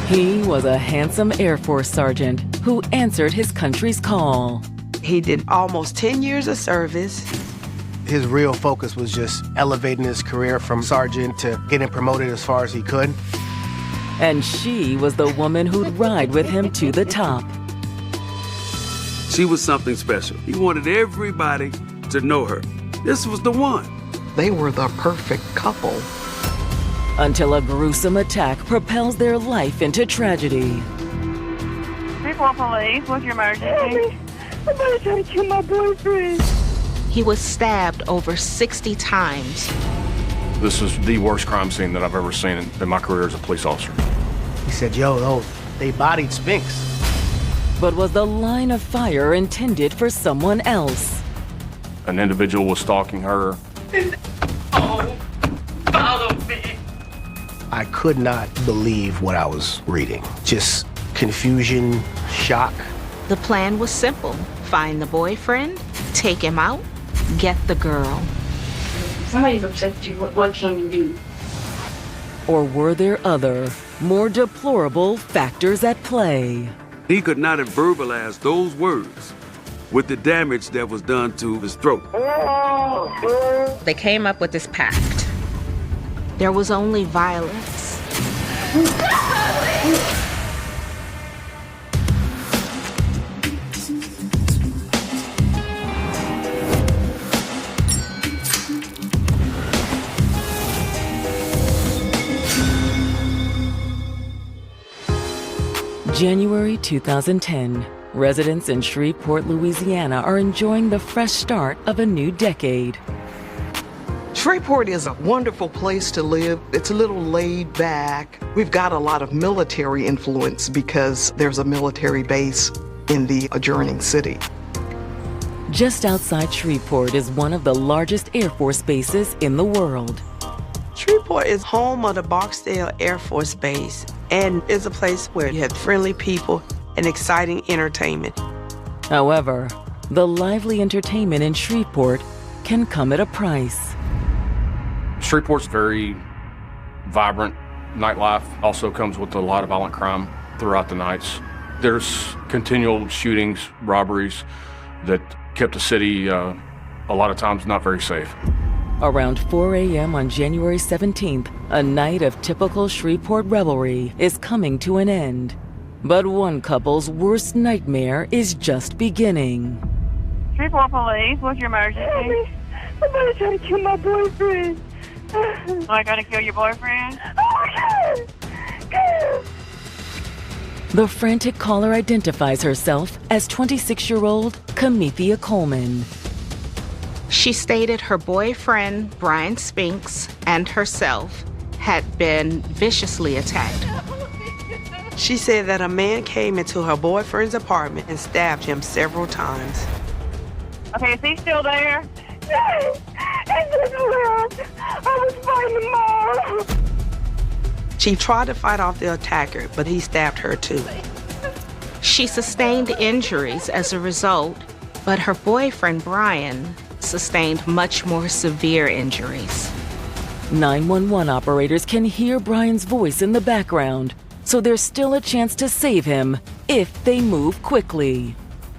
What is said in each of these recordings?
He was a handsome Air Force sergeant who answered his country's call. He did almost 10 years of service. His real focus was just elevating his career from sergeant to getting promoted as far as he could. And she was the woman who'd ride with him to the top. She was something special. He wanted everybody to know her. This was the one. They were the perfect couple. Until a gruesome attack propels their life into tragedy. 3-4 police, what's your emergency? Somebody trying to kill my boyfriend. He was stabbed over 60 times. This is the worst crime scene that I've ever seen in my career as a police officer. He said, yo, they bodied Spinks. But was the line of fire intended for someone else? An individual was stalking her. Oh, follow me. I could not believe what I was reading. Just confusion, shock. The plan was simple. Find the boyfriend, take him out, get the girl. Somebody's upset with you. What can you do? Or were there other, more deplorable factors at play? He could not have verbalized those words with the damage that was done to his throat. They came up with this pact. There was only violence. January 2010. Residents in Shreveport, Louisiana are enjoying the fresh start of a new decade. Shreveport is a wonderful place to live. It's a little laid back. We've got a lot of military influence because there's a military base in the adjoining city. Just outside Shreveport is one of the largest Air Force bases in the world. Shreveport is home of the Barksdale Air Force Base and is a place where you have friendly people and exciting entertainment. However, the lively entertainment in Shreveport can come at a price. Shreveport's very vibrant nightlife. Also comes with a lot of violent crime throughout the nights. There's continual shootings, robberies that kept the city a lot of times not very safe. Around 4 a.m. on January 17th, a night of typical Shreveport revelry is coming to an end. But one couple's worst nightmare is just beginning. 3-4 police, what's your emergency? Somebody trying to kill my boyfriend. Am I gonna kill your boyfriend? Oh, God. The frantic caller identifies herself as 26-year-old Camethea Coleman. She stated her boyfriend, Brian Spinks, and herself had been viciously attacked. She said that a man came into her boyfriend's apartment and stabbed him several times. Okay, is he still there? Yes, he didn't left. I was fighting him all. She tried to fight off the attacker, but he stabbed her too. She sustained injuries as a result, but her boyfriend, Brian, sustained much more severe injuries. 911 operators can hear Brian's voice in the background, so there's still a chance to save him if they move quickly.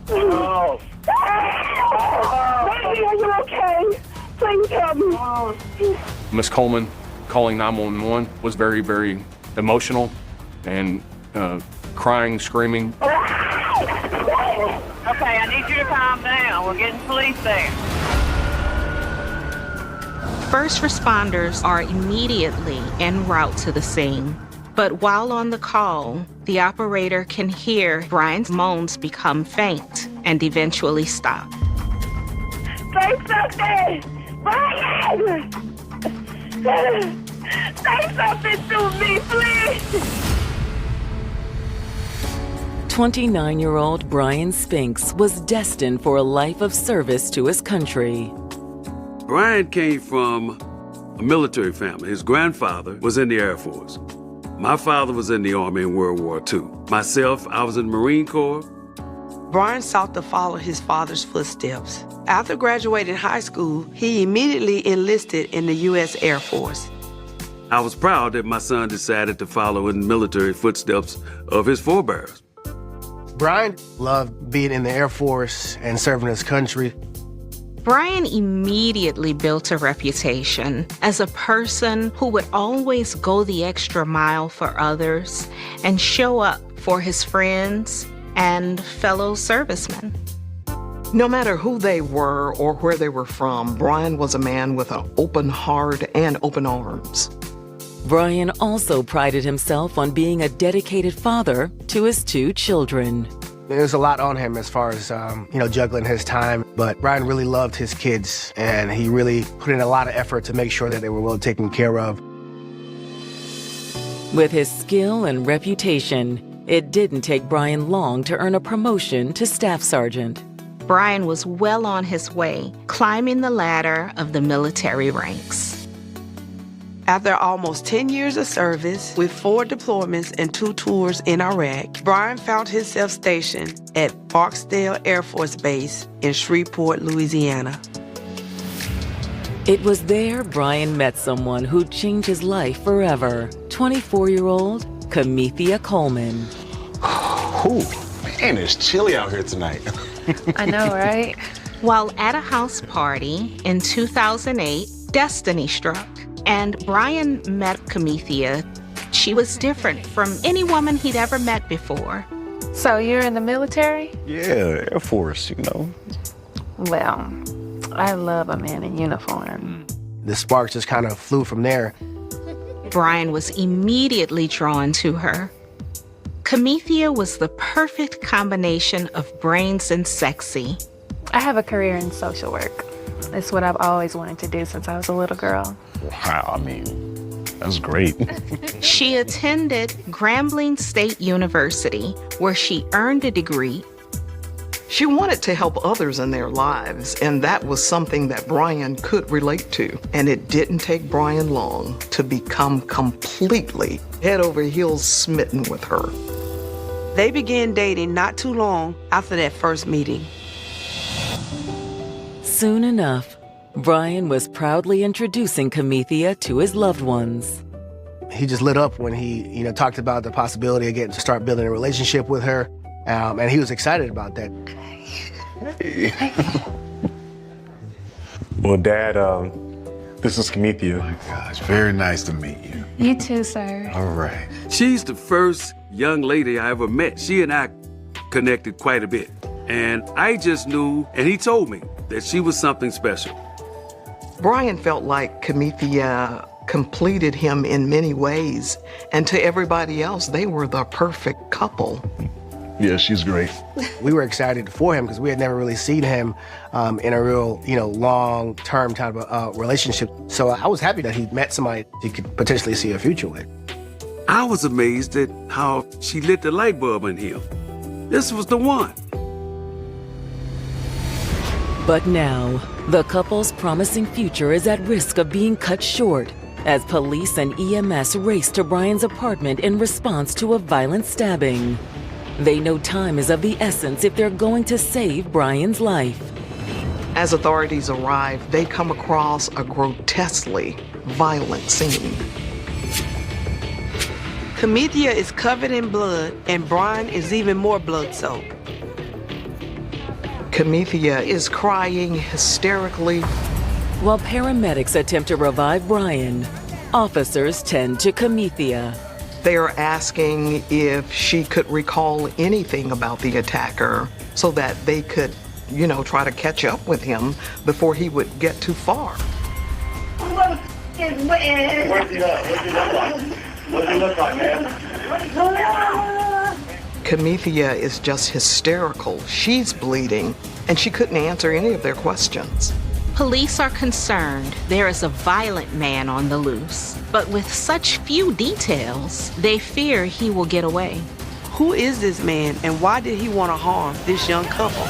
Oh. Baby, are you okay? Please help me. Miss Coleman calling 911 was very, very emotional and crying, screaming. Okay, I need you to calm down. We're getting police there. First responders are immediately en route to the scene. But while on the call, the operator can hear Brian's moans become faint and eventually stop. Say something! Brian! Say something to me, please! 29-year-old Brian Spinks was destined for a life of service to his country. Brian came from a military family. His grandfather was in the Air Force. My father was in the Army in World War II. Myself, I was in the Marine Corps. Brian sought to follow his father's footsteps. After graduating high school, he immediately enlisted in the U.S. Air Force. I was proud that my son decided to follow in the military footsteps of his forebears. Brian loved being in the Air Force and serving his country. Brian immediately built a reputation as a person who would always go the extra mile for others and show up for his friends and fellow servicemen. No matter who they were or where they were from, Brian was a man with an open heart and open arms. Brian also prided himself on being a dedicated father to his 2 children. There's a lot on him as far as, juggling his time. But Brian really loved his kids, and he really put in a lot of effort to make sure that they were well taken care of. With his skill and reputation, it didn't take Brian long to earn a promotion to staff sergeant. Brian was well on his way, climbing the ladder of the military ranks. After almost 10 years of service, with 4 deployments and 2 tours in Iraq, Brian found himself stationed at Barksdale Air Force Base in Shreveport, Louisiana. It was there Brian met someone who'd change his life forever. 24-year-old Camethea Coleman. Ooh, man, it's chilly out here tonight. I know, right? While at a house party in 2008, destiny struck, and Brian met Camethea. She was different from any woman he'd ever met before. So you're in the military? Yeah, Air Force, Well, I love a man in uniform. The sparks just kind of flew from there. Brian was immediately drawn to her. Camethea was the perfect combination of brains and sexy. I have a career in social work. It's what I've always wanted to do since I was a little girl. Wow, that's great. She attended Grambling State University, where she earned a degree. She wanted to help others in their lives, and that was something that Brian could relate to. And it didn't take Brian long to become completely head over heels smitten with her. They began dating not too long after that first meeting. Soon enough, Brian was proudly introducing Camethea to his loved ones. He just lit up when he, talked about the possibility of getting to start building a relationship with her. And he was excited about that. Well, Dad, this is Camethea. Oh my gosh, very nice to meet you. You too, sir. All right. She's the first young lady I ever met. She and I connected quite a bit. And I just knew, and he told me, that she was something special. Brian felt like Camethea completed him in many ways, and to everybody else, they were the perfect couple. Yeah, she's great. We were excited for him because we had never really seen him in a real, long-term type of relationship. So I was happy that he met somebody he could potentially see a future with. I was amazed at how she lit the light bulb in him. This was the one. But now, the couple's promising future is at risk of being cut short as police and EMS race to Brian's apartment in response to a violent stabbing. They know time is of the essence if they're going to save Brian's life. As authorities arrive, they come across a grotesquely violent scene. Camethea is covered in blood, and Brian is even more blood-soaked. Camethea is crying hysterically. While paramedics attempt to revive Brian, officers tend to Camethea. They are asking if she could recall anything about the attacker so that they could, try to catch up with him before he would get too far. Where's he at? What's he look like? What's he look like, man? Camethea is just hysterical. She's bleeding, and she couldn't answer any of their questions. Police are concerned there is a violent man on the loose, but with such few details, they fear he will get away. Who is this man, and why did he want to harm this young couple?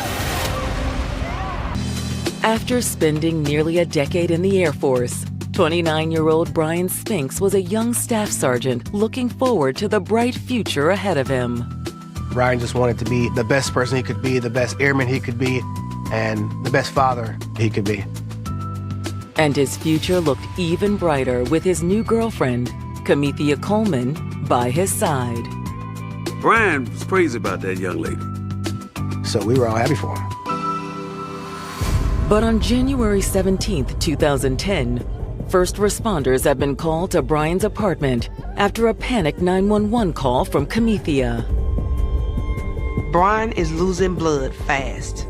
After spending nearly a decade in the Air Force, 29-year-old Brian Spinks was a young staff sergeant looking forward to the bright future ahead of him. Brian just wanted to be the best person he could be, the best airman he could be, and the best father he could be. And his future looked even brighter with his new girlfriend, Camethea Coleman, by his side. Brian was crazy about that young lady. So we were all happy for him. But on January 17th, 2010, first responders have been called to Brian's apartment after a panicked 911 call from Camethea. Brian is losing blood fast.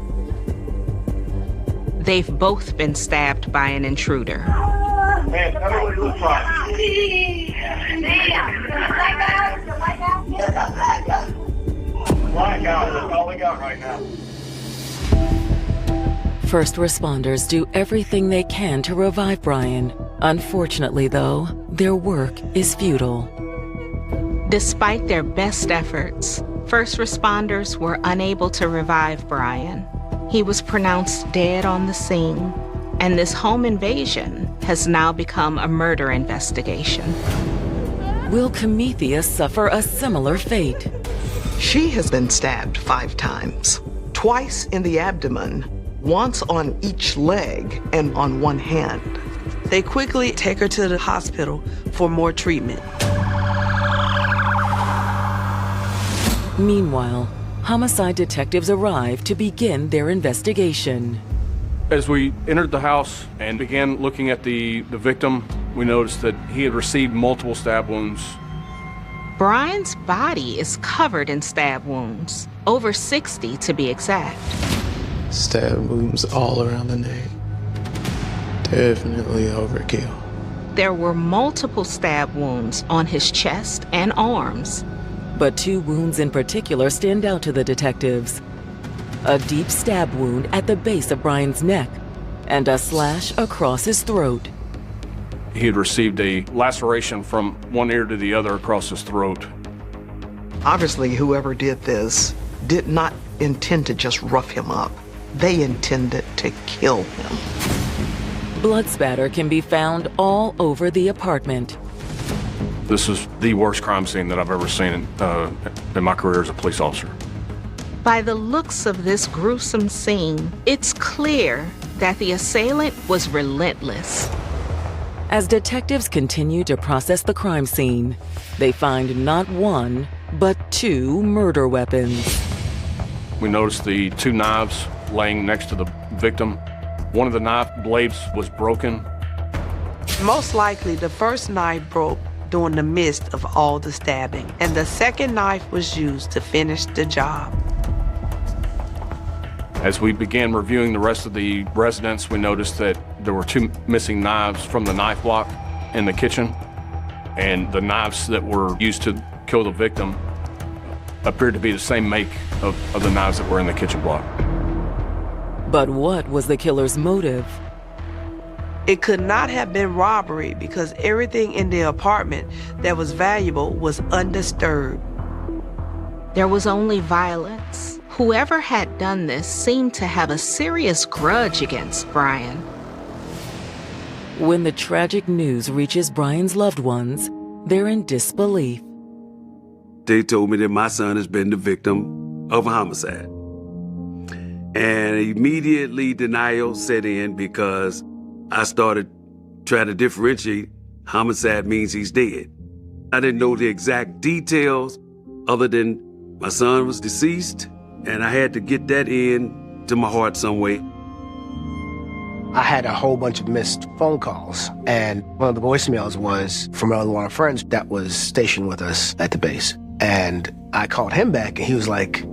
They've both been stabbed by an intruder. Man, tell me what he looks like. Blackout, that's all we got right now. First responders do everything they can to revive Brian. Unfortunately, though, their work is futile. Despite their best efforts, first responders were unable to revive Brian. He was pronounced dead on the scene, and this home invasion has now become a murder investigation. Will Camethea suffer a similar fate? She has been stabbed 5 times, twice in the abdomen, once on each leg and on one hand. They quickly take her to the hospital for more treatment. Meanwhile, homicide detectives arrive to begin their investigation. As we entered the house and began looking at the victim, we noticed that he had received multiple stab wounds. Brian's body is covered in stab wounds, over 60 to be exact. Stab wounds all around the neck. Definitely overkill. There were multiple stab wounds on his chest and arms. But 2 wounds in particular stand out to the detectives. A deep stab wound at the base of Brian's neck and a slash across his throat. He had received a laceration from one ear to the other across his throat. Obviously, whoever did this did not intend to just rough him up. They intended to kill him. Blood spatter can be found all over the apartment. This is the worst crime scene that I've ever seen in my career as a police officer. By the looks of this gruesome scene, it's clear that the assailant was relentless. As detectives continue to process the crime scene, they find not 1, but 2 murder weapons. We noticed the 2 knives laying next to the victim. One of the knife blades was broken. Most likely, the first knife broke during the midst of all the stabbing, and the second knife was used to finish the job. As we began reviewing the rest of the residence, we noticed that there were 2 missing knives from the knife block in the kitchen, and the knives that were used to kill the victim appeared to be the same make of the knives that were in the kitchen block. But what was the killer's motive? It could not have been robbery because everything in the apartment that was valuable was undisturbed. There was only violence. Whoever had done this seemed to have a serious grudge against Brian. When the tragic news reaches Brian's loved ones, they're in disbelief. They told me that my son has been the victim of a homicide. And immediately denial set in because I started trying to differentiate homicide means he's dead. I didn't know the exact details other than my son was deceased, and I had to get that in to my heart some way. I had a whole bunch of missed phone calls, and one of the voicemails was from one of our friends that was stationed with us at the base. And I called him back, and he was like,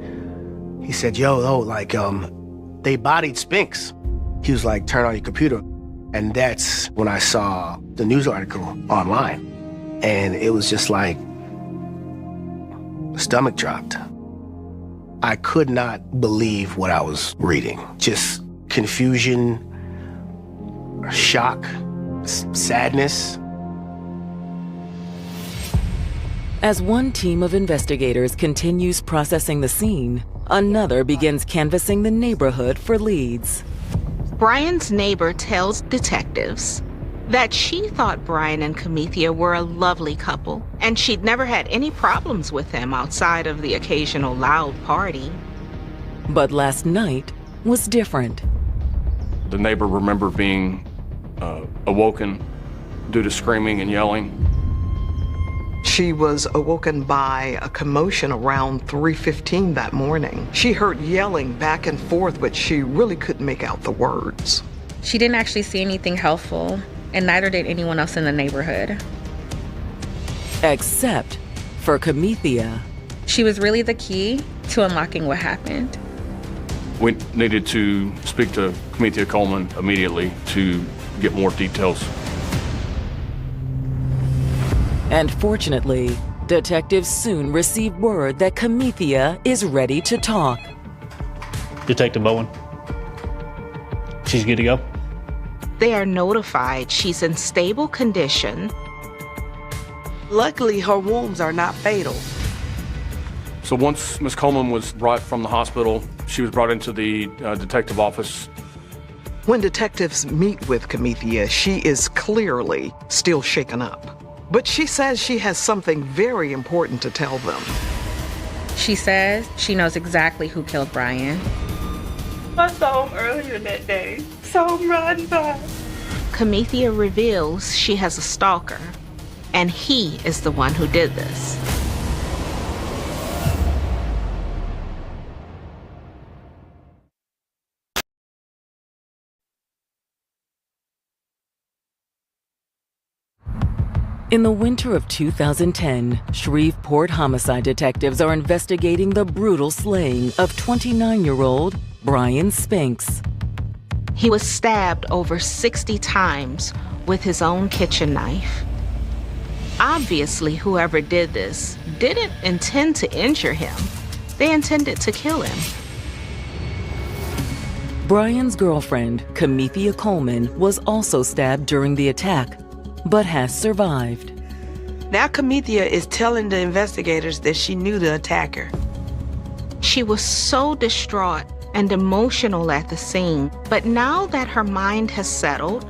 he said, they bodied Spinks. He was like, turn on your computer. And that's when I saw the news article online. And it was just like, the stomach dropped. I could not believe what I was reading. Just confusion, shock, sadness. As one team of investigators continues processing the scene, another begins canvassing the neighborhood for leads. Brian's neighbor tells detectives that she thought Brian and Camethea were a lovely couple, and she'd never had any problems with them outside of the occasional loud party. But last night was different. The neighbor remembered being awoken due to screaming and yelling. She was awoken by a commotion around 3:15 that morning. She heard yelling back and forth, but she really couldn't make out the words. She didn't actually see anything helpful, and neither did anyone else in the neighborhood. Except for Camethea. She was really the key to unlocking what happened. We needed to speak to Camethea Coleman immediately to get more details. And fortunately, detectives soon received word that Camethea is ready to talk. Detective Bowen, she's good to go? They are notified she's in stable condition. Luckily, her wounds are not fatal. So once Ms. Coleman was brought from the hospital, she was brought into the detective office. When detectives meet with Camethea, she is clearly still shaken up. But she says she has something very important to tell them. She says she knows exactly who killed Brian. I saw him earlier that day. Saw him riding by. Camethea reveals she has a stalker, and he is the one who did this. In the winter of 2010, Shreveport homicide detectives are investigating the brutal slaying of 29-year-old Brian Spinks. He was stabbed over 60 times with his own kitchen knife. Obviously, whoever did this didn't intend to injure him. They intended to kill him. Brian's girlfriend, Camethea Coleman, was also stabbed during the attack, but has survived. Now Camethea is telling the investigators that she knew the attacker. She was so distraught and emotional at the scene, but now that her mind has settled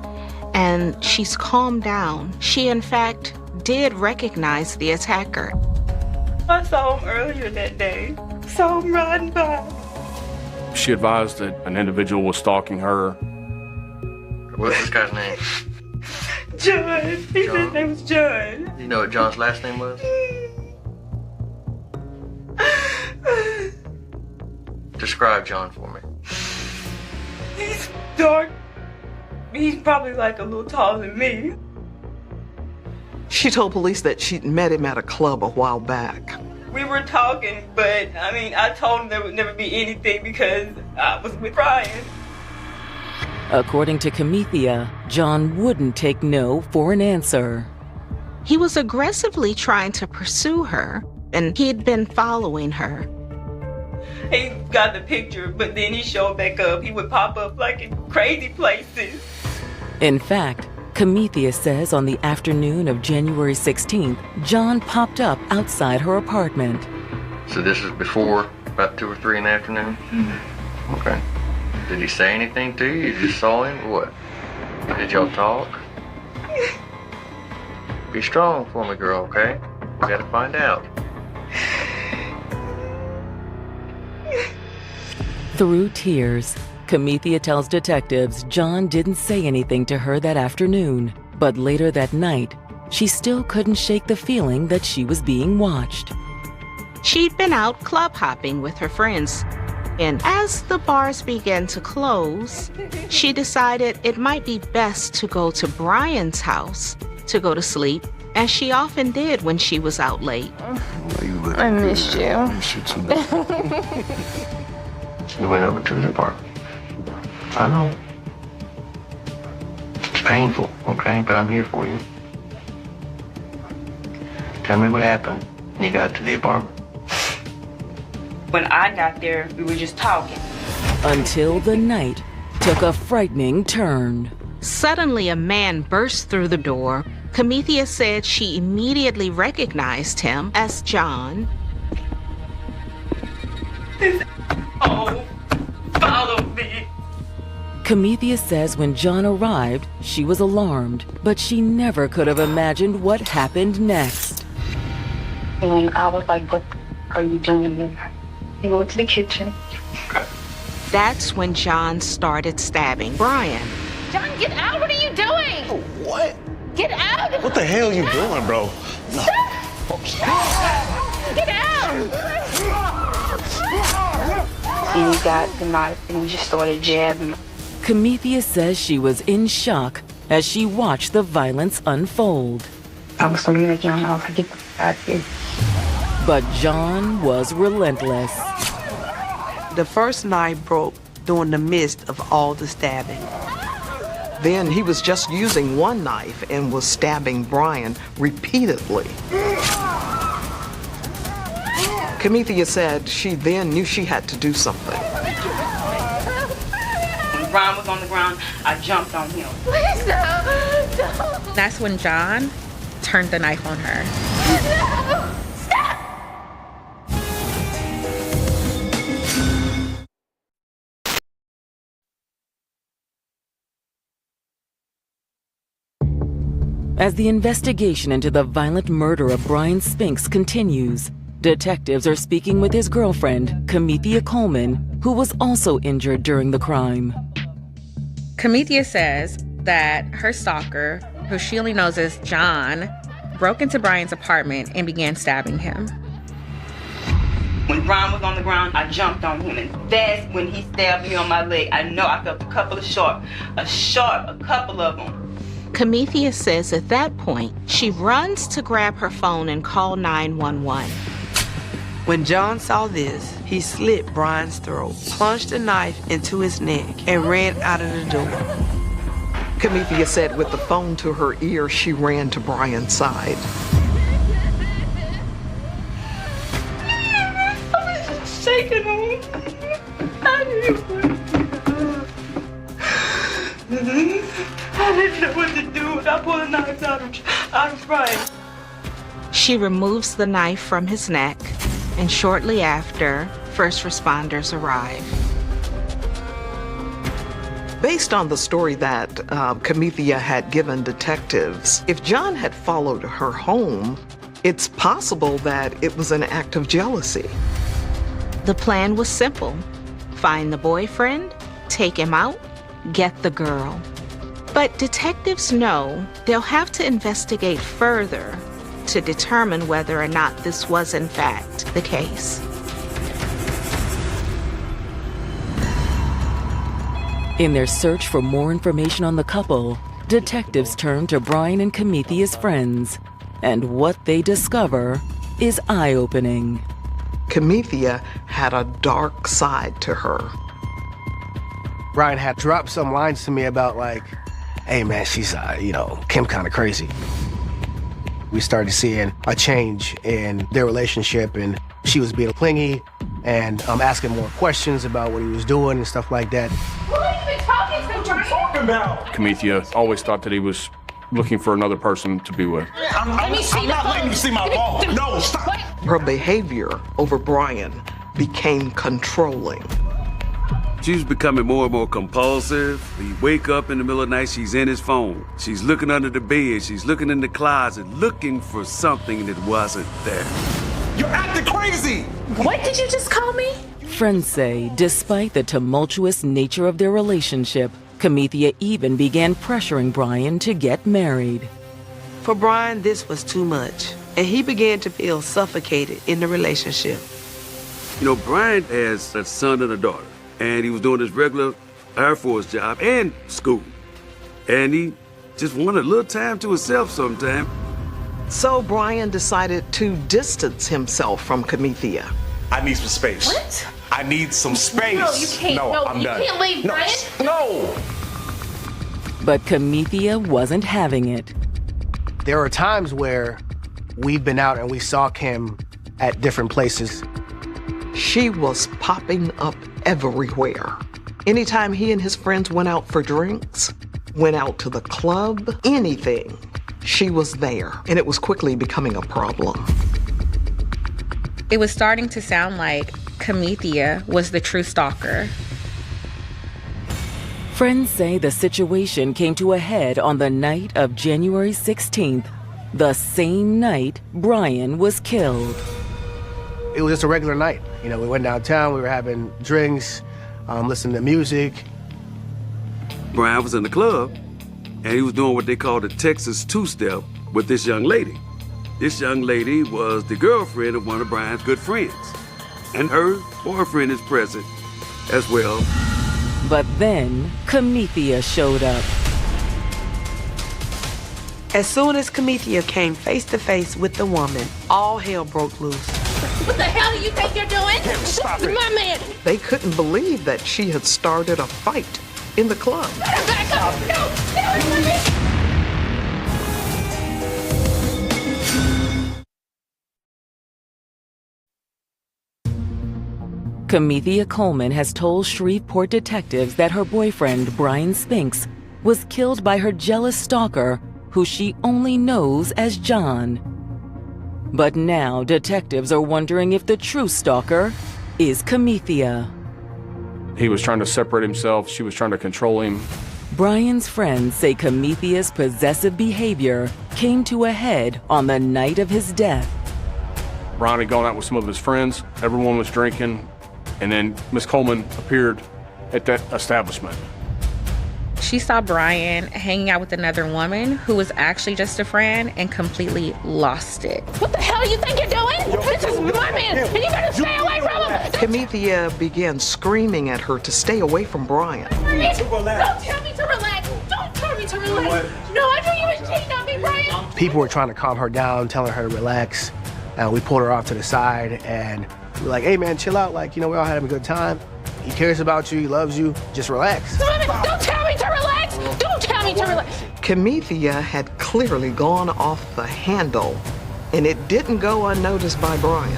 and she's calmed down, she in fact did recognize the attacker. I saw him earlier that day. Saw him riding by. She advised that an individual was stalking her. What's this guy's name? John. He said his name was John. You know what John's last name was? Describe John for me. He's dark. He's probably like a little taller than me. She told police that she'd met him at a club a while back. We were talking, but I told him there would never be anything because I was with Brian. According to Camethea, John wouldn't take no for an answer. He was aggressively trying to pursue her, and he'd been following her. He got the picture, but then he showed back up. He would pop up like in crazy places. In fact, Camethea says on the afternoon of January 16th, John popped up outside her apartment. So this is before about 2 or 3 in the afternoon? Mm-hmm. Okay. Did he say anything to you? You just saw him or what? Did y'all talk? Be strong for me, girl, okay? We gotta find out. Through tears, Camethea tells detectives John didn't say anything to her that afternoon, but later that night, she still couldn't shake the feeling that she was being watched. She'd been out club hopping with her friends, and as the bars began to close, she decided it might be best to go to Brian's house to go to sleep, as she often did when she was out late. I missed you. I miss you too. You went over to his apartment. I know. It's painful, okay? But I'm here for you. Tell me what happened when you got to the apartment. When I got there, we were just talking. Until the night took a frightening turn. Suddenly, a man burst through the door. Camethea said she immediately recognized him as John. Oh, follow me. Camethea says when John arrived, she was alarmed, but she never could have imagined what happened next. And I was like, what are you doing here? He went to the kitchen. That's when John started stabbing Brian. John, get out! What are you doing? Oh, what? Get out! What the hell are you doing, bro? Get out! And he got the knife and we just started jabbing. Camethea says she was in shock as she watched the violence unfold. I was looking at John. I was like, get the f out of here. But John was relentless. The first knife broke during the midst of all the stabbing. Then he was just using one knife and was stabbing Brian repeatedly. Camethea said she then knew she had to do something. When Brian was on the ground, I jumped on him. Please, no. That's when John turned the knife on her. No! Stop! As the investigation into the violent murder of Brian Spinks continues, detectives are speaking with his girlfriend, Camethea Coleman, who was also injured during the crime. Camethea says that her stalker, who she only knows as John, broke into Brian's apartment and began stabbing him. When Brian was on the ground, I jumped on him, and that's when he stabbed me on my leg. I know I felt a couple of them. Camethea says at that point, she runs to grab her phone and call 911. When John saw this, he slit Brian's throat, plunged a knife into his neck, and ran out of the door. Camethea said with the phone to her ear, she ran to Brian's side. I was just shaking him. I didn't know what to do. I pulled the knives out of Brian. She removes the knife from his neck, and shortly after, first responders arrive. Based on the story that Camethea had given detectives, if John had followed her home, it's possible that it was an act of jealousy. The plan was simple. Find the boyfriend, take him out, get the girl. But detectives know they'll have to investigate further to determine whether or not this was in fact the case. In their search for more information on the couple, detectives turn to Brian and Camethea's friends, and what they discover is eye-opening. Camethea had a dark side to her. Brian had dropped some lines to me about like, hey man, she's, Kim kind of crazy. We started seeing a change in their relationship, and she was being clingy and asking more questions about what he was doing and stuff like that. What are you even talking to? What are you talking about? Camethea always thought that he was looking for another person to be with. I'm not letting you see my ball. No, stop. Her behavior over Brian became controlling. She was becoming more and more compulsive. He'd wake up in the middle of the night, she's in his phone. She's looking under the bed, she's looking in the closet, looking for something that wasn't there. You're acting crazy! What did you just call me? Friends say, despite the tumultuous nature of their relationship, Camethea even began pressuring Brian to get married. For Brian, this was too much, and he began to feel suffocated in the relationship. Brian has a son and a daughter, and he was doing his regular Air Force job and school. And he just wanted a little time to himself sometime. So Brian decided to distance himself from Camethea. I need some space. What? I need some space. No, you can't. No, I'm you done. can't leave, No, Brian. no. But Camethea wasn't having it. There are times where we've been out and we saw Kim at different places. She was popping up everywhere. Anytime he and his friends went out for drinks, went out to the club, anything, she was there, and it was quickly becoming a problem. It was starting to sound like Camethea was the true stalker. Friends say the situation came to a head on the night of January 16th, the same night Brian was killed. It was just a regular night. We went downtown, we were having drinks, listening to music. Brian was in the club, and he was doing what they call the Texas two-step with this young lady. This young lady was the girlfriend of one of Brian's good friends, and her boyfriend is present as well. But then, Camethea showed up. As soon as Camethea came face to face with the woman, all hell broke loose. What the hell do you think you're doing? Stop it. My man! They couldn't believe that she had started a fight in the club. Back up! No! Get away from me! Camethea Coleman has told Shreveport detectives that her boyfriend, Brian Spinks, was killed by her jealous stalker, who she only knows as John. But now detectives are wondering if the true stalker is Camethea. He was trying to separate himself. She was trying to control him. Brian's friends say Camethea's possessive behavior came to a head on the night of his death. Brian had gone out with some of his friends. Everyone was drinking. And then Miss Coleman appeared at that establishment. She saw Brian hanging out with another woman who was actually just a friend and completely lost it. What the hell do you think you're doing? This is my man, and you better stay away from him! Camethea began screaming at her to stay away from Brian. Don't tell me to relax! Don't tell me to relax! No, I knew you was cheating on me, Brian! People were trying to calm her down, telling her to relax. We pulled her off to the side and we were like, hey man, chill out. Like, we all had a good time. He cares about you, he loves you. Just relax. Don't tell me to relax! Don't tell me to relax! Camethea had clearly gone off the handle, and it didn't go unnoticed by Brian.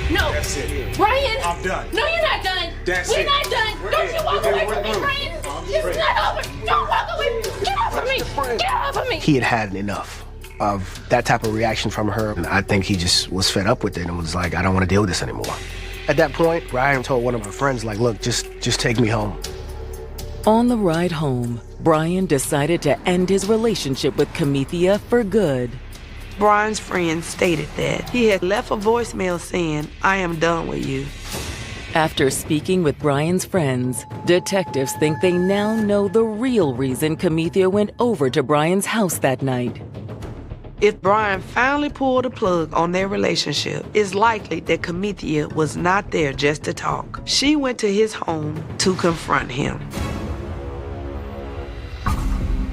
No! That's it. Brian! I'm done. No, you're not done! That's We're it. not done! Don't you walk away from me, Brian! It's not over! Don't walk away! Get off of me! Get off of me! He had enough of that type of reaction from her. And I think he just was fed up with it and was like, I don't want to deal with this anymore. At that point, Brian told one of her friends, like, look, just take me home. On the ride home, Brian decided to end his relationship with Camethea for good. Brian's friend stated that he had left a voicemail saying, I am done with you. After speaking with Brian's friends, detectives think they now know the real reason Camethea went over to Brian's house that night. If Brian finally pulled the plug on their relationship, it's likely that Camethea was not there just to talk. She went to his home to confront him.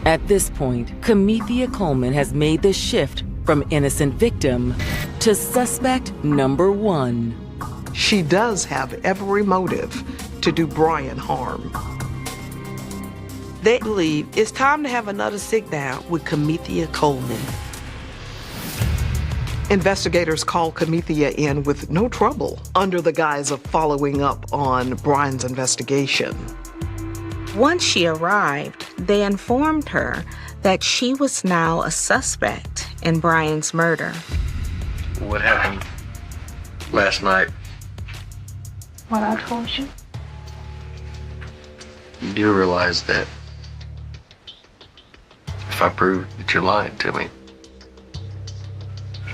At this point, Camethea Coleman has made the shift from innocent victim to suspect number one. She does have every motive to do Brian harm. They believe it's time to have another sit-down with Camethea Coleman. Investigators called Camethea in with no trouble under the guise of following up on Brian's investigation. Once she arrived, they informed her that she was now a suspect in Brian's murder. What happened last night? What I told you? You do realize that if I prove that you're lying to me,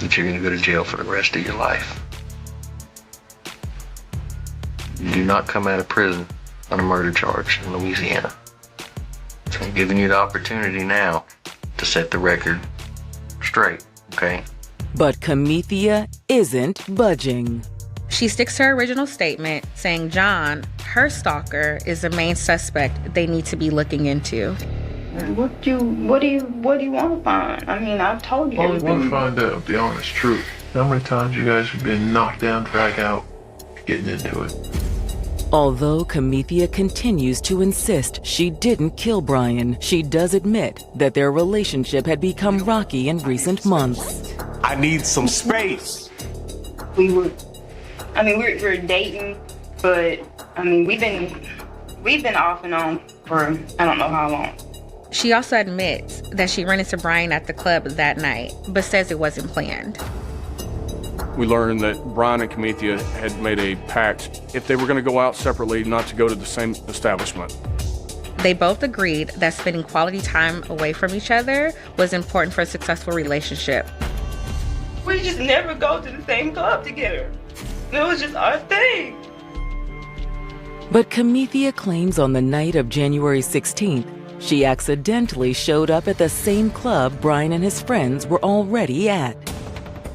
that you're gonna go to jail for the rest of your life. You do not come out of prison on a murder charge in Louisiana. So I'm giving you the opportunity now to set the record straight, okay? But Camethea isn't budging. She sticks to her original statement, saying John, her stalker, is the main suspect they need to be looking into. What do you want to find? I mean, I've told you Well, we everything. want to find out the honest truth. How many times you guys have been knocked down, drag out, getting into it? Although Camethea continues to insist she didn't kill Brian, she does admit that their relationship had become rocky in recent months. I need some space. We're dating, but I mean, we've been off and on for I don't know how long. She also admits that she ran into Brian at the club that night, but says it wasn't planned. We learned that Brian and Camethea had made a pact if they were going to go out separately, not to go to the same establishment. They both agreed that spending quality time away from each other was important for a successful relationship. We just never go to the same club together. It was just our thing. But Camethea claims on the night of January 16th, she accidentally showed up at the same club Brian and his friends were already at.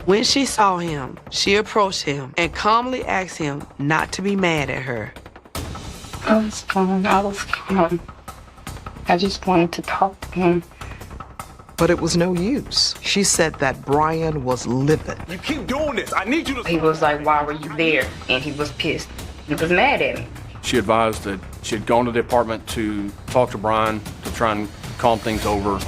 When she saw him, she approached him and calmly asked him not to be mad at her. I was calm. I just wanted to talk to him. But it was no use. She said that Brian was livid. You keep doing this. I need you to... He was like, why were you there? And he was pissed. He was mad at me. She advised that she had gone to the apartment to talk to Brian to try and calm things over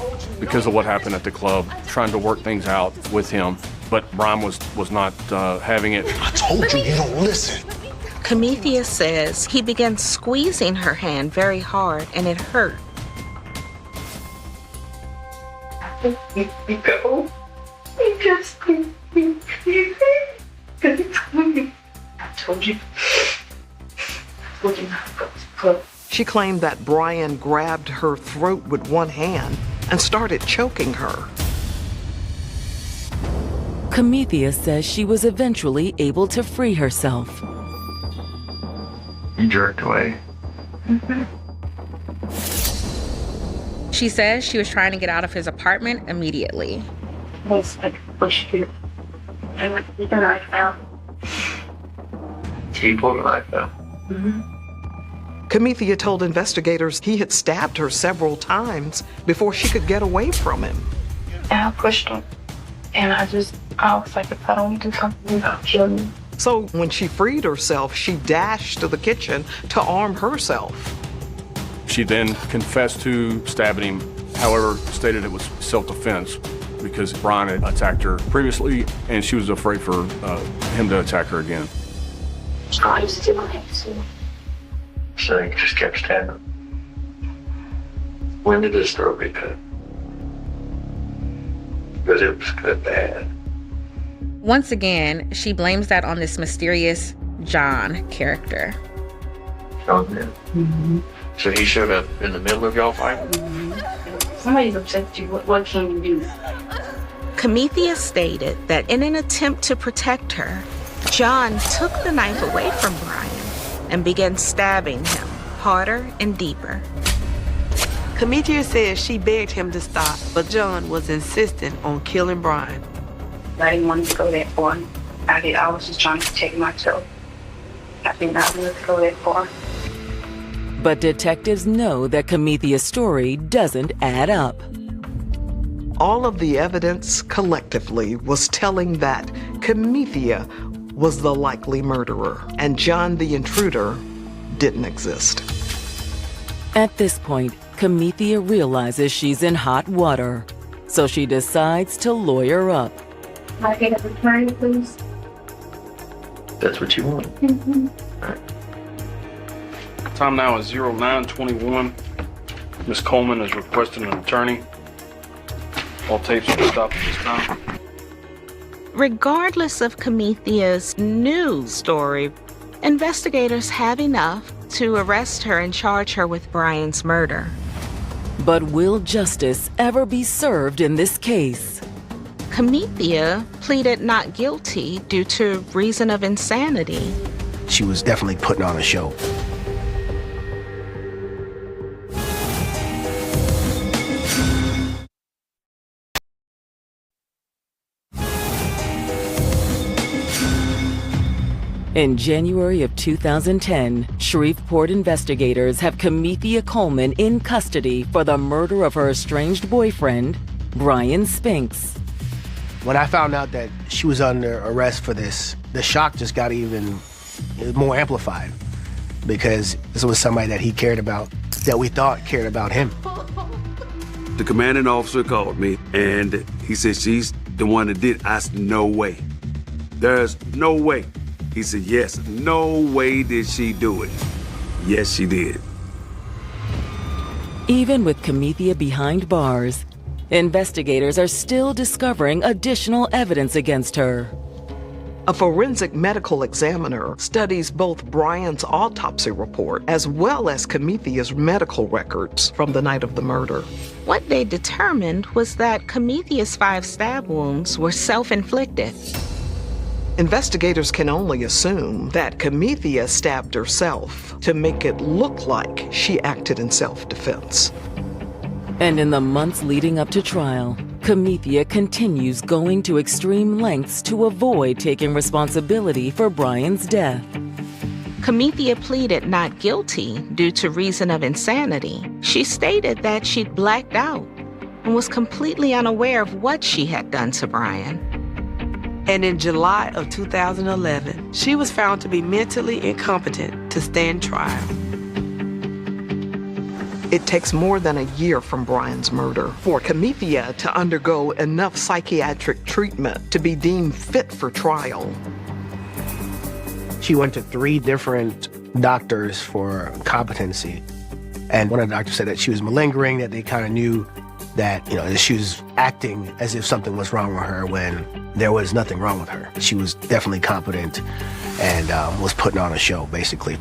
because of what happened at the club, trying to work things out with him. But Brian was not having it. I told you don't listen. Camethea says he began squeezing her hand very hard and it hurt. You go. You just I told you. She claimed that Brian grabbed her throat with one hand and started choking her. Camethea says she was eventually able to free herself. You jerked away. She says she was trying to get out of his apartment immediately. Was like pushed you. I went to the knife out. He pulled the knife out. Camethea told investigators he had stabbed her several times before she could get away from him. And I pushed him. And I was like, if I don't do something, I'll kill you. So when she freed herself, she dashed to the kitchen to arm herself. She then confessed to stabbing him, however, stated it was self-defense because Brian had attacked her previously and she was afraid for him to attack her again. So I used to do my hands too. So he just kept stabbing. When did his throat get cut? Because it was cut bad. Once again, she blames that on this mysterious John character. John did? So he showed up in the middle of y'all fighting? Somebody's upset with you. What can you do? Camethea stated that in an attempt to protect her, John took the knife away from Brian and began stabbing him harder and deeper. Camethea says she begged him to stop, but John was insistent on killing Brian. I didn't want to go that far. I was just trying to protect myself. I did not want to go that far. But detectives know that Camethea's story doesn't add up. All of the evidence collectively was telling that Camethea was the likely murderer, and John the intruder didn't exist. At this point, Camethea realizes she's in hot water, so she decides to lawyer up. Can I get a attorney, please? That's what you want? Time now is 09:21. Ms. Coleman is requesting an attorney. All tapes will stop at this time. Regardless of Camethea's new story, investigators have enough to arrest her and charge her with Brian's murder. But will justice ever be served in this case? Camethea pleaded not guilty due to reason of insanity. She was definitely putting on a show. In January of 2010, Shreveport investigators have Camethea Coleman in custody for the murder of her estranged boyfriend, Brian Spinks. When I found out that she was under arrest for this, the shock just got even more amplified because this was somebody that he cared about, that we thought cared about him. The commanding officer called me and he said, she's the one that did it. I said, no way. There's no way. He said, yes, no way did she do it. Yes, she did. Even with Camethea behind bars, investigators are still discovering additional evidence against her. A forensic medical examiner studies both Brian's autopsy report as well as Camethea's medical records from the night of the murder. What they determined was that Camethea's 5 stab wounds were self-inflicted. Investigators can only assume that Camethea stabbed herself to make it look like she acted in self-defense. And in the months leading up to trial, Camethea continues going to extreme lengths to avoid taking responsibility for Brian's death. Camethea pleaded not guilty due to reason of insanity. She stated that she'd blacked out and was completely unaware of what she had done to Brian. And in July of 2011, she was found to be mentally incompetent to stand trial. It takes more than a year from Brian's murder for Camethea to undergo enough psychiatric treatment to be deemed fit for trial. She went to 3 different doctors for competency. And one of the doctors said that she was malingering, that they kind of knew that, that she was acting as if something was wrong with her when there was nothing wrong with her. She was definitely competent and was putting on a show, basically.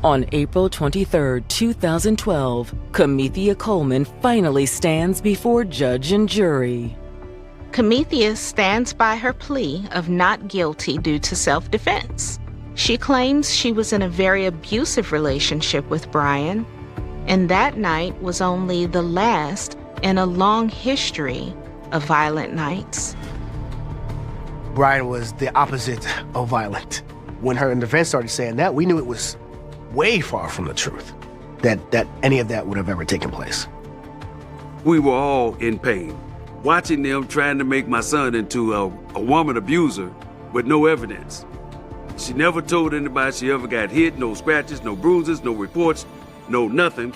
On April 23, 2012, Camethea Coleman finally stands before judge and jury. Camethea stands by her plea of not guilty due to self-defense. She claims she was in a very abusive relationship with Brian, and that night was only the last in a long history of violent nights. Brian was the opposite of violent. When her defense started saying that, we knew it was way far from the truth that any of that would have ever taken place. We were all in pain, watching them trying to make my son into a woman abuser with no evidence. She never told anybody she ever got hit, no scratches, no bruises, no reports, no nothing.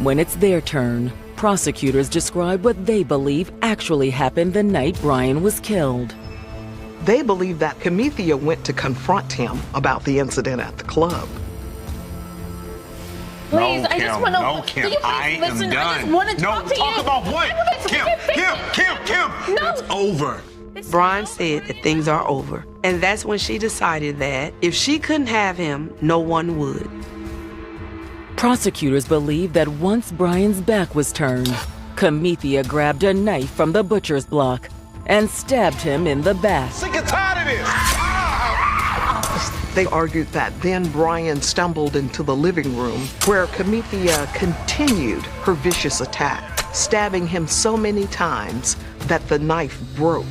When it's their turn, prosecutors describe what they believe actually happened the night Brian was killed. They believe that Camethea went to confront him about the incident at the club. Please, no, I just Kim, want to. no, Kim, I am listen, done. I just want to talk to you. Talk about what? Kim, No. it's over. Brian said that things are over, and that's when she decided that if she couldn't have him, no one would. Prosecutors believe that once Brian's back was turned, Camethea grabbed a knife from the butcher's block and stabbed him in the back. Sick and tired of this. They argued that then Brian stumbled into the living room where Camethea continued her vicious attack, stabbing him so many times that the knife broke.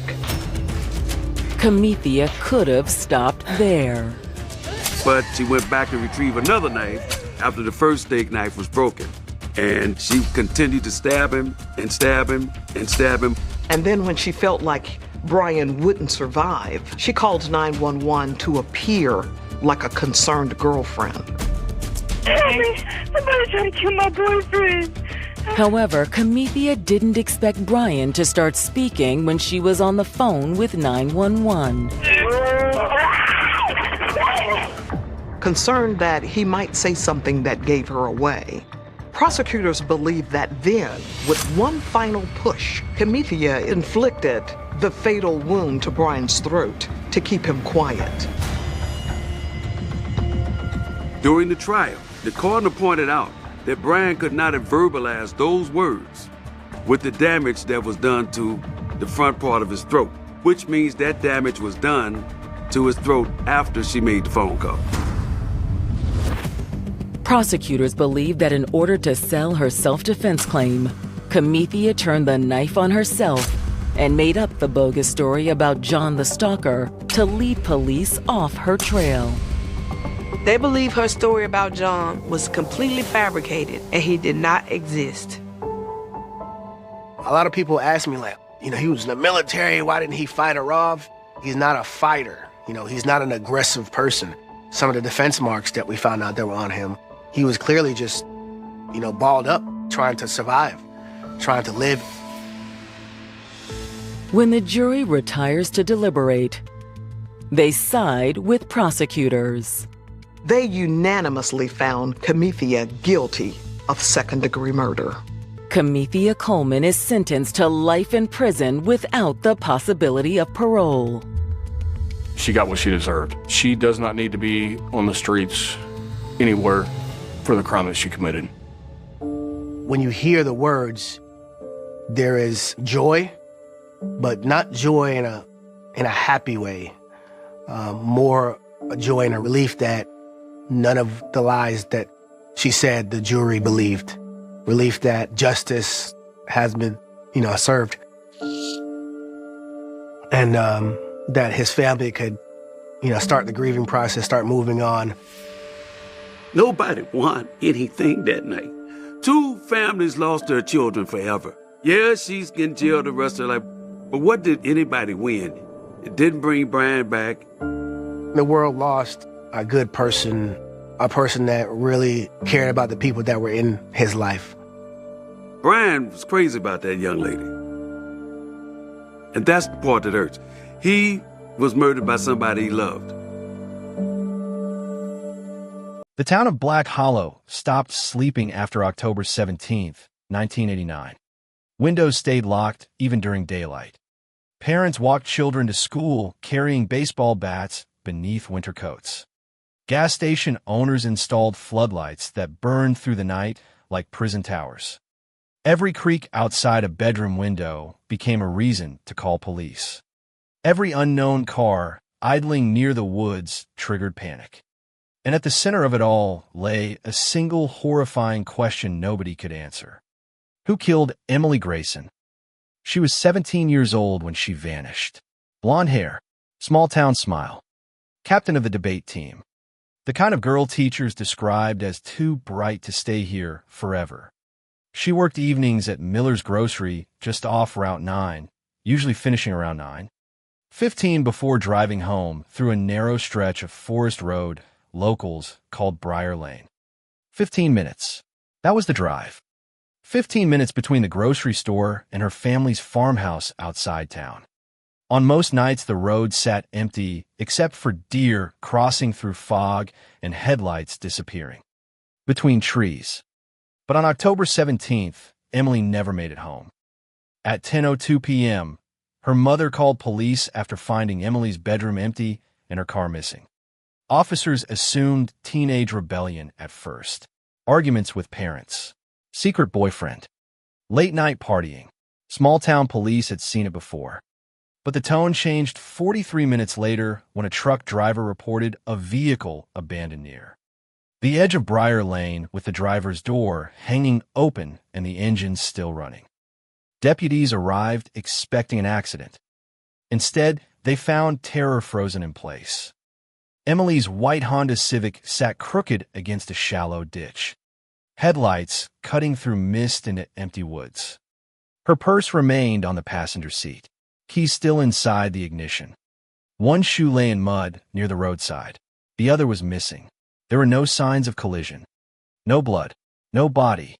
Camethea could have stopped there. But she went back to retrieve another knife after the first steak knife was broken. And she continued to stab him and stab him and stab him. And then when she felt like Brian wouldn't survive, she called 911 to appear like a concerned girlfriend. Somebody trying to kill my boyfriend. However, Camethea didn't expect Brian to start speaking when she was on the phone with 911. Concerned that he might say something that gave her away, prosecutors believe that then, with one final push, Camethea inflicted the fatal wound to Brian's throat to keep him quiet. During the trial, the coroner pointed out that Brian could not have verbalized those words with the damage that was done to the front part of his throat, which means that damage was done to his throat after she made the phone call. Prosecutors believe that in order to sell her self-defense claim, Camethea turned the knife on herself and made up the bogus story about John the Stalker to lead police off her trail. They believe her story about John was completely fabricated and he did not exist. A lot of people ask me, like, he was in the military, why didn't he fight her off? He's not a fighter. He's not an aggressive person. Some of the defense marks that we found out that were on him, he was clearly just, balled up, trying to survive, trying to live. When the jury retires to deliberate, they side with prosecutors. They unanimously found Camethea guilty of second-degree murder. Camethea Coleman is sentenced to life in prison without the possibility of parole. She got what she deserved. She does not need to be on the streets anywhere for the crime that she committed. When you hear the words, there is joy, but not joy in a happy way. More a joy and a relief that none of the lies that she said the jury believed. relief that justice has been, served. And that his family could, start the grieving process, start moving on. Nobody won anything that night. 2 families lost their children forever. Yeah, she's getting jailed the rest of her life, but what did anybody win? It didn't bring Brian back. The world lost a good person, a person that really cared about the people that were in his life. Brian was crazy about that young lady. And that's the part that hurts. He was murdered by somebody he loved. The town of Black Hollow stopped sleeping after October 17th, 1989. Windows stayed locked even during daylight. Parents walked children to school carrying baseball bats beneath winter coats. Gas station owners installed floodlights that burned through the night like prison towers. Every creak outside a bedroom window became a reason to call police. Every unknown car idling near the woods triggered panic. And at the center of it all lay a single horrifying question nobody could answer. Who killed Emily Grayson? She was 17 years old when she vanished. Blonde hair, small-town smile, captain of the debate team. The kind of girl teachers described as too bright to stay here forever. She worked evenings at Miller's Grocery just off Route 9, usually finishing around 9. 15 before driving home through a narrow stretch of forest road locals called Briar Lane. 15 minutes. That was the drive. 15 minutes between the grocery store and her family's farmhouse outside town. On most nights, the road sat empty except for deer crossing through fog and headlights disappearing between trees. But on October 17th, Emily never made it home. At 10:02 p.m., her mother called police after finding Emily's bedroom empty and her car missing. Officers assumed teenage rebellion at first. Arguments with parents. Secret boyfriend. Late-night partying. Small-town police had seen it before. But the tone changed 43 minutes later when a truck driver reported a vehicle abandoned near the edge of Briar Lane with the driver's door hanging open and the engine still running. Deputies arrived expecting an accident. Instead, they found terror frozen in place. Emily's white Honda Civic sat crooked against a shallow ditch. Headlights cutting through mist into empty woods. Her purse remained on the passenger seat, keys still inside the ignition. One shoe lay in mud near the roadside. The other was missing. There were no signs of collision. No blood, no body,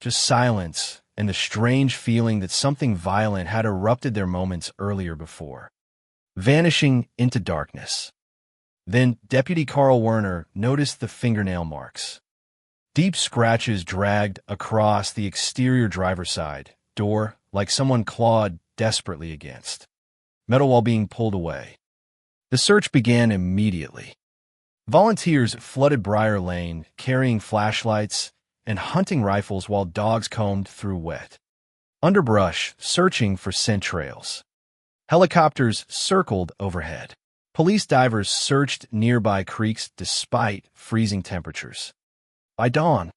just silence and the strange feeling that something violent had erupted there moments earlier before, vanishing into darkness. Then Deputy Carl Werner noticed the fingernail marks. Deep scratches dragged across the exterior driver's side door like someone clawed desperately against metal while being pulled away. The search began immediately. Volunteers flooded Briar Lane, carrying flashlights and hunting rifles while dogs combed through wet underbrush, searching for scent trails. Helicopters circled overhead. Police divers searched nearby creeks despite freezing temperatures. By dawn,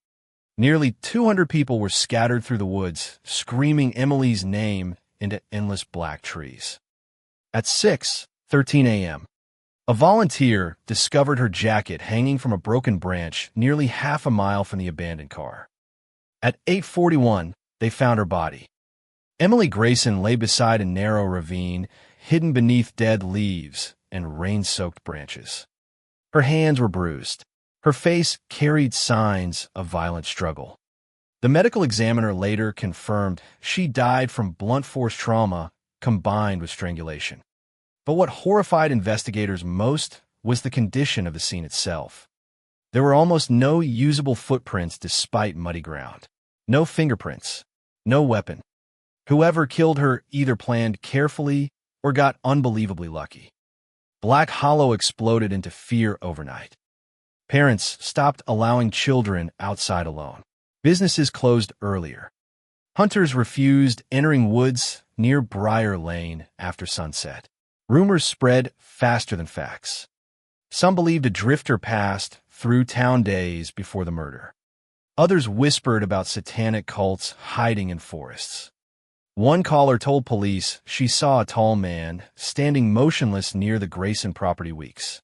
nearly 200 people were scattered through the woods, screaming Emily's name into endless black trees. At 6:13 a.m., a volunteer discovered her jacket hanging from a broken branch nearly half a mile from the abandoned car. At 8:41, they found her body. Emily Grayson lay beside a narrow ravine, hidden beneath dead leaves and rain-soaked branches. Her hands were bruised. Her face carried signs of violent struggle. The medical examiner later confirmed she died from blunt force trauma combined with strangulation. But what horrified investigators most was the condition of the scene itself. There were almost no usable footprints despite muddy ground. No fingerprints. No weapon. Whoever killed her either planned carefully or got unbelievably lucky. Black Hollow exploded into fear overnight. Parents stopped allowing children outside alone. Businesses closed earlier. Hunters refused entering woods near Briar Lane after sunset. Rumors spread faster than facts. Some believed a drifter passed through town days before the murder. Others whispered about satanic cults hiding in forests. One caller told police she saw a tall man standing motionless near the Grayson property weeks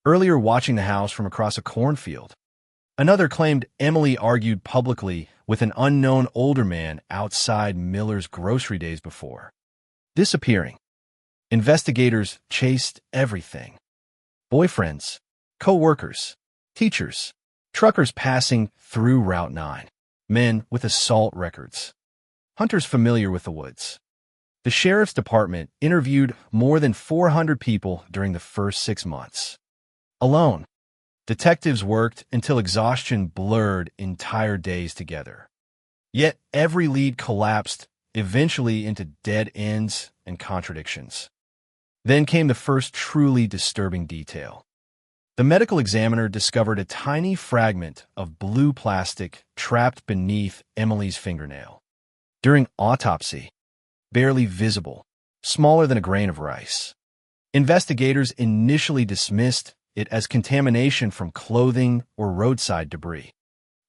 earlier, watching the house from across a cornfield. Another claimed Emily argued publicly with an unknown older man outside Miller's grocery days before disappearing. Investigators chased everything: boyfriends, co-workers, teachers, truckers passing through Route 9, men with assault records, hunters familiar with the woods. The sheriff's department interviewed more than 400 people during the first 6 months. Alone, detectives worked until exhaustion blurred entire days together. Yet every lead collapsed eventually into dead ends and contradictions. Then came the first truly disturbing detail. The medical examiner discovered a tiny fragment of blue plastic trapped beneath Emily's fingernail. During autopsy, barely visible, smaller than a grain of rice. Investigators initially dismissed it as contamination from clothing or roadside debris.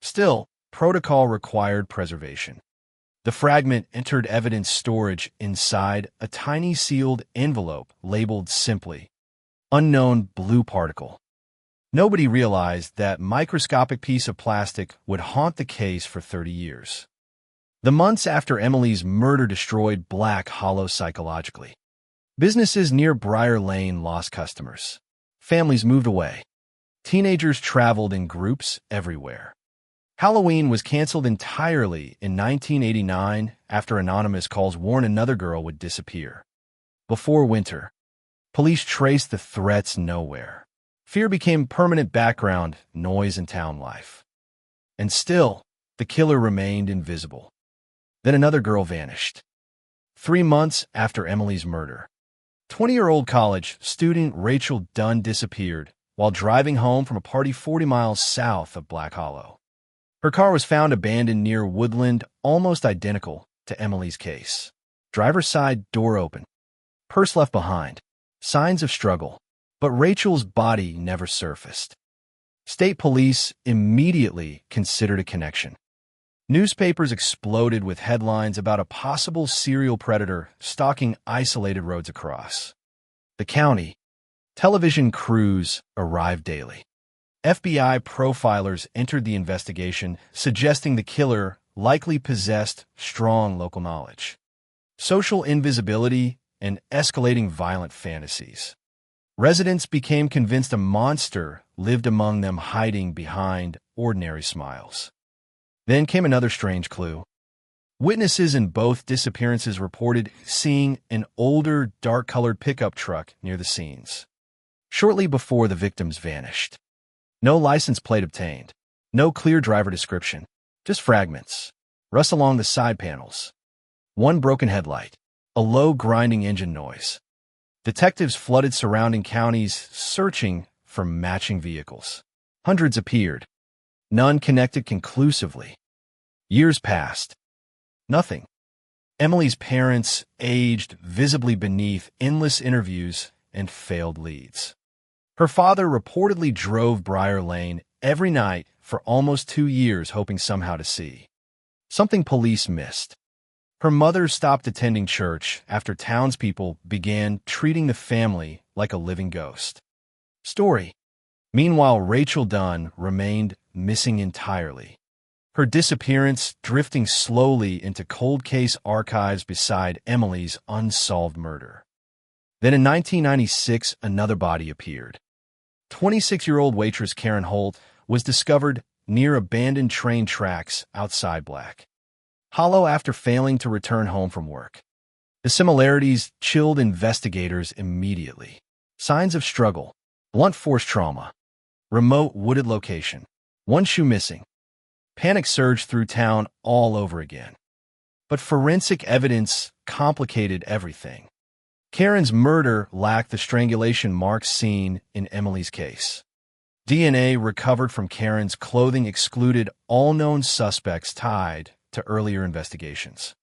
Still, protocol required preservation. The fragment entered evidence storage inside a tiny sealed envelope labeled simply, "Unknown Blue Particle." Nobody realized that microscopic piece of plastic would haunt the case for 30 years. The months after Emily's murder destroyed Black Hollow psychologically. Businesses near Briar Lane lost customers. Families moved away. Teenagers traveled in groups everywhere. Halloween was canceled entirely in 1989 after anonymous calls warned another girl would disappear. Before winter, police traced the threats nowhere. Fear became permanent background noise in town life. And still, the killer remained invisible. Then another girl vanished. 3 months after Emily's murder, 20-year-old college student Rachel Dunn disappeared while driving home from a party 40 miles south of Black Hollow. Her car was found abandoned near woodland, almost identical to Emily's case. Driver's side door open. Purse left behind. Signs of struggle. But Rachel's body never surfaced. State police immediately considered a connection. Newspapers exploded with headlines about a possible serial predator stalking isolated roads across the county. Television crews arrived daily. FBI profilers entered the investigation, suggesting the killer likely possessed strong local knowledge, social invisibility, and escalating violent fantasies. Residents became convinced a monster lived among them, hiding behind ordinary smiles. Then came another strange clue. Witnesses in both disappearances reported seeing an older, dark-colored pickup truck near the scenes, shortly before the victims vanished. No license plate obtained. No clear driver description. Just fragments. Rust along the side panels. One broken headlight. A low grinding engine noise. Detectives flooded surrounding counties searching for matching vehicles. Hundreds appeared. None connected conclusively. Years passed. Nothing. Emily's parents aged visibly beneath endless interviews and failed leads. Her father reportedly drove Briar Lane every night for almost 2 years, hoping somehow to see something police missed. Her mother stopped attending church after townspeople began treating the family like a living ghost. Story. Meanwhile, Rachel Dunn remained missing entirely. Her disappearance drifting slowly into cold case archives beside Emily's unsolved murder. Then in 1996, another body appeared. 26-year-old waitress Karen Holt was discovered near abandoned train tracks outside Black Hollow after failing to return home from work. The similarities chilled investigators immediately. Signs of struggle, blunt force trauma, remote wooded location, one shoe missing. Panic surged through town all over again. But forensic evidence complicated everything. Karen's murder lacked the strangulation marks seen in Emily's case. DNA recovered from Karen's clothing excluded all known suspects tied to earlier investigations.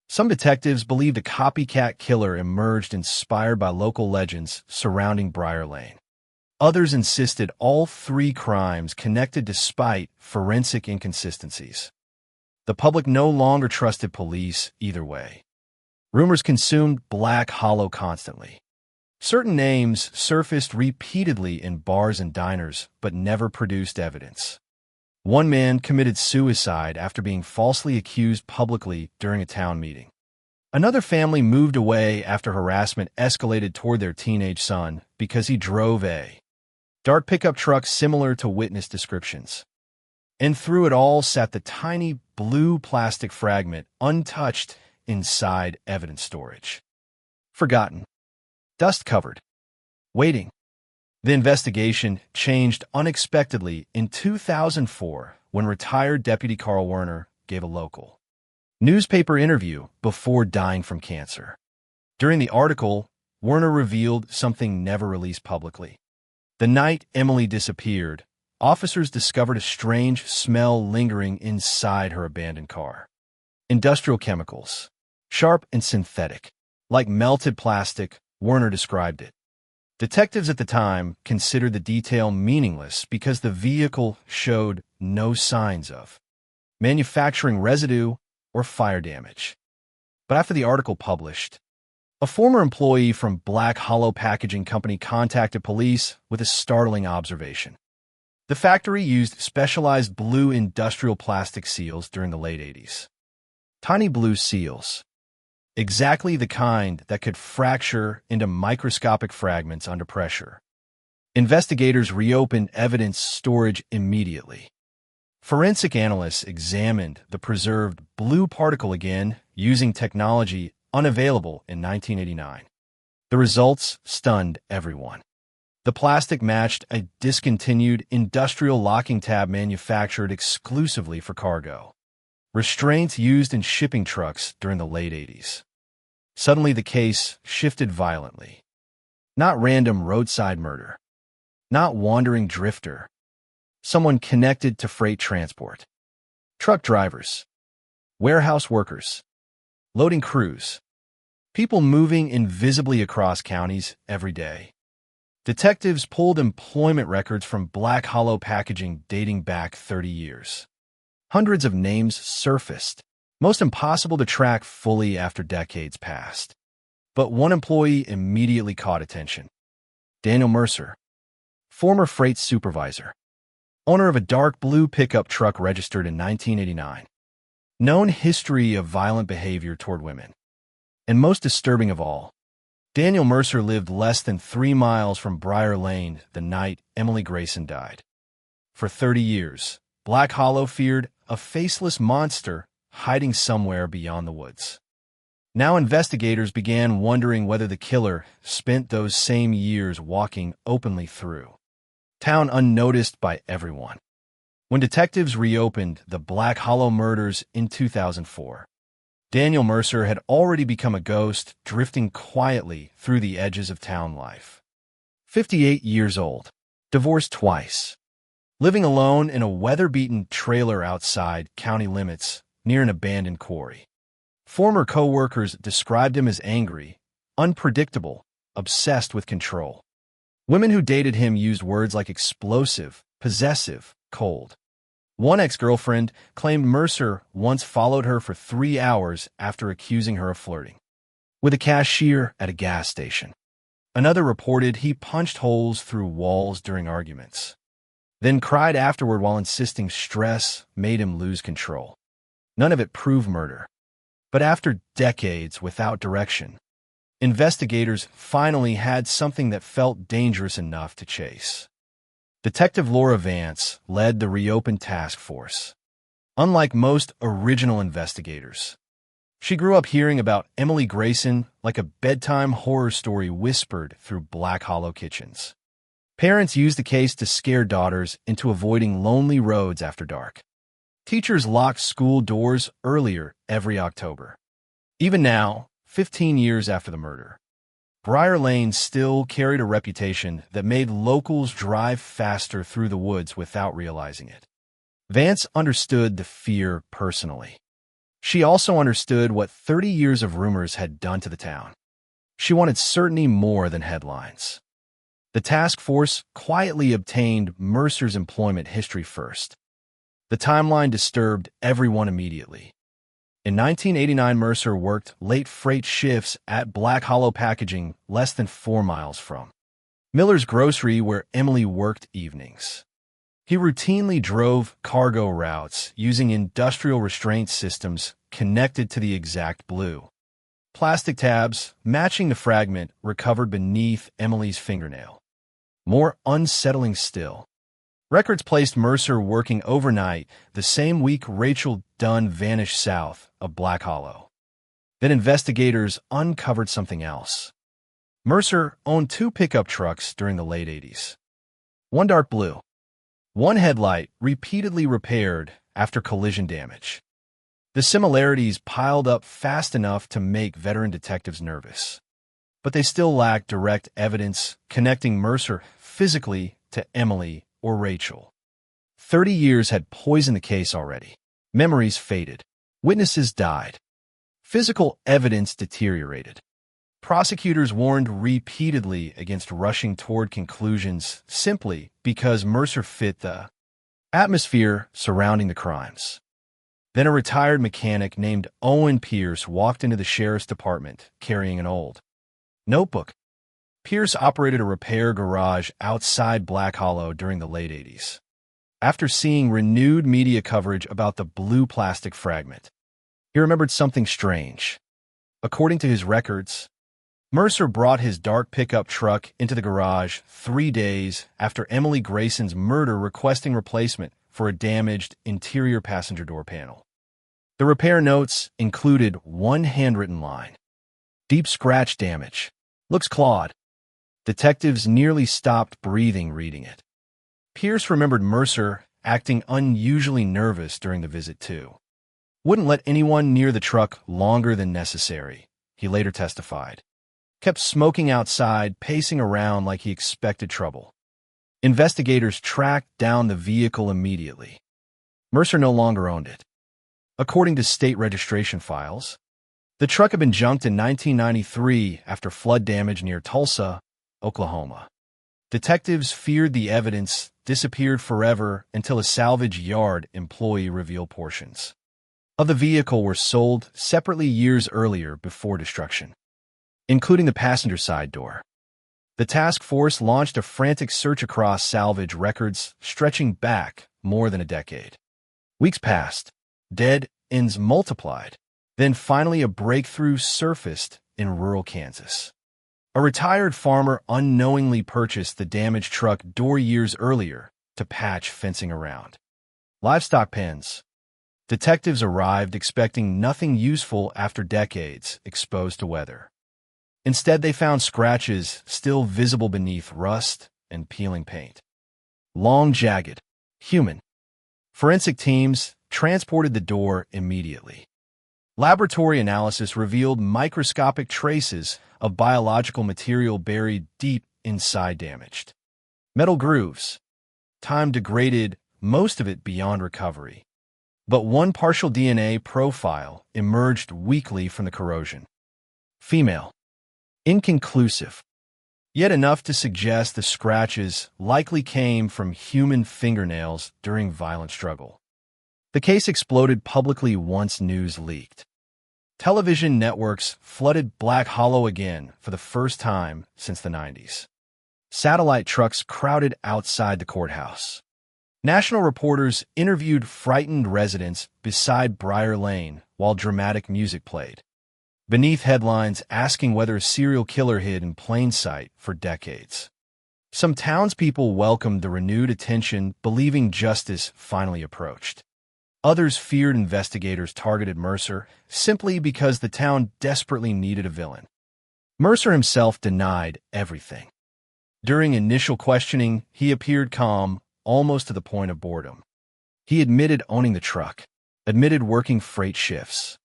Some detectives believed a copycat killer emerged inspired by local legends surrounding Briar Lane. Others insisted all three crimes connected despite forensic inconsistencies. The public no longer trusted police either way. Rumors consumed Black Hollow constantly. Certain names surfaced repeatedly in bars and diners, but never produced evidence. One man committed suicide after being falsely accused publicly during a town meeting. Another family moved away after harassment escalated toward their teenage son because he drove a dark pickup truck similar to witness descriptions. And through it all sat the tiny blue plastic fragment, untouched inside evidence storage. Forgotten. Dust-covered. Waiting. The investigation changed unexpectedly in 2004 when retired Deputy Carl Werner gave a local newspaper interview before dying from cancer. During the article, Werner revealed something never released publicly. The night Emily disappeared, officers discovered a strange smell lingering inside her abandoned car. Industrial chemicals, sharp and synthetic, like melted plastic, Werner described it. Detectives at the time considered the detail meaningless because the vehicle showed no signs of manufacturing residue or fire damage. But after the article published, a former employee from Black Hollow Packaging Company contacted police with a startling observation. The factory used specialized blue industrial plastic seals during the late 80s. Tiny blue seals. Exactly the kind that could fracture into microscopic fragments under pressure. Investigators reopened evidence storage immediately. Forensic analysts examined the preserved blue particle again using technology unavailable in 1989. The results stunned everyone. The plastic matched a discontinued industrial locking tab manufactured exclusively for cargo. Restraints used in shipping trucks during the late 80s. Suddenly the case shifted violently. Not random roadside murder. Not wandering drifter. Someone connected to freight transport. Truck drivers. Warehouse workers. Loading crews. People moving invisibly across counties every day. Detectives pulled employment records from Black Hollow Packaging dating back 30 years. Hundreds of names surfaced, most impossible to track fully after decades passed. But one employee immediately caught attention. Daniel Mercer, former freight supervisor, owner of a dark blue pickup truck registered in 1989. Known history of violent behavior toward women. And most disturbing of all, Daniel Mercer lived less than 3 miles from Briar Lane the night Emily Grayson died. For 30 years, Black Hollow feared a faceless monster hiding somewhere beyond the woods. Now investigators began wondering whether the killer spent those same years walking openly through town unnoticed by everyone. When detectives reopened the Black Hollow murders in 2004, Daniel Mercer had already become a ghost drifting quietly through the edges of town life. 58 years old, divorced twice, living alone in a weather-beaten trailer outside county limits near an abandoned quarry. Former co-workers described him as angry, unpredictable, obsessed with control. Women who dated him used words like explosive, possessive, cold. One ex-girlfriend claimed Mercer once followed her for 3 hours after accusing her of flirting with a cashier at a gas station. Another reported he punched holes through walls during arguments, then cried afterward while insisting stress made him lose control. None of it proved murder. But after decades without direction, investigators finally had something that felt dangerous enough to chase. Detective Laura Vance led the reopened task force. Unlike most original investigators, she grew up hearing about Emily Grayson like a bedtime horror story whispered through Black Hollow kitchens. Parents used the case to scare daughters into avoiding lonely roads after dark. Teachers locked school doors earlier every October. Even now, 15 years after the murder, Briar Lane still carried a reputation that made locals drive faster through the woods without realizing it. Vance understood the fear personally. She also understood what 30 years of rumors had done to the town. She wanted certainty more than headlines. The task force quietly obtained Mercer's employment history first. The timeline disturbed everyone immediately. In 1989, Mercer worked late freight shifts at Black Hollow Packaging, less than 4 miles from Miller's Grocery, where Emily worked evenings. He routinely drove cargo routes using industrial restraint systems connected to the exact blue plastic tabs matching the fragment recovered beneath Emily's fingernail. More unsettling still, records placed Mercer working overnight the same week Rachel Dunn vanished south of Black Hollow. Then investigators uncovered something else. Mercer owned 2 pickup trucks during the late 80s. One dark blue, one headlight repeatedly repaired after collision damage. The similarities piled up fast enough to make veteran detectives nervous. But they still lacked direct evidence connecting Mercer physically to Emily or Rachel. 30 years had poisoned the case already. Memories faded. Witnesses died. Physical evidence deteriorated. Prosecutors warned repeatedly against rushing toward conclusions simply because Mercer fit the atmosphere surrounding the crimes. Then a retired mechanic named Owen Pierce walked into the sheriff's department carrying an old notebook. Pierce operated a repair garage outside Black Hollow during the late 80s. After seeing renewed media coverage about the blue plastic fragment, he remembered something strange. According to his records, Mercer brought his dark pickup truck into the garage 3 days after Emily Grayson's murder, requesting replacement for a damaged interior passenger door panel. The repair notes included one handwritten line. Deep scratch damage. Looks clawed. Detectives nearly stopped breathing reading it. Pierce remembered Mercer acting unusually nervous during the visit too. Wouldn't let anyone near the truck longer than necessary, he later testified. Kept smoking outside, pacing around like he expected trouble. Investigators tracked down the vehicle immediately. Mercer no longer owned it. According to state registration files, the truck had been junked in 1993 after flood damage near Tulsa, Oklahoma. Detectives feared the evidence disappeared forever until a salvage yard employee revealed portions of the vehicle were sold separately years earlier before destruction, including the passenger side door. The task force launched a frantic search across salvage records stretching back more than a decade. Weeks passed, dead ends multiplied, then finally a breakthrough surfaced in rural Kansas. A retired farmer unknowingly purchased the damaged truck door years earlier to patch fencing around livestock pens. Detectives arrived expecting nothing useful after decades exposed to weather. Instead, they found scratches still visible beneath rust and peeling paint. Long, jagged, human. Forensic teams transported the door immediately. Laboratory analysis revealed microscopic traces of biological material buried deep inside damaged metal grooves. Time degraded most of it beyond recovery, but one partial DNA profile emerged weakly from the corrosion. Female. Inconclusive, yet enough to suggest the scratches likely came from human fingernails during violent struggle. The case exploded publicly once news leaked. Television networks flooded Black Hollow again for the first time since the 90s. Satellite trucks crowded outside the courthouse. National reporters interviewed frightened residents beside Briar Lane while dramatic music played, beneath headlines asking whether a serial killer hid in plain sight for decades. Some townspeople welcomed the renewed attention, believing justice finally approached. Others feared investigators targeted Mercer simply because the town desperately needed a villain. Mercer himself denied everything. During initial questioning, he appeared calm, almost to the point of boredom. He admitted owning the truck, admitted working freight shifts,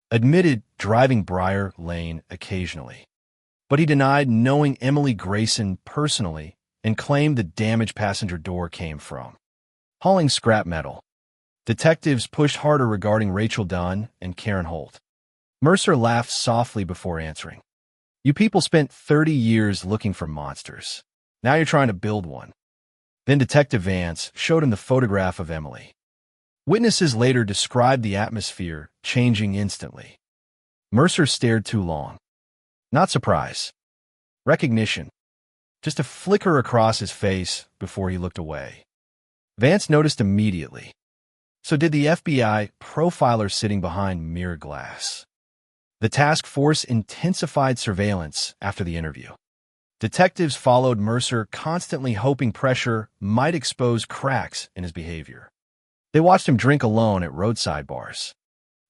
admitted driving Briar Lane occasionally. But he denied knowing Emily Grayson personally and claimed the damaged passenger door came from hauling scrap metal. Detectives pushed harder regarding Rachel Dunn and Karen Holt. Mercer laughed softly before answering. You people spent 30 years looking for monsters. Now you're trying to build one. Then Detective Vance showed him the photograph of Emily. Witnesses later described the atmosphere changing instantly. Mercer stared too long. Not surprise. Recognition. Just a flicker across his face before he looked away. Vance noticed immediately. So did the FBI profiler sitting behind mirror glass. The task force intensified surveillance after the interview. Detectives followed Mercer, constantly hoping pressure might expose cracks in his behavior. They watched him drink alone at roadside bars,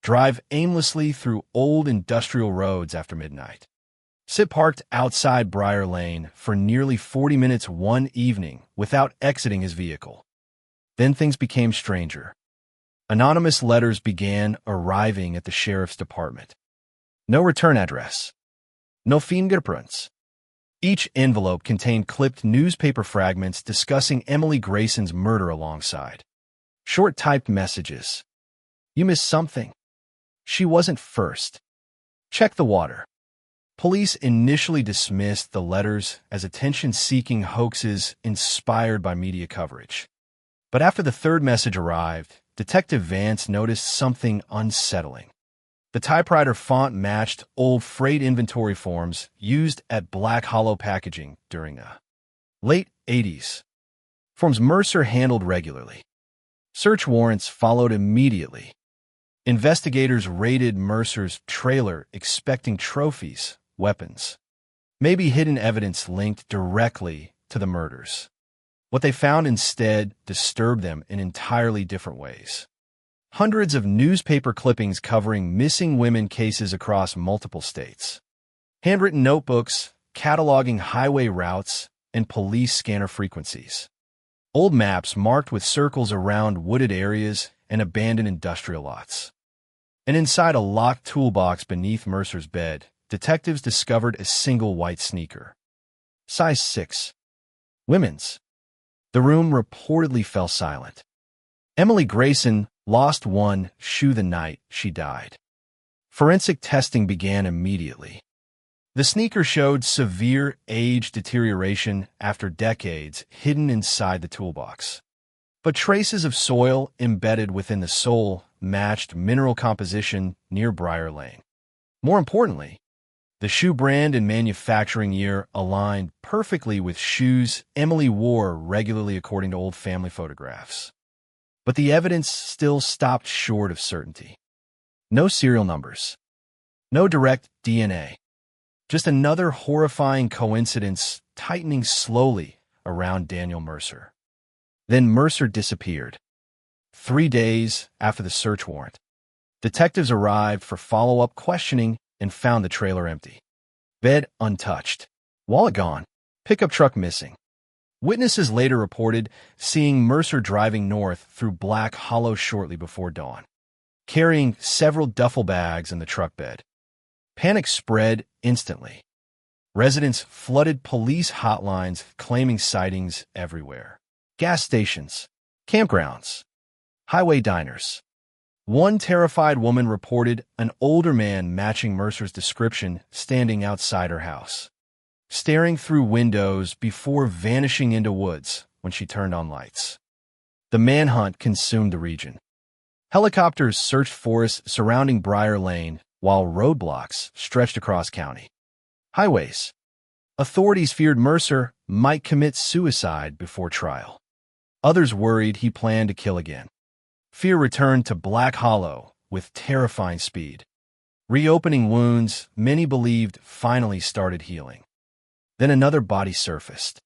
drive aimlessly through old industrial roads after midnight, sit parked outside Briar Lane for nearly 40 minutes one evening without exiting his vehicle. Then things became stranger. Anonymous letters began arriving at the sheriff's department. No return address. No fingerprints. Each envelope contained clipped newspaper fragments discussing Emily Grayson's murder alongside. Short typed messages. You missed something. She wasn't first. Check the water. Police initially dismissed the letters as attention-seeking hoaxes inspired by media coverage. But after the third message arrived, Detective Vance noticed something unsettling. The typewriter font matched old freight inventory forms used at Black Hollow packaging during the late 80s. Forms Mercer handled regularly. Search warrants followed immediately. Investigators raided Mercer's trailer expecting trophies, weapons, maybe hidden evidence linked directly to the murders. What they found instead disturbed them in entirely different ways. Hundreds of newspaper clippings covering missing women cases across multiple states. Handwritten notebooks cataloging highway routes and police scanner frequencies. Old maps marked with circles around wooded areas and abandoned industrial lots. And inside a locked toolbox beneath Mercer's bed, detectives discovered a single white sneaker. Size 6. Women's. The room reportedly fell silent. Emily Grayson lost one shoe the night she died. Forensic testing began immediately. The sneaker showed severe age deterioration after decades hidden inside the toolbox. But traces of soil embedded within the sole matched mineral composition near Briar Lane. More importantly, the shoe brand and manufacturing year aligned perfectly with shoes Emily wore regularly according to old family photographs. But the evidence still stopped short of certainty. No serial numbers. No direct DNA. Just another horrifying coincidence tightening slowly around Daniel Mercer. Then Mercer disappeared. 3 days after the search warrant, detectives arrived for follow-up questioning and found the trailer empty. Bed untouched. Wallet gone. Pickup truck missing. Witnesses later reported seeing Mercer driving north through Black Hollow shortly before dawn, carrying several duffel bags in the truck bed. Panic spread instantly. Residents flooded police hotlines claiming sightings everywhere. Gas stations, campgrounds, highway diners. One terrified woman reported an older man matching Mercer's description standing outside her house, staring through windows before vanishing into woods when she turned on lights. The manhunt consumed the region. Helicopters searched forests surrounding Briar Lane while roadblocks stretched across county. Highways. Authorities feared Mercer might commit suicide before trial. Others worried he planned to kill again. Fear returned to Black Hollow with terrifying speed. Reopening wounds many believed finally started healing. Then another body surfaced.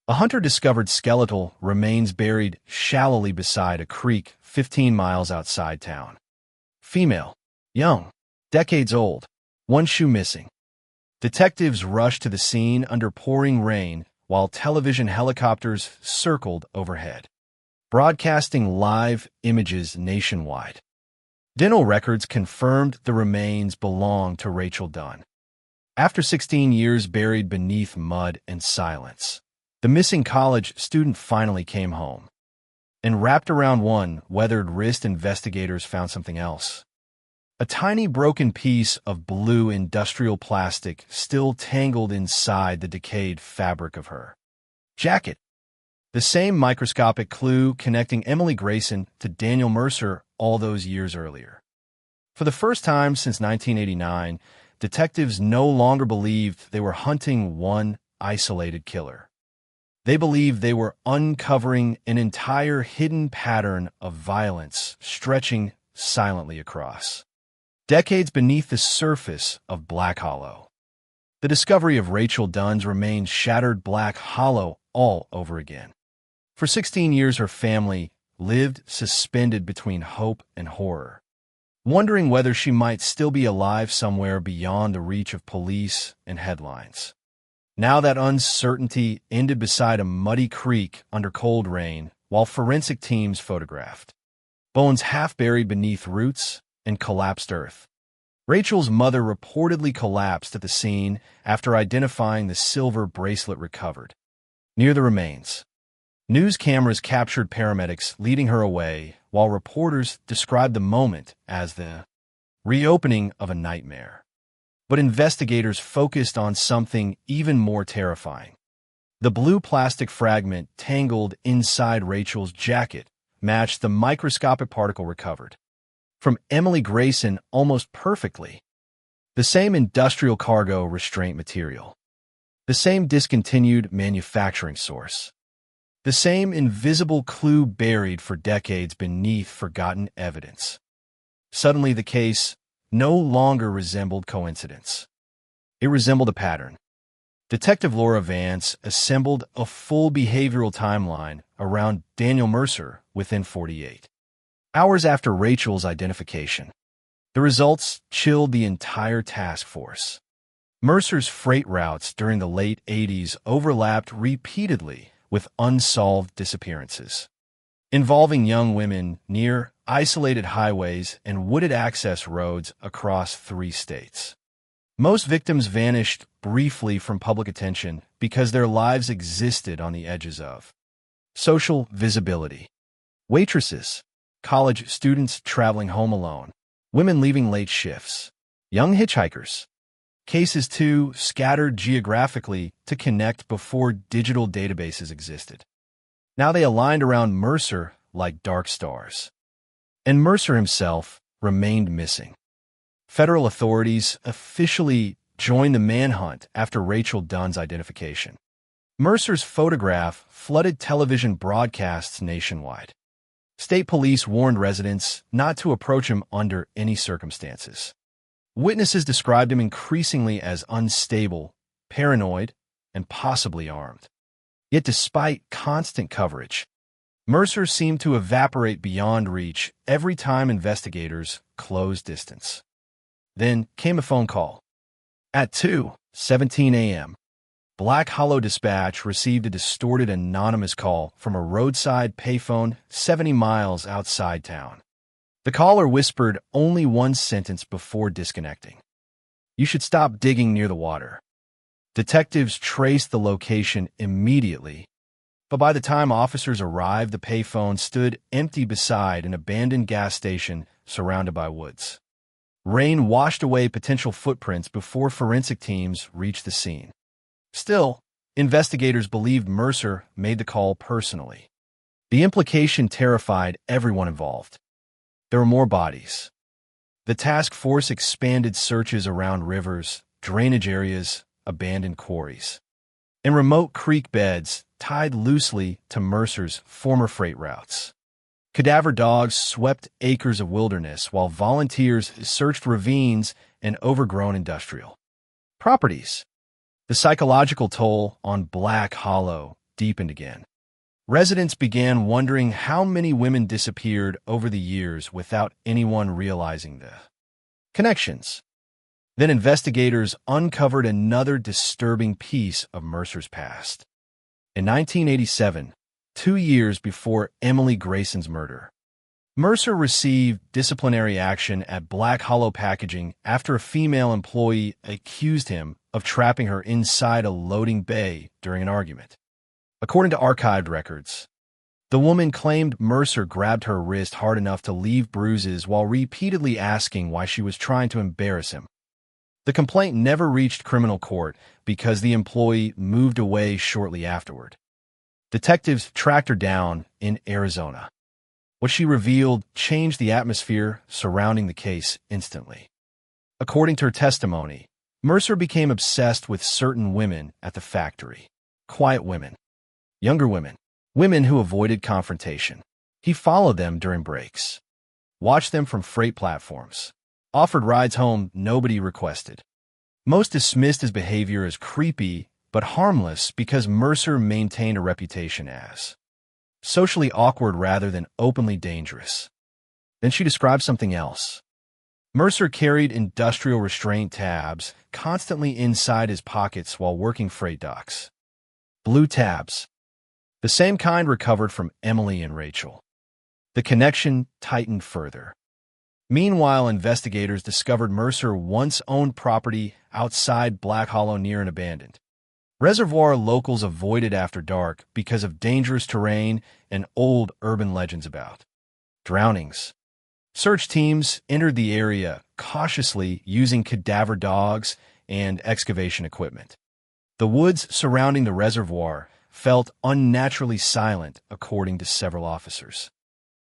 A hunter discovered skeletal remains buried shallowly beside a creek 15 miles outside town. Female, young, decades old, one shoe missing. Detectives rushed to the scene under pouring rain while television helicopters circled overhead, broadcasting live images nationwide. Dental records confirmed the remains belonged to Rachel Dunn. After 16 years buried beneath mud and silence, the missing college student finally came home. And wrapped around one weathered wrist, investigators found something else. A tiny broken piece of blue industrial plastic still tangled inside the decayed fabric of her. jacket. The same microscopic clue connecting Emily Grayson to Daniel Mercer all those years earlier. For the first time since 1989, detectives no longer believed they were hunting one isolated killer. They believed they were uncovering an entire hidden pattern of violence stretching silently across decades beneath the surface of Black Hollow. The discovery of Rachel Dunn's remains shattered Black Hollow all over again. For 16 years, her family lived suspended between hope and horror, wondering whether she might still be alive somewhere beyond the reach of police and headlines. Now that uncertainty ended beside a muddy creek under cold rain while forensic teams photographed bones half buried beneath roots and collapsed earth. Rachel's mother reportedly collapsed at the scene after identifying the silver bracelet recovered. Near the remains, news cameras captured paramedics leading her away, while reporters described the moment as the reopening of a nightmare. But investigators focused on something even more terrifying. The blue plastic fragment tangled inside Rachel's jacket matched the microscopic particle recovered from Emily Grayson almost perfectly. The same industrial cargo restraint material. The same discontinued manufacturing source. The same invisible clue buried for decades beneath forgotten evidence. Suddenly the case no longer resembled coincidence. It resembled a pattern. Detective Laura Vance assembled a full behavioral timeline around Daniel Mercer within 48 hours after Rachel's identification. The results chilled the entire task force. Mercer's freight routes during the late 80s overlapped repeatedly with unsolved disappearances, involving young women near isolated highways and wooded access roads across 3 states. Most victims vanished briefly from public attention because their lives existed on the edges of social visibility. Waitresses, college students traveling home alone, women leaving late shifts, young hitchhikers. Cases, too, scattered geographically to connect before digital databases existed. Now they aligned around Mercer like dark stars. And Mercer himself remained missing. Federal authorities officially joined the manhunt after Rachel Dunn's identification. Mercer's photograph flooded television broadcasts nationwide. State police warned residents not to approach him under any circumstances. Witnesses described him increasingly as unstable, paranoid, and possibly armed. Yet despite constant coverage, Mercer seemed to evaporate beyond reach every time investigators closed distance. Then came a phone call. At 2:17 a.m., Black Hollow Dispatch received a distorted anonymous call from a roadside payphone 70 miles outside town. The caller whispered only one sentence before disconnecting. "You should stop digging near the water." Detectives traced the location immediately, but by the time officers arrived, the payphone stood empty beside an abandoned gas station surrounded by woods. Rain washed away potential footprints before forensic teams reached the scene. Still, investigators believed Mercer made the call personally. The implication terrified everyone involved. There were more bodies. The task force expanded searches around rivers, drainage areas, abandoned quarries, and remote creek beds tied loosely to Mercer's former freight routes. Cadaver dogs swept acres of wilderness while volunteers searched ravines and overgrown industrial properties. The psychological toll on Black Hollow deepened again. Residents began wondering how many women disappeared over the years without anyone realizing the connections. Then investigators uncovered another disturbing piece of Mercer's past. In 1987, 2 years before Emily Grayson's murder, Mercer received disciplinary action at Black Hollow Packaging after a female employee accused him of trapping her inside a loading bay during an argument. According to archived records, the woman claimed Mercer grabbed her wrist hard enough to leave bruises while repeatedly asking why she was trying to embarrass him. The complaint never reached criminal court because the employee moved away shortly afterward. Detectives tracked her down in Arizona. What she revealed changed the atmosphere surrounding the case instantly. According to her testimony, Mercer became obsessed with certain women at the factory. Quiet women, younger women, women who avoided confrontation. He followed them during breaks, watched them from freight platforms, offered rides home nobody requested. Most dismissed his behavior as creepy but harmless because Mercer maintained a reputation as socially awkward rather than openly dangerous. Then she described something else. Mercer carried industrial restraint tabs constantly inside his pockets while working freight docks. Blue tabs, the same kind recovered from Emily and Rachel. The connection tightened further. Meanwhile, investigators discovered Mercer once owned property outside Black Hollow near an abandoned reservoir locals avoided after dark because of dangerous terrain and old urban legends about drownings. Search teams entered the area cautiously using cadaver dogs and excavation equipment. The woods surrounding the reservoir felt unnaturally silent, according to several officers.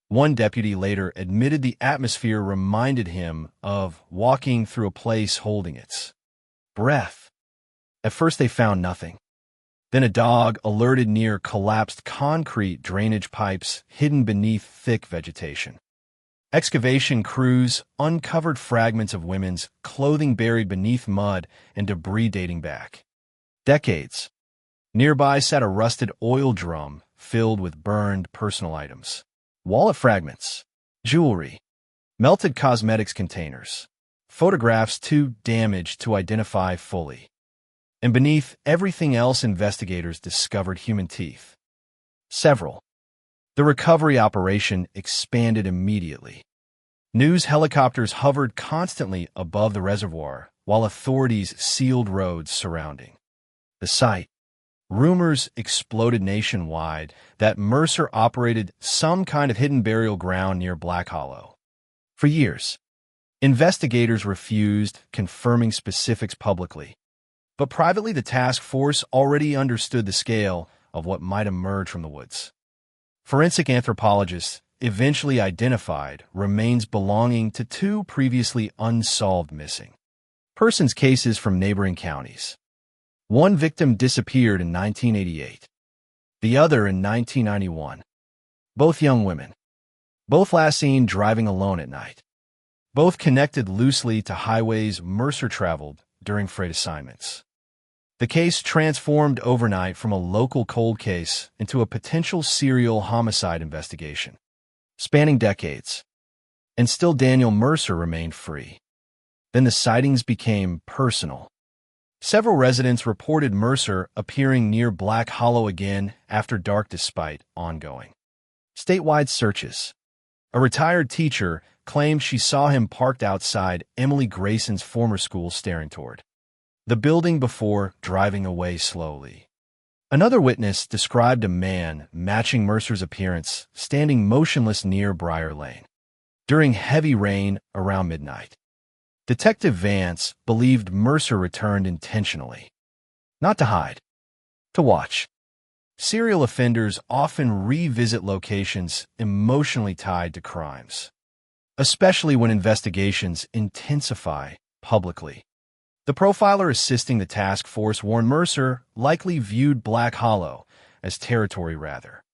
One deputy later admitted the atmosphere reminded him of walking through a place holding its breath. At first they found nothing. Then a dog alerted near collapsed concrete drainage pipes hidden beneath thick vegetation. Excavation crews uncovered fragments of women's clothing buried beneath mud and debris dating back decades. Nearby sat a rusted oil drum filled with burned personal items, wallet fragments, jewelry, melted cosmetics containers, photographs too damaged to identify fully. And beneath everything else, investigators discovered human teeth. Several. The recovery operation expanded immediately. News helicopters hovered constantly above the reservoir while authorities sealed roads surrounding the site. Rumors exploded nationwide that Mercer operated some kind of hidden burial ground near Black Hollow. For years, investigators refused confirming specifics publicly. But privately, the task force already understood the scale of what might emerge from the woods. Forensic anthropologists eventually identified remains belonging to two previously unsolved missing persons cases from neighboring counties. One victim disappeared in 1988, the other in 1991. Both young women. Both last seen driving alone at night. Both connected loosely to highways Mercer traveled during freight assignments. The case transformed overnight from a local cold case into a potential serial homicide investigation, spanning decades. And still Daniel Mercer remained free. Then the sightings became personal. Several residents reported Mercer appearing near Black Hollow again after dark despite ongoing statewide searches. A retired teacher claimed she saw him parked outside Emily Grayson's former school staring toward the building before driving away slowly. Another witness described a man matching Mercer's appearance standing motionless near Briar Lane during heavy rain around midnight. Detective Vance believed Mercer returned intentionally, not to hide, to watch. Serial offenders often revisit locations emotionally tied to crimes, especially when investigations intensify publicly. The profiler assisting the task force warned Mercer likely viewed Black Hollow as territory rather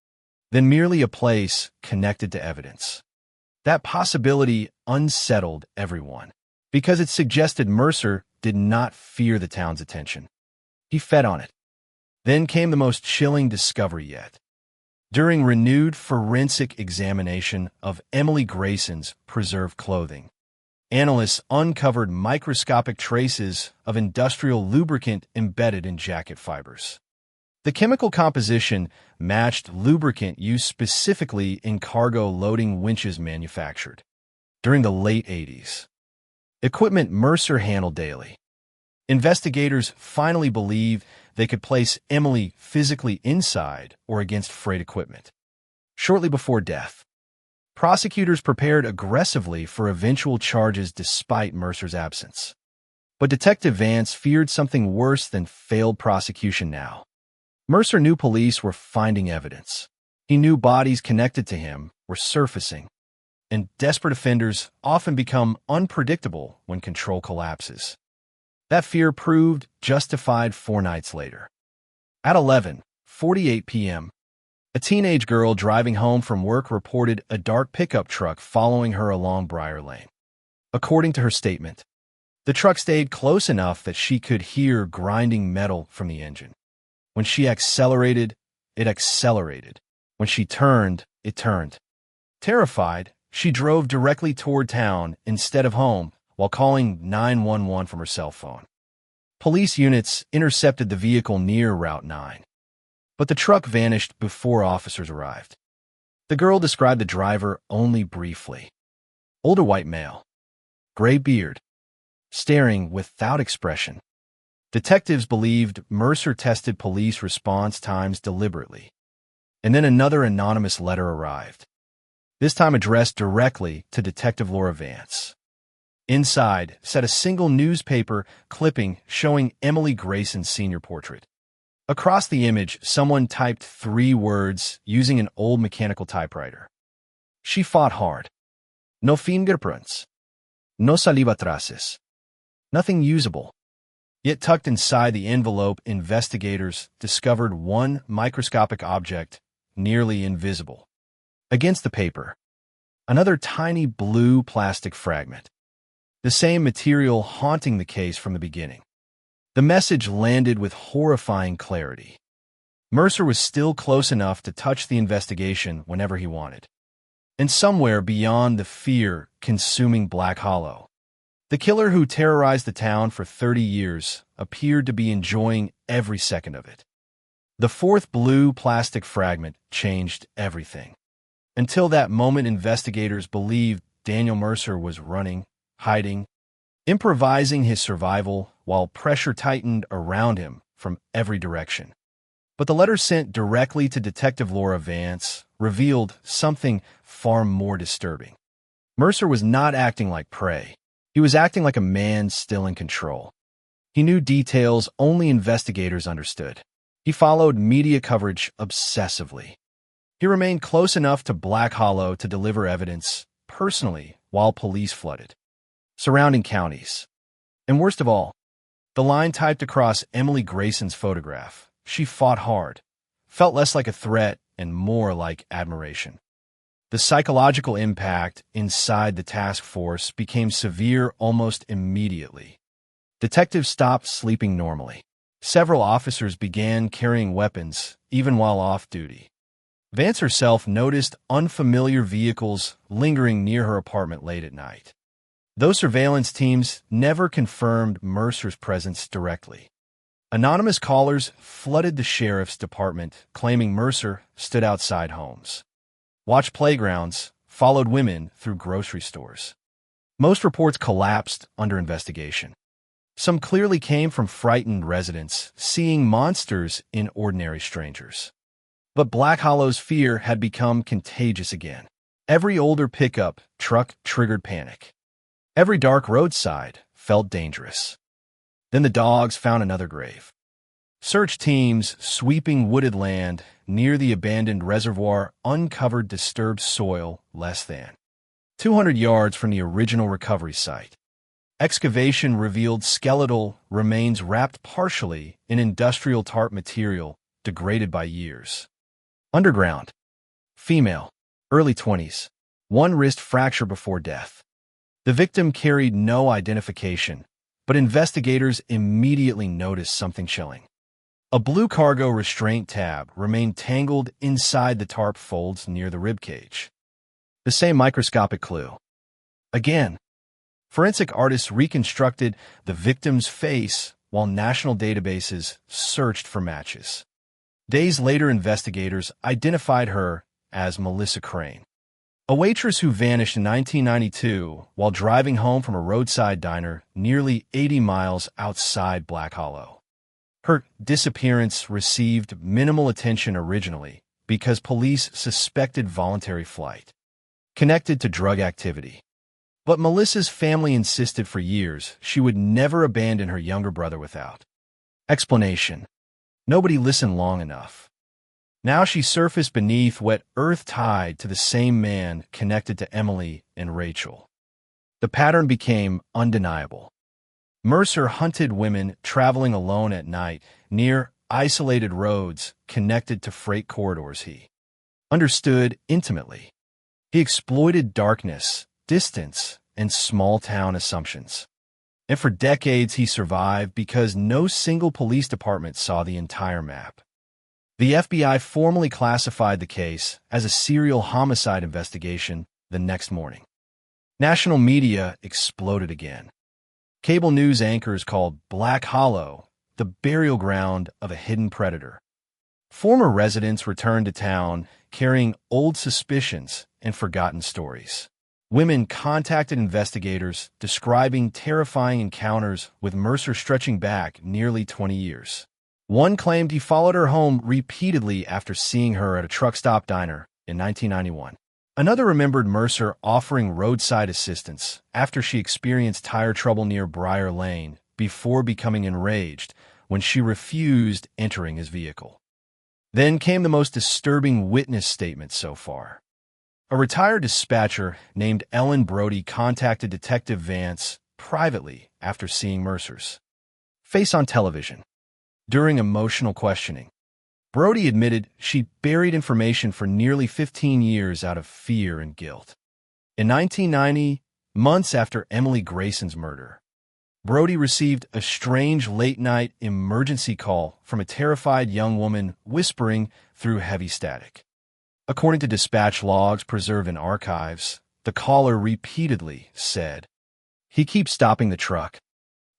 than merely a place connected to evidence. That possibility unsettled everyone because it suggested Mercer did not fear the town's attention. He fed on it. Then came the most chilling discovery yet. During renewed forensic examination of Emily Grayson's preserved clothing, analysts uncovered microscopic traces of industrial lubricant embedded in jacket fibers. The chemical composition matched lubricant used specifically in cargo loading winches manufactured during the late 80s. Equipment Mercer handled daily. Investigators finally believed they could place Emily physically inside or against freight equipment. Shortly before death, prosecutors prepared aggressively for eventual charges despite Mercer's absence. But Detective Vance feared something worse than failed prosecution now. Mercer knew police were finding evidence. He knew bodies connected to him were surfacing, and desperate offenders often become unpredictable when control collapses. That fear proved justified 4 nights later. At 11:48 p.m., a teenage girl driving home from work reported a dark pickup truck following her along Briar Lane. According to her statement, the truck stayed close enough that she could hear grinding metal from the engine. When she accelerated, it accelerated. When she turned, it turned. Terrified, she drove directly toward town instead of home while calling 911 from her cell phone. Police units intercepted the vehicle near Route 9, but the truck vanished before officers arrived. The girl described the driver only briefly. Older white male, gray beard, staring without expression. Detectives believed Mercer tested police response times deliberately. And then another anonymous letter arrived, this time addressed directly to Detective Laura Vance. Inside sat a single newspaper clipping showing Emily Grayson's senior portrait. Across the image, someone typed 3 words using an old mechanical typewriter. She fought hard. No fingerprints. No saliva traces. Nothing usable. Yet tucked inside the envelope, investigators discovered one microscopic object, nearly invisible. Against the paper, another tiny blue plastic fragment. The same material haunting the case from the beginning. The message landed with horrifying clarity. Mercer was still close enough to touch the investigation whenever he wanted. And somewhere beyond the fear-consuming Black Hollow, the killer who terrorized the town for 30 years appeared to be enjoying every second of it. The 4th blue plastic fragment changed everything. Until that moment, investigators believed Daniel Mercer was running, hiding, improvising his survival while pressure tightened around him from every direction. But the letter sent directly to Detective Laura Vance revealed something far more disturbing. Mercer was not acting like prey. He was acting like a man still in control. He knew details only investigators understood. He followed media coverage obsessively. He remained close enough to Black Hollow to deliver evidence personally while police flooded surrounding counties. And worst of all, the line typed across Emily Grayson's photograph, "She fought hard," felt less like a threat and more like admiration. The psychological impact inside the task force became severe almost immediately. Detectives stopped sleeping normally. Several officers began carrying weapons, even while off duty. Vance herself noticed unfamiliar vehicles lingering near her apartment late at night. Those surveillance teams never confirmed Mercer's presence directly. Anonymous callers flooded the sheriff's department, claiming Mercer stood outside homes, watched playgrounds, followed women through grocery stores. Most reports collapsed under investigation. Some clearly came from frightened residents, seeing monsters in ordinary strangers. But Black Hollow's fear had become contagious again. Every older pickup truck triggered panic. Every dark roadside felt dangerous. Then the dogs found another grave. Search teams sweeping wooded land near the abandoned reservoir uncovered disturbed soil less than 200 yards from the original recovery site. Excavation revealed skeletal remains wrapped partially in industrial tarp material degraded by years. Underground. Female. Early 20s. One wrist fracture before death. The victim carried no identification, but investigators immediately noticed something chilling. A blue cargo restraint tab remained tangled inside the tarp folds near the ribcage. The same microscopic clue. Again, forensic artists reconstructed the victim's face while national databases searched for matches. Days later, investigators identified her as Melissa Crane, a waitress who vanished in 1992 while driving home from a roadside diner nearly 80 miles outside Black Hollow. Her disappearance received minimal attention originally because police suspected voluntary flight, connected to drug activity. But Melissa's family insisted for years she would never abandon her younger brother without explanation. Nobody listened long enough. Now she surfaced beneath wet earth tied to the same man connected to Emily and Rachel. The pattern became undeniable. Mercer hunted women traveling alone at night near isolated roads connected to freight corridors he understood intimately. He exploited darkness, distance, and small-town assumptions. And for decades he survived because no single police department saw the entire map. The FBI formally classified the case as a serial homicide investigation the next morning. National media exploded again. Cable news anchors called Black Hollow the burial ground of a hidden predator. Former residents returned to town carrying old suspicions and forgotten stories. Women contacted investigators describing terrifying encounters with Mercer stretching back nearly 20 years. One claimed he followed her home repeatedly after seeing her at a truck stop diner in 1991. Another remembered Mercer offering roadside assistance after she experienced tire trouble near Briar Lane before becoming enraged when she refused entering his vehicle. Then came the most disturbing witness statement so far. A retired dispatcher named Ellen Brody contacted Detective Vance privately after seeing Mercer's face on television. During emotional questioning, Brody admitted she buried information for nearly 15 years out of fear and guilt. In 1990, months after Emily Grayson's murder, Brody received a strange late-night emergency call from a terrified young woman whispering through heavy static. According to dispatch logs preserved in archives, the caller repeatedly said, "He keeps stopping the truck,"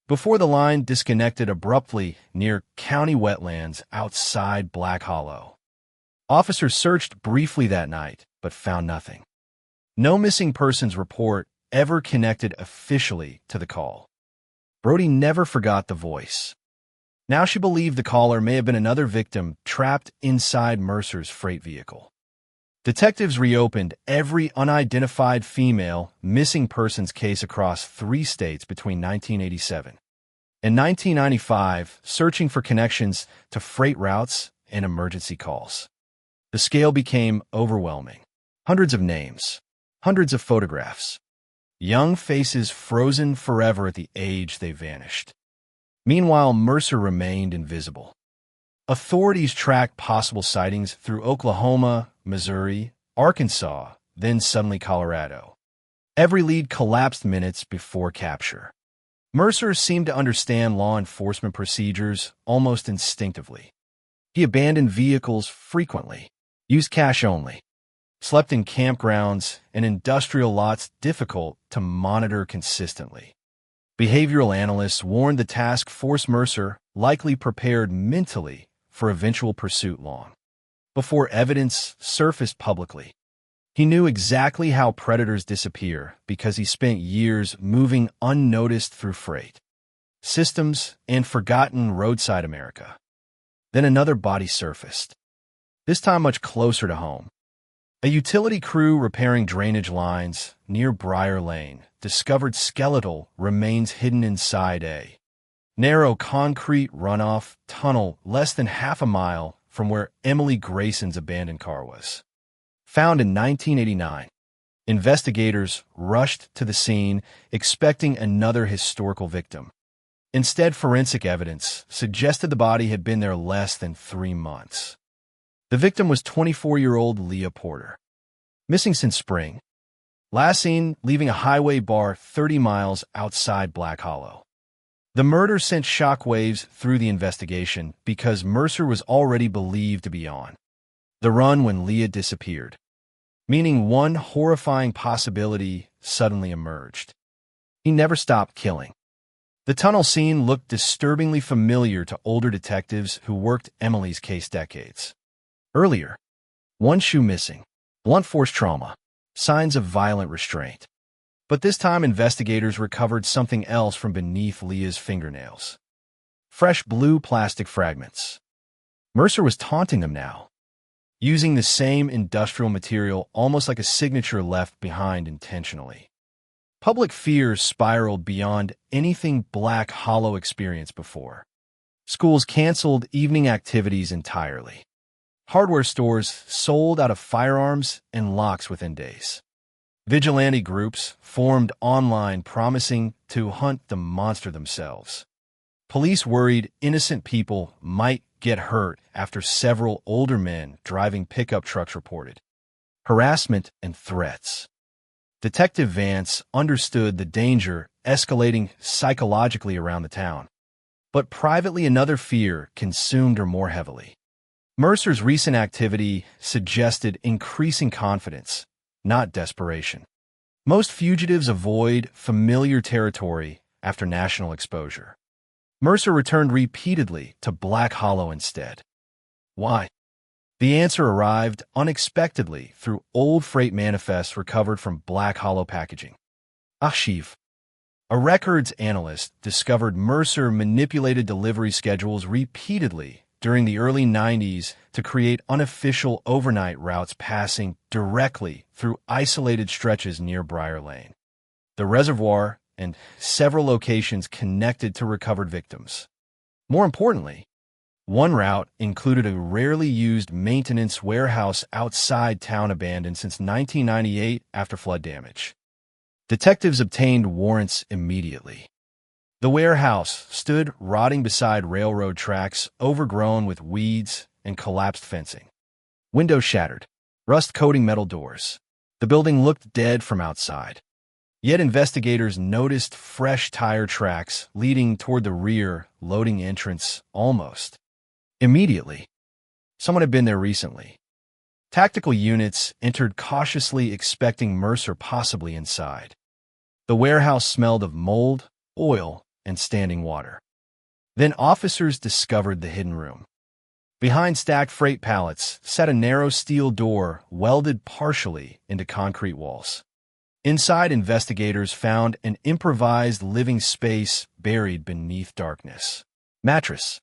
before the line disconnected abruptly near county wetlands outside Black Hollow. Officers searched briefly that night, but found nothing. No missing persons report ever connected officially to the call. Brody never forgot the voice. Now she believed the caller may have been another victim trapped inside Mercer's freight vehicle. Detectives reopened every unidentified female missing persons case across 3 states between 1987 and 1995, searching for connections to freight routes and emergency calls. The scale became overwhelming. Hundreds of names, hundreds of photographs, young faces frozen forever at the age they vanished. Meanwhile, Mercer remained invisible. Authorities tracked possible sightings through Oklahoma, Missouri, Arkansas, then suddenly Colorado. Every lead collapsed minutes before capture. Mercer seemed to understand law enforcement procedures almost instinctively. He abandoned vehicles frequently, used cash only, slept in campgrounds and industrial lots difficult to monitor consistently. Behavioral analysts warned the task force Mercer likely prepared mentally for eventual pursuit long before evidence surfaced publicly. He knew exactly how predators disappear because he spent years moving unnoticed through freight, systems, and forgotten roadside America. Then another body surfaced, this time much closer to home. A utility crew repairing drainage lines near Briar Lane discovered skeletal remains hidden inside a narrow concrete runoff tunnel less than half a mile from where Emily Grayson's abandoned car was. Found in 1989, investigators rushed to the scene expecting another historical victim. Instead, forensic evidence suggested the body had been there less than 3 months. The victim was 24-year-old Leah Porter, missing since spring, last seen leaving a highway bar 30 miles outside Black Hollow. The murder sent shockwaves through the investigation because Mercer was already believed to be on the run when Leah disappeared, meaning one horrifying possibility suddenly emerged. He never stopped killing. The tunnel scene looked disturbingly familiar to older detectives who worked Emily's case decades earlier. One shoe missing, blunt force trauma, signs of violent restraint. But this time investigators recovered something else from beneath Leah's fingernails. Fresh blue plastic fragments. Mercer was taunting them now, using the same industrial material almost like a signature left behind intentionally. Public fear spiraled beyond anything Black Hollow experienced before. Schools canceled evening activities entirely. Hardware stores sold out of firearms and locks within days. Vigilante groups formed online promising to hunt the monster themselves. Police worried innocent people might get hurt after several older men driving pickup trucks reported harassment and threats. Detective Vance understood the danger escalating psychologically around the town. But privately, another fear consumed her more heavily. Mercer's recent activity suggested increasing confidence, not desperation. Most fugitives avoid familiar territory after national exposure. Mercer returned repeatedly to Black Hollow instead. Why? The answer arrived unexpectedly through old freight manifests recovered from Black Hollow packaging. Archive. A records analyst discovered Mercer manipulated delivery schedules repeatedly during the early 90s to create unofficial overnight routes passing directly through isolated stretches near Briar Lane, the reservoir, and several locations connected to recovered victims. More importantly, one route included a rarely used maintenance warehouse outside town abandoned since 1998 after flood damage. Detectives obtained warrants immediately. The warehouse stood rotting beside railroad tracks, overgrown with weeds and collapsed fencing. Windows shattered, rust-coating metal doors. The building looked dead from outside. Yet investigators noticed fresh tire tracks leading toward the rear loading entrance almost immediately. Someone had been there recently. Tactical units entered cautiously, expecting Mercer possibly inside. The warehouse smelled of mold, oil, and standing water. Then officers discovered the hidden room. Behind stacked freight pallets sat a narrow steel door welded partially into concrete walls. Inside, investigators found an improvised living space buried beneath darkness. Mattress,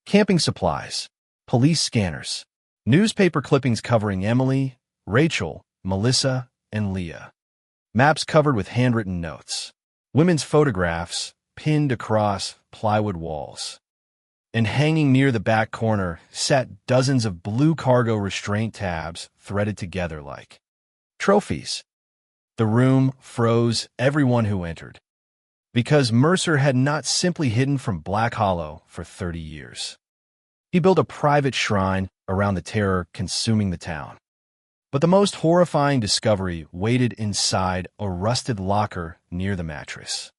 camping supplies, police scanners, newspaper clippings covering Emily, Rachel, Melissa, and Leah. Maps covered with handwritten notes. Women's photographs pinned across plywood walls. And hanging near the back corner sat dozens of blue cargo restraint tabs threaded together like trophies. The room froze everyone who entered, because Mercer had not simply hidden from Black Hollow for 30 years. He built a private shrine around the terror consuming the town. But the most horrifying discovery waited inside a rusted locker near the mattress.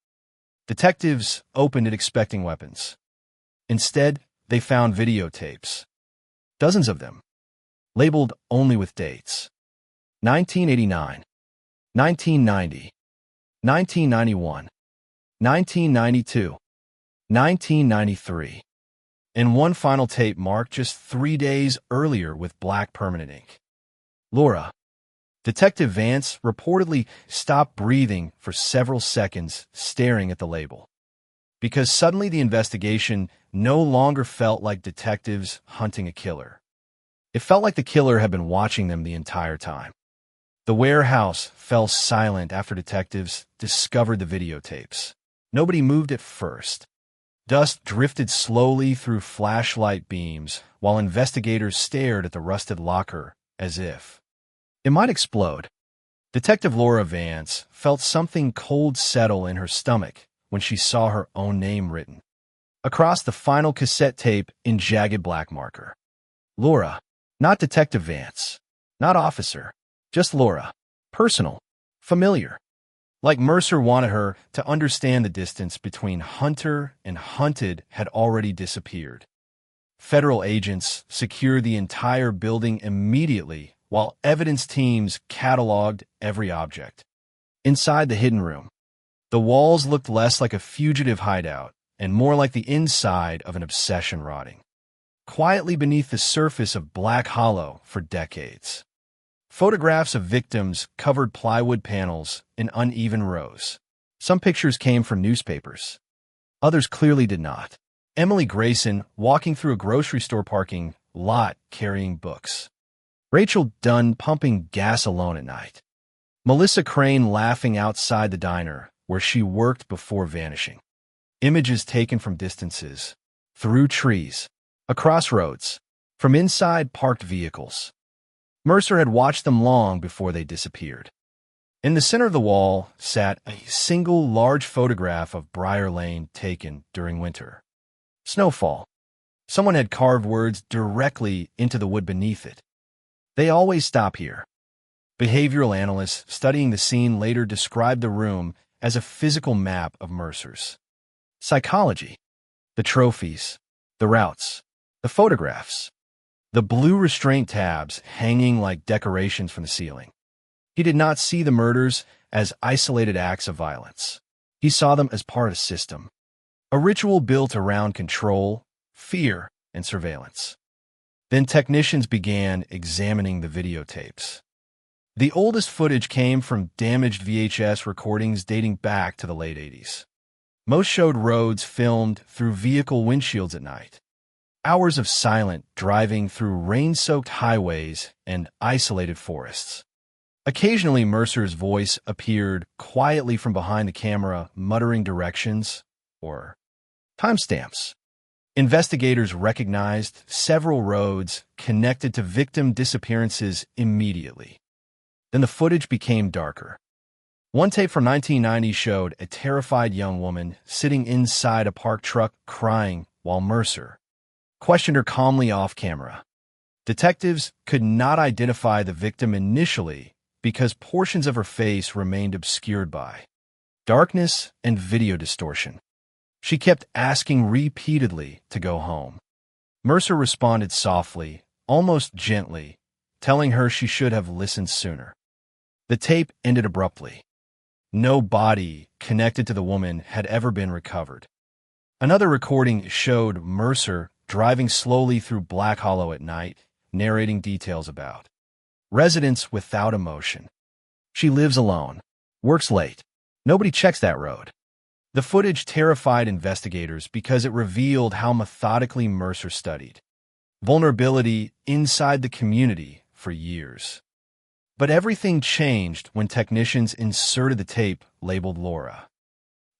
Detectives opened it expecting weapons. Instead, they found videotapes. Dozens of them, labeled only with dates. 1989, 1990, 1991, 1992, 1993, and one final tape marked just 3 days earlier with black permanent ink. Laura. Detective Vance reportedly stopped breathing for several seconds, staring at the label. Because suddenly the investigation no longer felt like detectives hunting a killer. It felt like the killer had been watching them the entire time. The warehouse fell silent after detectives discovered the videotapes. Nobody moved at first. Dust drifted slowly through flashlight beams while investigators stared at the rusted locker as if it might explode. Detective Laura Vance felt something cold settle in her stomach when she saw her own name written across the final cassette tape in jagged black marker. Laura, not Detective Vance, not officer, just Laura. Personal, familiar. Like Mercer wanted her to understand the distance between hunter and hunted had already disappeared. Federal agents secured the entire building immediately while evidence teams cataloged every object. Inside the hidden room, the walls looked less like a fugitive hideout and more like the inside of an obsession rotting quietly beneath the surface of Black Hollow for decades. Photographs of victims covered plywood panels in uneven rows. Some pictures came from newspapers. Others clearly did not. Emily Grayson walking through a grocery store parking lot carrying books. Rachel Dunn pumping gas alone at night. Melissa Crane laughing outside the diner where she worked before vanishing. Images taken from distances, through trees, across roads, from inside parked vehicles. Mercer had watched them long before they disappeared. In the center of the wall sat a single large photograph of Briar Lane taken during winter. Snowfall. Someone had carved words directly into the wood beneath it. They always stop here. Behavioral analysts studying the scene later described the room as a physical map of Mercer's psychology. The trophies, the routes, the photographs, the blue restraint tabs hanging like decorations from the ceiling. He did not see the murders as isolated acts of violence. He saw them as part of a system, a ritual built around control, fear, and surveillance. Then technicians began examining the videotapes. The oldest footage came from damaged VHS recordings dating back to the late 80s. Most showed roads filmed through vehicle windshields at night. Hours of silent driving through rain-soaked highways and isolated forests. Occasionally, Mercer's voice appeared quietly from behind the camera, muttering directions or timestamps. Investigators recognized several roads connected to victim disappearances immediately. Then the footage became darker. One tape from 1990 showed a terrified young woman sitting inside a parked truck crying while Mercer questioned her calmly off camera. Detectives could not identify the victim initially because portions of her face remained obscured by darkness and video distortion. She kept asking repeatedly to go home. Mercer responded softly, almost gently, telling her she should have listened sooner. The tape ended abruptly. No body connected to the woman had ever been recovered. Another recording showed Mercer driving slowly through Black Hollow at night, narrating details about residents without emotion. She lives alone, works late. Nobody checks that road. The footage terrified investigators because it revealed how methodically Mercer studied vulnerability inside the community for years. But everything changed when technicians inserted the tape labeled Laura.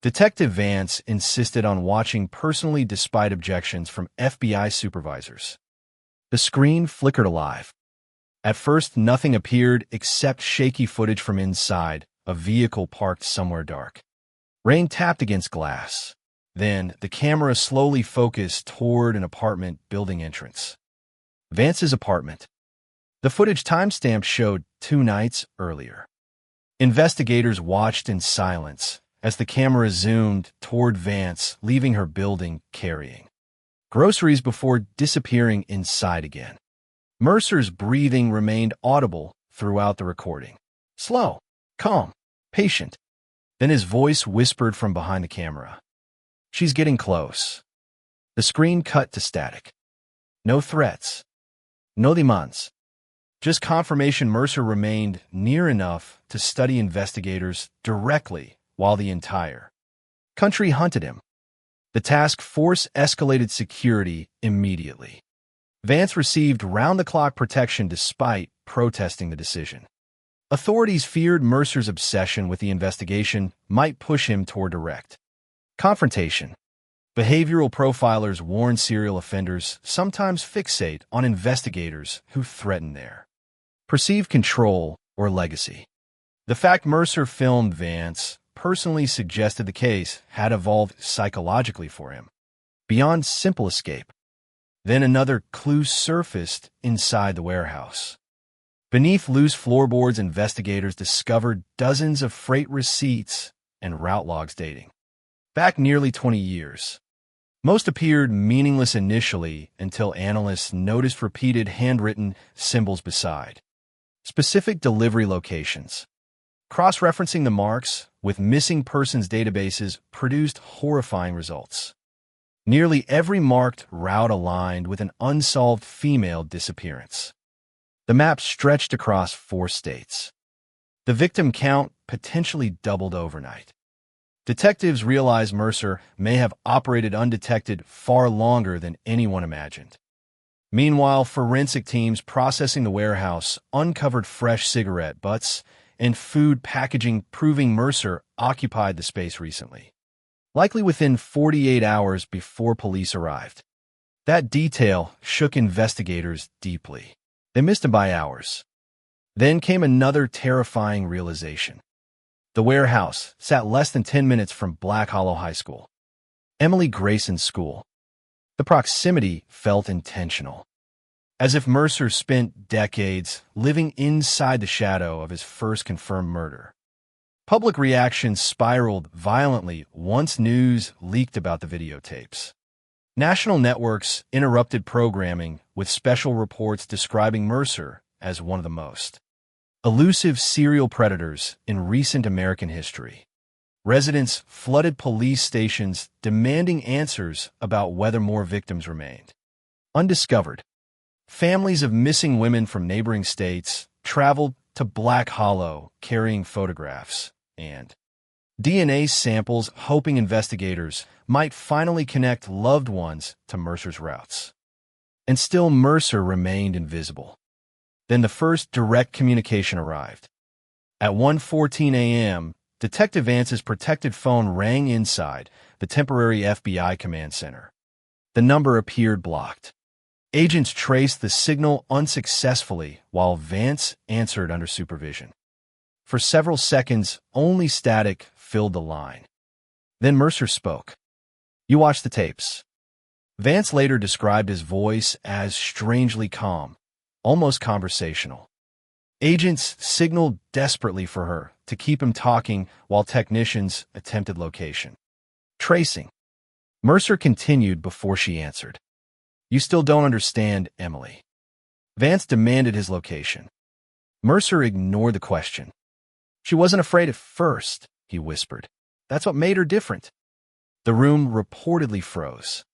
Detective Vance insisted on watching personally despite objections from FBI supervisors. The screen flickered alive. At first, nothing appeared except shaky footage from inside, a vehicle parked somewhere dark. Rain tapped against glass. Then, the camera slowly focused toward an apartment building entrance. Vance's apartment. The footage timestamp showed 2 nights earlier. Investigators watched in silence as the camera zoomed toward Vance, leaving her building carrying groceries before disappearing inside again. Mercer's breathing remained audible throughout the recording. Slow, calm, patient. Then his voice whispered from behind the camera. She's getting close. The screen cut to static. No threats. No demands. Just confirmation Mercer remained near enough to study investigators directly while the entire country hunted him. The task force escalated security immediately. Vance received round-the-clock protection despite protesting the decision. Authorities feared Mercer's obsession with the investigation might push him toward direct confrontation. Behavioral profilers warn serial offenders sometimes fixate on investigators who threaten their perceived control or legacy. The fact Mercer filmed Vance personally suggested the case had evolved psychologically for him, beyond simple escape. Then another clue surfaced inside the warehouse. Beneath loose floorboards, investigators discovered dozens of freight receipts and route logs dating back nearly 20 years. Most appeared meaningless initially until analysts noticed repeated handwritten symbols beside specific delivery locations. Cross-referencing the marks with missing persons databases produced horrifying results. Nearly every marked route aligned with an unsolved female disappearance. The map stretched across 4 states. The victim count potentially doubled overnight. Detectives realized Mercer may have operated undetected far longer than anyone imagined. Meanwhile, forensic teams processing the warehouse uncovered fresh cigarette butts and food packaging, proving Mercer occupied the space recently, likely within 48 hours before police arrived. That detail shook investigators deeply. They missed him by hours. Then came another terrifying realization. The warehouse sat less than 10 minutes from Black Hollow High School, Emily Grayson's school. The proximity felt intentional, as if Mercer spent decades living inside the shadow of his first confirmed murder. Public reaction spiraled violently once news leaked about the videotapes. National networks interrupted programming with special reports describing Mercer as one of the most elusive serial predators in recent American history. Residents flooded police stations demanding answers about whether more victims remained undiscovered. Families of missing women from neighboring states traveled to Black Hollow carrying photographs and DNA samples, hoping investigators might finally connect loved ones to Mercer's routes. And still Mercer remained invisible. Then the first direct communication arrived. At 1:14 a.m., Detective Vance's protected phone rang inside the temporary FBI command center. The number appeared blocked. Agents traced the signal unsuccessfully while Vance answered under supervision. For several seconds, only static filled the line. Then Mercer spoke. "You watched the tapes." Vance later described his voice as strangely calm, almost conversational. Agents signaled desperately for her to keep him talking while technicians attempted location. Tracing. Mercer continued before she answered. "You still don't understand, Emily." Vance demanded his location. Mercer ignored the question. "She wasn't afraid at first," he whispered. "That's what made her different." The room reportedly froze.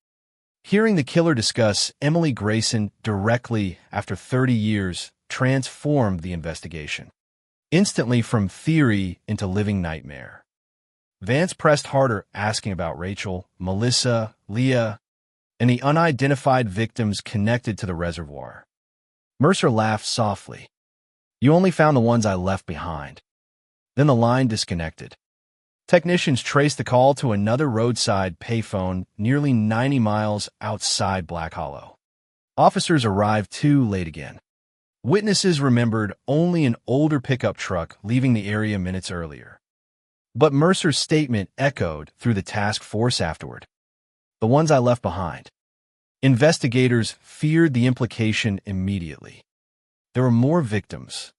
Hearing the killer discuss Emily Grayson directly after 30 years transformed the investigation, instantly from theory into living nightmare. Vance pressed harder, asking about Rachel, Melissa, Leah, and the unidentified victims connected to the reservoir. Mercer laughed softly. "You only found the ones I left behind." Then the line disconnected. Technicians traced the call to another roadside payphone nearly 90 miles outside Black Hollow. Officers arrived too late again. Witnesses remembered only an older pickup truck leaving the area minutes earlier. But Mercer's statement echoed through the task force afterward. "The ones I left behind." Investigators feared the implication immediately. There were more victims,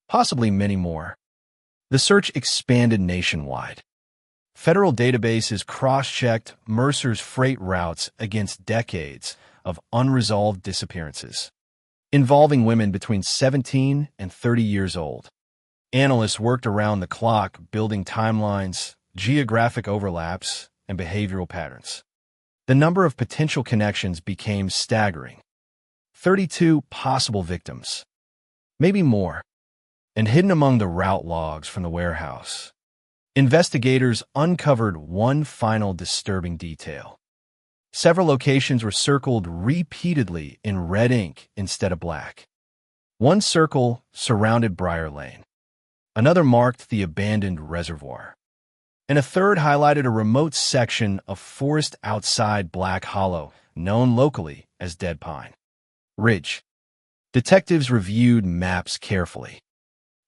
possibly many more. The search expanded nationwide. Federal databases cross-checked Mercer's freight routes against decades of unresolved disappearances, involving women between 17 and 30 years old. Analysts worked around the clock, building timelines, geographic overlaps, and behavioral patterns. The number of potential connections became staggering. 32 possible victims, maybe more. And hidden among the route logs from the warehouse, investigators uncovered one final disturbing detail. Several locations were circled repeatedly in red ink instead of black. One circle surrounded Briar Lane. Another marked the abandoned reservoir. And a third highlighted a remote section of forest outside Black Hollow, known locally as Dead Pine Ridge. Detectives reviewed maps carefully.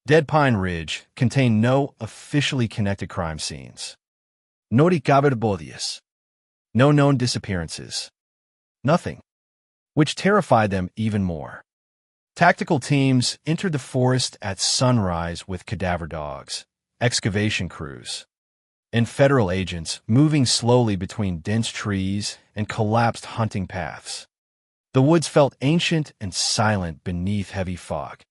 Dead Pine Ridge contained no officially connected crime scenes. No recovered bodies. No known disappearances. Nothing. Which terrified them even more. Tactical teams entered the forest at sunrise with cadaver dogs, excavation crews, and federal agents moving slowly between dense trees and collapsed hunting paths. The woods felt ancient and silent beneath heavy fog.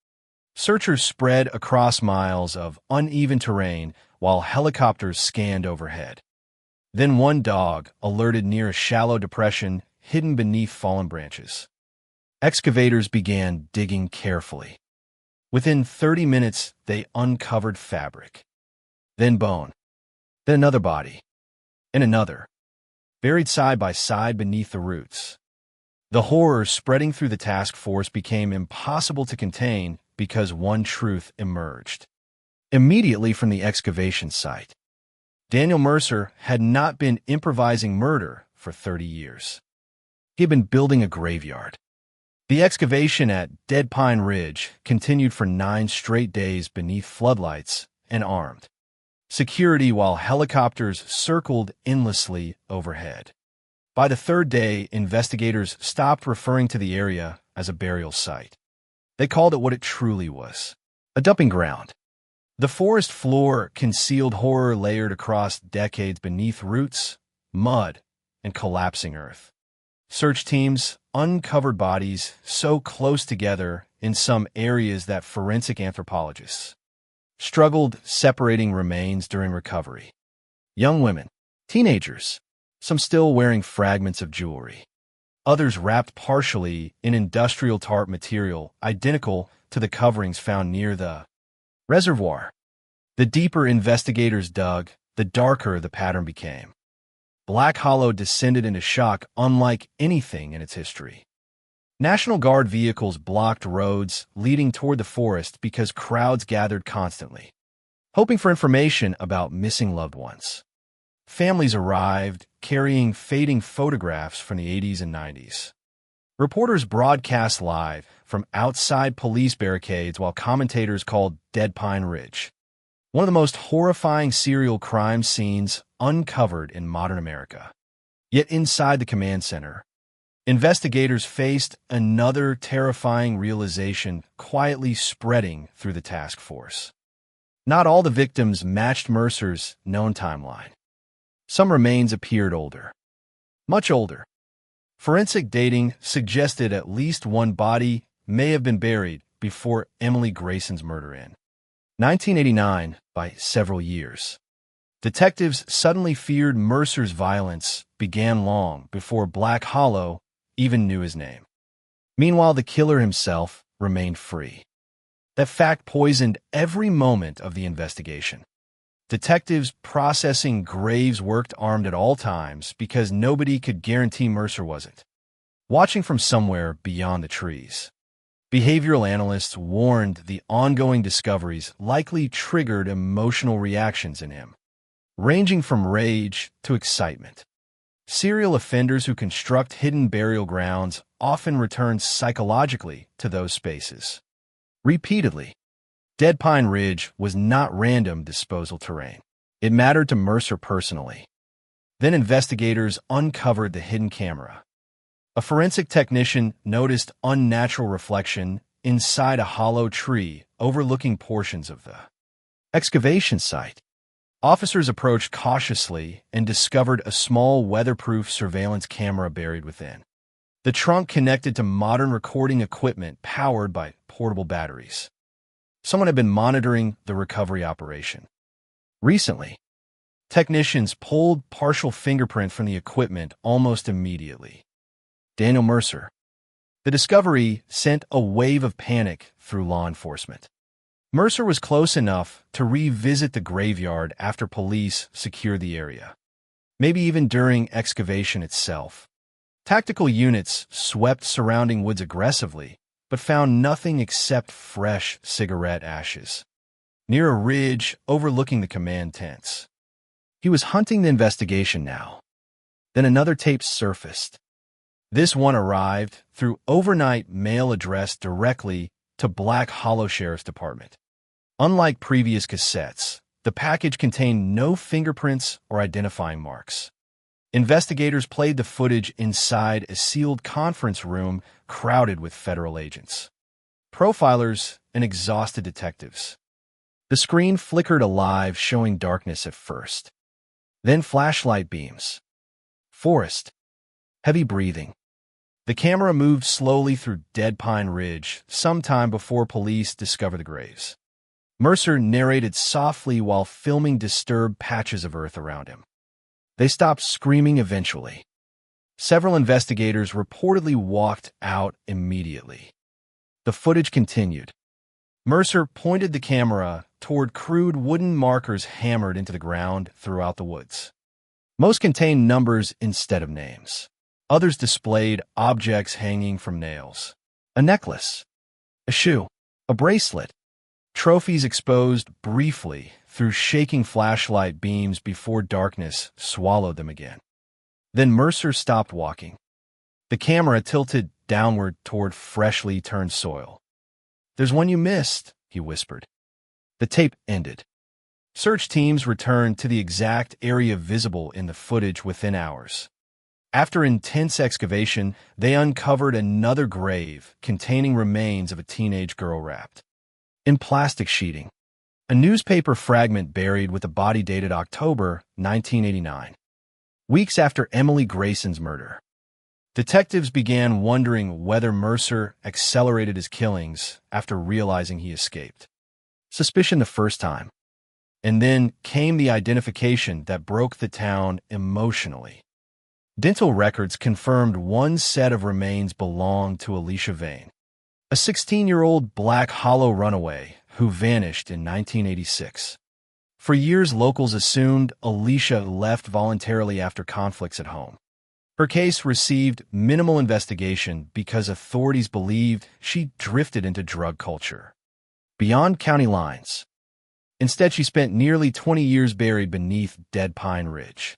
Searchers spread across miles of uneven terrain while helicopters scanned overhead. Then one dog alerted near a shallow depression hidden beneath fallen branches. Excavators began digging carefully. Within 30 minutes, they uncovered fabric. Then bone. Then another body. And another. Buried side by side beneath the roots. The horror spreading through the task force became impossible to contain because one truth emerged. Immediately from the excavation site, Daniel Mercer had not been improvising murder for 30 years. He had been building a graveyard. The excavation at Dead Pine Ridge continued for 9 straight days beneath floodlights and armed security while helicopters circled endlessly overhead. By the 3rd day, investigators stopped referring to the area as a burial site. They called it what it truly was, a dumping ground. The forest floor concealed horror layered across decades beneath roots, mud, and collapsing earth. Search teams uncovered bodies so close together in some areas that forensic anthropologists struggled separating remains during recovery. Young women, teenagers, some still wearing fragments of jewelry. Others wrapped partially in industrial tarp material identical to the coverings found near the reservoir. The deeper investigators dug, the darker the pattern became. Black Hollow descended into shock unlike anything in its history. National Guard vehicles blocked roads leading toward the forest because crowds gathered constantly, hoping for information about missing loved ones. Families arrived, carrying fading photographs from the 80s and 90s. Reporters broadcast live from outside police barricades while commentators called Dead Pine Ridge one of the most horrifying serial crime scenes uncovered in modern America. Yet inside the command center, investigators faced another terrifying realization quietly spreading through the task force. Not all the victims matched Mercer's known timeline. Some remains appeared older, much older. Forensic dating suggested at least one body may have been buried before Emily Grayson's murder in 1989 by several years. Detectives suddenly feared Mercer's violence began long before Black Hollow even knew his name. Meanwhile, the killer himself remained free. That fact poisoned every moment of the investigation. Detectives processing graves worked armed at all times because nobody could guarantee Mercer wasn't watching from somewhere beyond the trees. Behavioral analysts warned the ongoing discoveries likely triggered emotional reactions in him, ranging from rage to excitement. Serial offenders who construct hidden burial grounds often return psychologically to those spaces. Repeatedly, Dead Pine Ridge was not random disposal terrain. It mattered to Mercer personally. Then investigators uncovered the hidden camera. A forensic technician noticed unnatural reflection inside a hollow tree overlooking portions of the excavation site. Officers approached cautiously and discovered a small weatherproof surveillance camera buried within. The trunk connected to modern recording equipment powered by portable batteries. Someone had been monitoring the recovery operation. Recently, technicians pulled partial fingerprint from the equipment almost immediately. Daniel Mercer. The discovery sent a wave of panic through law enforcement. Mercer was close enough to revisit the graveyard after police secured the area, maybe even during excavation itself. Tactical units swept surrounding woods aggressively, but found nothing except fresh cigarette ashes near a ridge overlooking the command tents. He was hunting the investigation now. Then another tape surfaced. This one arrived through overnight mail addressed directly to Black Hollow Sheriff's Department. Unlike previous cassettes, the package contained no fingerprints or identifying marks. Investigators played the footage inside a sealed conference room crowded with federal agents, profilers, and exhausted detectives. The screen flickered alive, showing darkness at first. Then flashlight beams. Forest. Heavy breathing. The camera moved slowly through Dead Pine Ridge, sometime before police discovered the graves. Mercer narrated softly while filming disturbed patches of earth around him. They stopped screaming eventually. Several investigators reportedly walked out immediately. The footage continued. Mercer pointed the camera toward crude wooden markers hammered into the ground throughout the woods. Most contained numbers instead of names. Others displayed objects hanging from nails. A necklace, a shoe, a bracelet. Trophies exposed briefly through shaking flashlight beams before darkness swallowed them again. Then Mercer stopped walking. the camera tilted downward toward freshly turned soil. "There's one you missed," he whispered. The tape ended. Search teams returned to the exact area visible in the footage within hours. After intense excavation, they uncovered another grave containing remains of a teenage girl wrapped in plastic sheeting. A newspaper fragment buried with the body dated October 1989, weeks after Emily Grayson's murder. Detectives began wondering whether Mercer accelerated his killings after realizing he escaped. Suspicion the first time. And then came the identification that broke the town emotionally. Dental records confirmed one set of remains belonged to Alicia Vane, a 16-year-old Black Hollow runaway who vanished in 1986. For years, locals assumed Alicia left voluntarily after conflicts at home. Her case received minimal investigation because authorities believed she drifted into drug culture beyond county lines. Instead, she spent nearly 20 years buried beneath Dead Pine Ridge.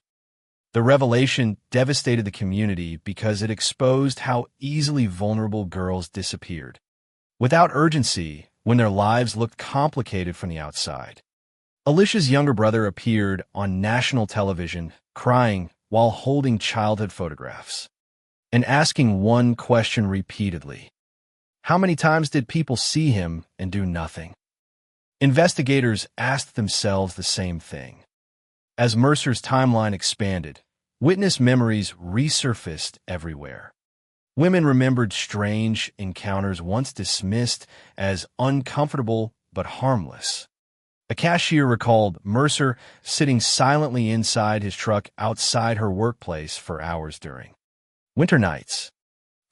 The revelation devastated the community because it exposed how easily vulnerable girls disappeared, without urgency, when their lives looked complicated from the outside. Alicia's younger brother appeared on national television, crying while holding childhood photographs, and asking one question repeatedly. How many times did people see him and do nothing? Investigators asked themselves the same thing. As Mercer's timeline expanded, witness memories resurfaced everywhere. Women remembered strange encounters once dismissed as uncomfortable but harmless. A cashier recalled Mercer sitting silently inside his truck outside her workplace for hours during winter nights.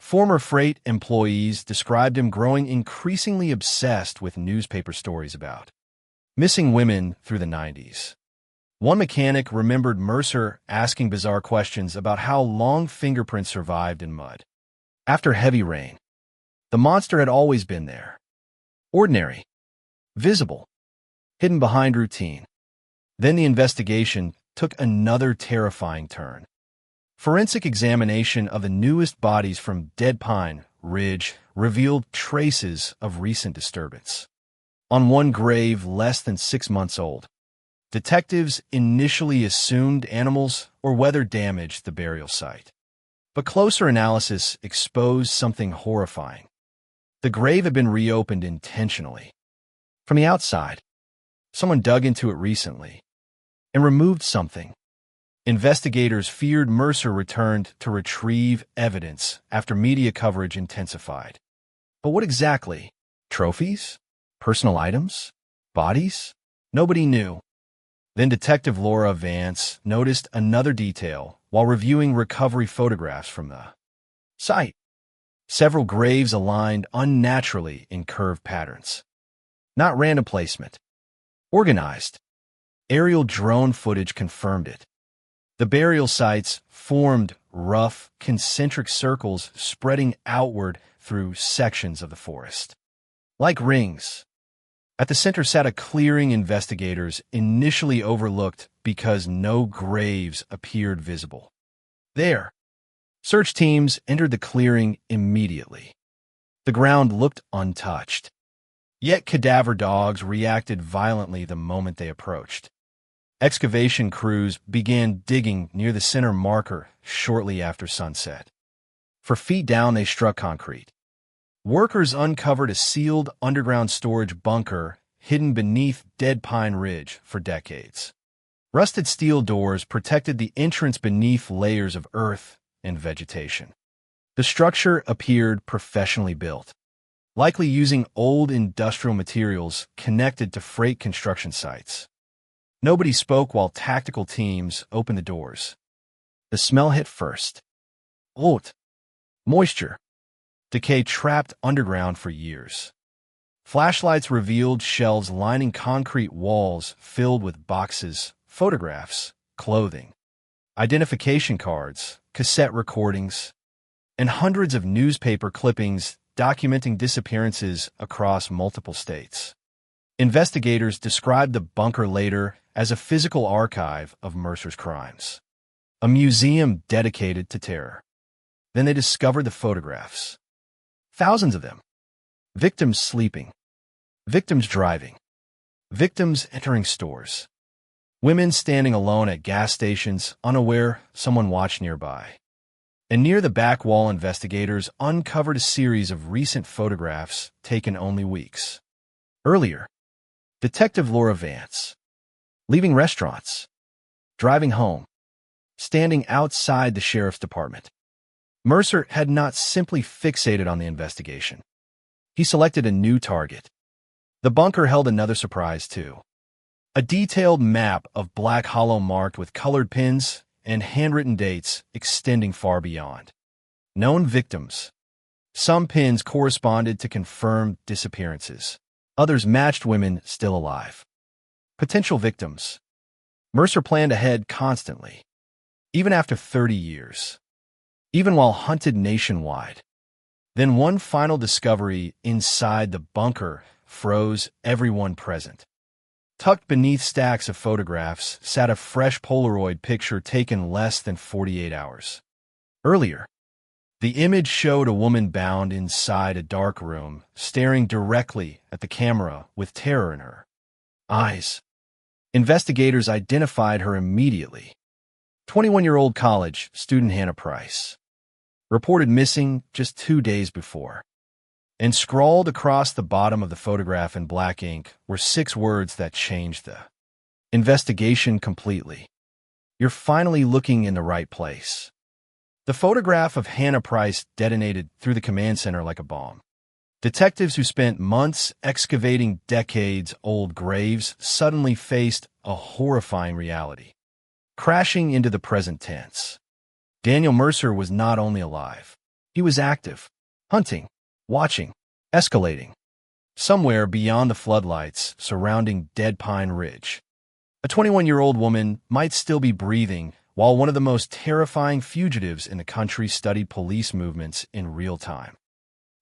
Former freight employees described him growing increasingly obsessed with newspaper stories about missing women through the 90s. One mechanic remembered Mercer asking bizarre questions about how long fingerprints survived in mud. After heavy rain, the monster had always been there. Ordinary, visible, hidden behind routine. Then the investigation took another terrifying turn. Forensic examination of the newest bodies from Dead Pine Ridge revealed traces of recent disturbance. On one grave less than 6 months old, detectives initially assumed animals or weather damaged the burial site. But closer analysis exposed something horrifying. The grave had been reopened intentionally. From the outside, someone dug into it recently and removed something. Investigators feared Mercer returned to retrieve evidence after media coverage intensified. But what exactly? Trophies? Personal items? Bodies? Nobody knew. Then Detective Laura Vance noticed another detail while reviewing recovery photographs from the site. Several graves aligned unnaturally in curved patterns. Not random placement. Organized. Aerial drone footage confirmed it. The burial sites formed rough, concentric circles spreading outward through sections of the forest. Like rings. At the center sat a clearing investigators initially overlooked because no graves appeared visible. There. Search teams entered the clearing immediately. The ground looked untouched. Yet cadaver dogs reacted violently the moment they approached. Excavation crews began digging near the center marker shortly after sunset. For feet down, they struck concrete. Workers uncovered a sealed underground storage bunker hidden beneath Dead Pine Ridge for decades. Rusted steel doors protected the entrance beneath layers of earth and vegetation. The structure appeared professionally built, likely using old industrial materials connected to freight construction sites. Nobody spoke while tactical teams opened the doors. The smell hit first. Oat. Moisture. Decay trapped underground for years. Flashlights revealed shelves lining concrete walls filled with boxes, photographs, clothing, identification cards, cassette recordings, and hundreds of newspaper clippings documenting disappearances across multiple states. Investigators described the bunker later as a physical archive of Mercer's crimes, a museum dedicated to terror. Then they discovered the photographs. Thousands of them. Victims sleeping. Victims driving. Victims entering stores. Women standing alone at gas stations, unaware someone watched nearby. And near the back wall, investigators uncovered a series of recent photographs taken only weeks earlier. Detective Laura Vance. Leaving restaurants. Driving home. Standing outside the sheriff's department. Mercer had not simply fixated on the investigation. He selected a new target. The bunker held another surprise, too. A detailed map of Black Hollow marked with colored pins and handwritten dates extending far beyond. Known victims. Some pins corresponded to confirmed disappearances. Others matched women still alive. Potential victims. Mercer planned ahead constantly, even after 30 years, even while hunted nationwide. Then one final discovery inside the bunker froze everyone present. Tucked beneath stacks of photographs sat a fresh Polaroid picture taken less than 48 hours earlier. The image showed a woman bound inside a dark room, staring directly at the camera with terror in her eyes. Investigators identified her immediately. 21-year-old college student Hannah Price. Reported missing just 2 days before. And scrawled across the bottom of the photograph in black ink were 6 words that changed the investigation completely. You're finally looking in the right place. The photograph of Hannah Price detonated through the command center like a bomb. Detectives who spent months excavating decades-old graves suddenly faced a horrifying reality. Crashing into the present tense. Daniel Mercer was not only alive. He was active, hunting, watching, escalating. Somewhere beyond the floodlights surrounding Dead Pine Ridge, a 21-year-old woman might still be breathing while one of the most terrifying fugitives in the country studied police movements in real time.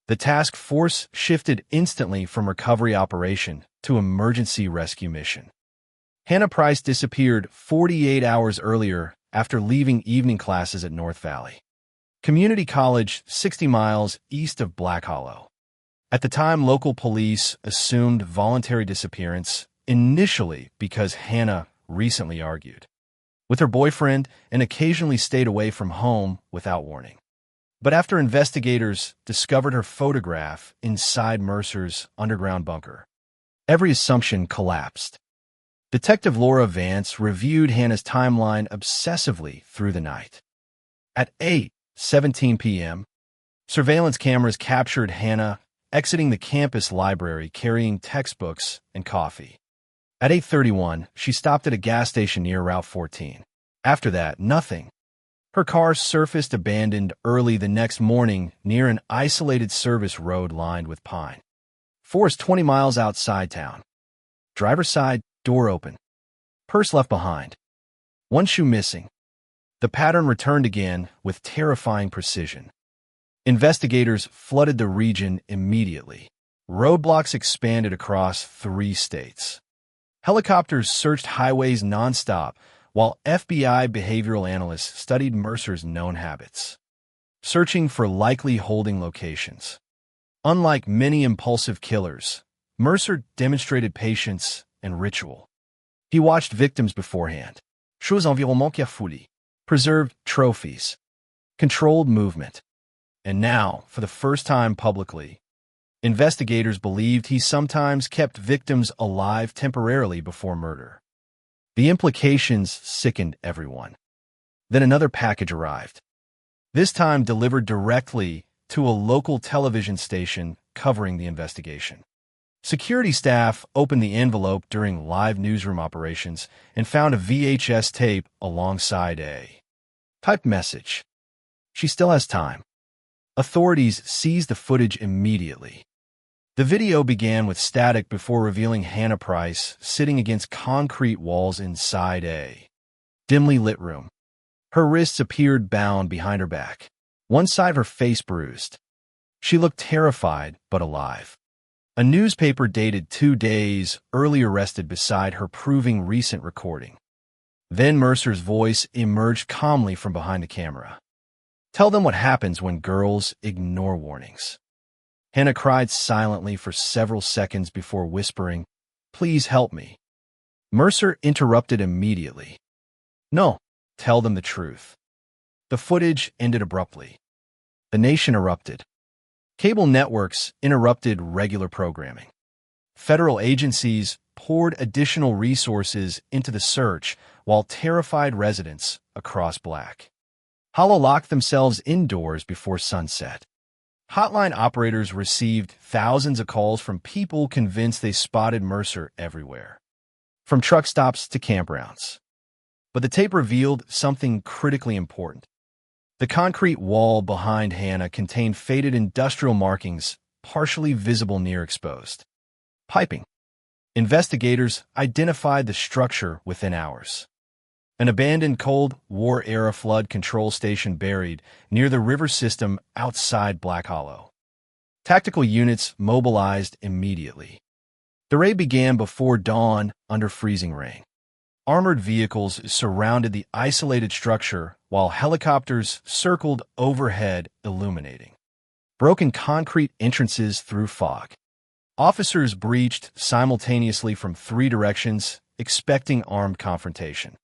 The task force shifted instantly from recovery operation to emergency rescue mission. Hannah Price disappeared 48 hours earlier after leaving evening classes at North Valley Community College, 60 miles east of Black Hollow. At the time, local police assumed voluntary disappearance, initially because Hannah recently argued with her boyfriend and occasionally stayed away from home without warning. But after investigators discovered her photograph inside Mercer's underground bunker, every assumption collapsed. Detective Laura Vance reviewed Hannah's timeline obsessively through the night. At 8:17 p.m., surveillance cameras captured Hannah exiting the campus library carrying textbooks and coffee. At 8:31, she stopped at a gas station near Route 14. After that, nothing. Her car surfaced abandoned early the next morning near an isolated service road lined with pine forest 20 miles outside town. Driver's side, door open. Purse left behind. One shoe missing. The pattern returned again with terrifying precision. Investigators flooded the region immediately. Roadblocks expanded across 3 states. Helicopters searched highways nonstop, while FBI behavioral analysts studied Mercer's known habits, searching for likely holding locations. Unlike many impulsive killers, Mercer demonstrated patience and ritual. He watched victims beforehand, chose environnement carefully, preserved trophies, controlled movement. And now, for the first time publicly, investigators believed he sometimes kept victims alive temporarily before murder. The implications sickened everyone. Then another package arrived, this time delivered directly to a local television station covering the investigation. Security staff opened the envelope during live newsroom operations and found a VHS tape alongside a typed message. She still has time. Authorities seized the footage immediately. The video began with static before revealing Hannah Price sitting against concrete walls inside a dimly lit room. Her wrists appeared bound behind her back, one side of her face bruised. She looked terrified but alive. A newspaper dated 2 days earlier rested beside her, proving recent recording. Then Mercer's voice emerged calmly from behind the camera. Tell them what happens when girls ignore warnings. Hannah cried silently for several seconds before whispering, "Please help me." Mercer interrupted immediately. "No, tell them the truth." The footage ended abruptly. The nation erupted. Cable networks interrupted regular programming. Federal agencies poured additional resources into the search while terrified residents across Black Hollow locked themselves indoors before sunset. Hotline operators received thousands of calls from people convinced they spotted Mercer everywhere, from truck stops to campgrounds. But the tape revealed something critically important. The concrete wall behind Hannah contained faded industrial markings, partially visible near exposed piping. Investigators identified the structure within hours. An abandoned Cold War-era flood control station buried near the river system outside Black Hollow. Tactical units mobilized immediately. The raid began before dawn under freezing rain. Armored vehicles surrounded the isolated structure while helicopters circled overhead, illuminating broken concrete entrances through fog. Officers breached simultaneously from 3 directions, expecting armed confrontation.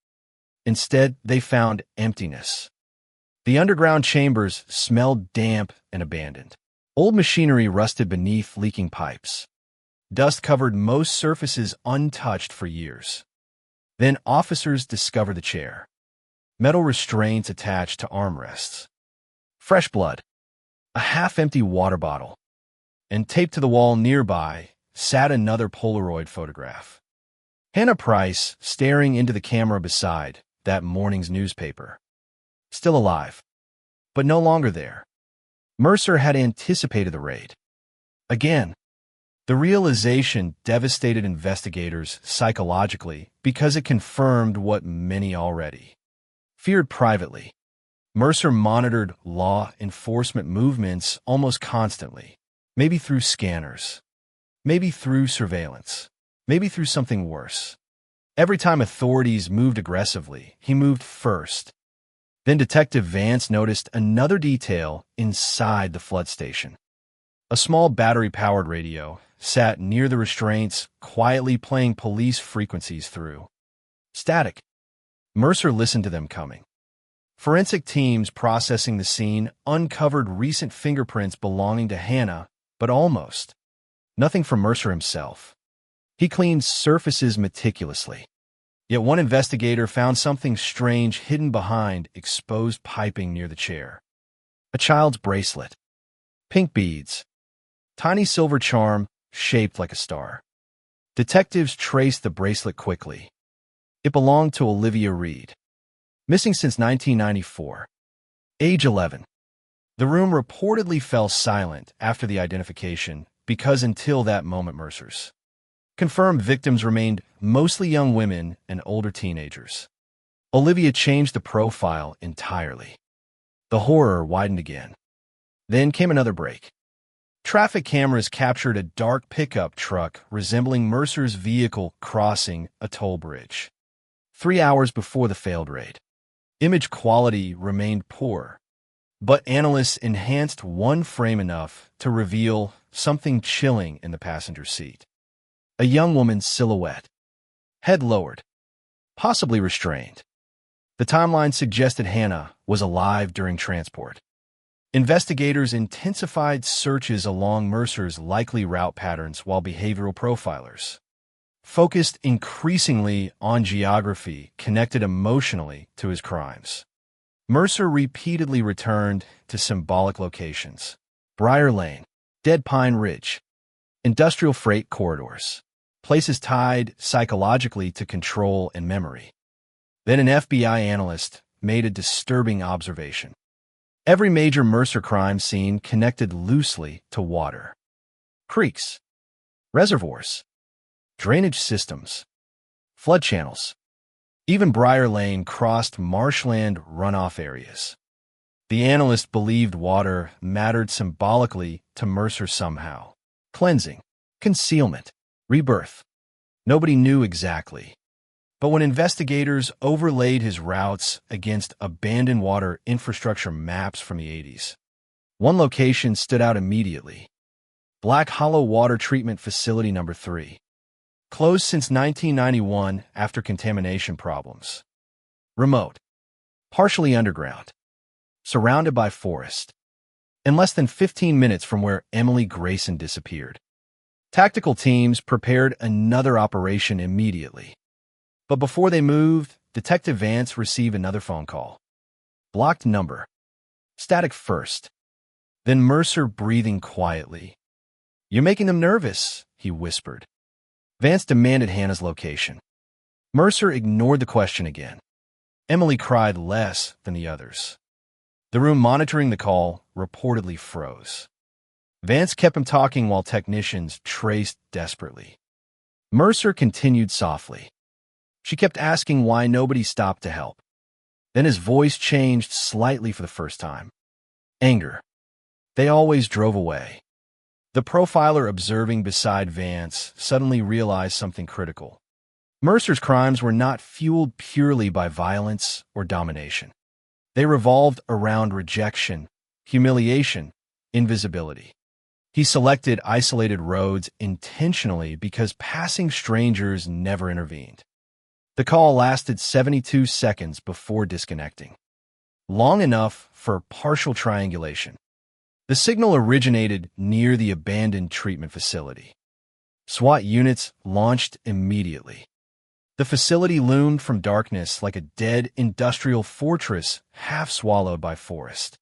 Instead, they found emptiness. The underground chambers smelled damp and abandoned. Old machinery rusted beneath leaking pipes. Dust covered most surfaces untouched for years. Then officers discovered the chair. Metal restraints attached to armrests. Fresh blood. A half-empty water bottle. And taped to the wall nearby sat another Polaroid photograph. Hannah Price staring into the camera beside that morning's newspaper. Still alive, but no longer there. Mercer had anticipated the raid. Again, the realization devastated investigators psychologically because it confirmed what many already feared privately. Mercer monitored law enforcement movements almost constantly, maybe through scanners, maybe through surveillance, maybe through something worse. Every time authorities moved aggressively, he moved first. Then Detective Vance noticed another detail inside the flood station. A small battery-powered radio sat near the restraints, quietly playing police frequencies through static. Mercer listened to them coming. Forensic teams processing the scene uncovered recent fingerprints belonging to Hannah, but almost nothing from Mercer himself. He cleaned surfaces meticulously. Yet one investigator found something strange hidden behind exposed piping near the chair. A child's bracelet. Pink beads. Tiny silver charm shaped like a star. Detectives traced the bracelet quickly. It belonged to Olivia Reed. Missing since 1994. Age 11. The room reportedly fell silent after the identification because until that moment Mercer's confirmed victims remained mostly young women and older teenagers. Olivia changed the profile entirely. The horror widened again. Then came another break. Traffic cameras captured a dark pickup truck resembling Mercer's vehicle crossing a toll bridge. 3 hours before the failed raid. Image quality remained poor, but analysts enhanced one frame enough to reveal something chilling in the passenger seat. A young woman's silhouette, head lowered, possibly restrained. The timeline suggested Hannah was alive during transport. Investigators intensified searches along Mercer's likely route patterns while behavioral profilers focused increasingly on geography connected emotionally to his crimes. Mercer repeatedly returned to symbolic locations: Briar Lane, Dead Pine Ridge, industrial freight corridors, places tied psychologically to control and memory. Then an FBI analyst made a disturbing observation. Every major Mercer crime scene connected loosely to water. Creeks, reservoirs, drainage systems, flood channels. Even Briar Lane crossed marshland runoff areas. The analyst believed water mattered symbolically to Mercer somehow. Cleansing, concealment, rebirth. Nobody knew exactly. But when investigators overlaid his routes against abandoned water infrastructure maps from the 80s, one location stood out immediately: Black Hollow Water Treatment Facility Number 3. Closed since 1991 after contamination problems. Remote. Partially underground. Surrounded by forest. And less than 15 minutes from where Emily Grayson disappeared. Tactical teams prepared another operation immediately. But before they moved, Detective Vance received another phone call. Blocked number. Static first. Then Mercer breathing quietly. "You're making them nervous," he whispered. Vance demanded Hannah's location. Mercer ignored the question again. Emily cried less than the others. The room monitoring the call reportedly froze. Vance kept him talking while technicians traced desperately. Mercer continued softly. She kept asking why nobody stopped to help. Then his voice changed slightly for the first time. Anger. They always drove away. The profiler observing beside Vance suddenly realized something critical. Mercer's crimes were not fueled purely by violence or domination. They revolved around rejection, humiliation, invisibility. He selected isolated roads intentionally because passing strangers never intervened. The call lasted 72 seconds before disconnecting. Long enough for partial triangulation. The signal originated near the abandoned treatment facility. SWAT units launched immediately. The facility loomed from darkness like a dead industrial fortress half swallowed by forest.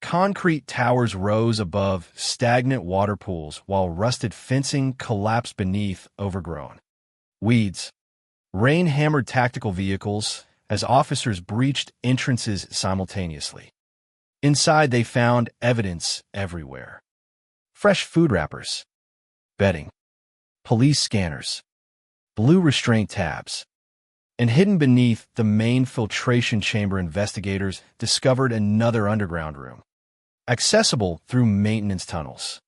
Concrete towers rose above stagnant water pools while rusted fencing collapsed beneath overgrown weeds. Rain hammered tactical vehicles as officers breached entrances simultaneously. Inside, they found evidence everywhere. Fresh food wrappers, bedding, police scanners, blue restraint tabs. And hidden beneath the main filtration chamber, investigators discovered another underground room, accessible through maintenance tunnels.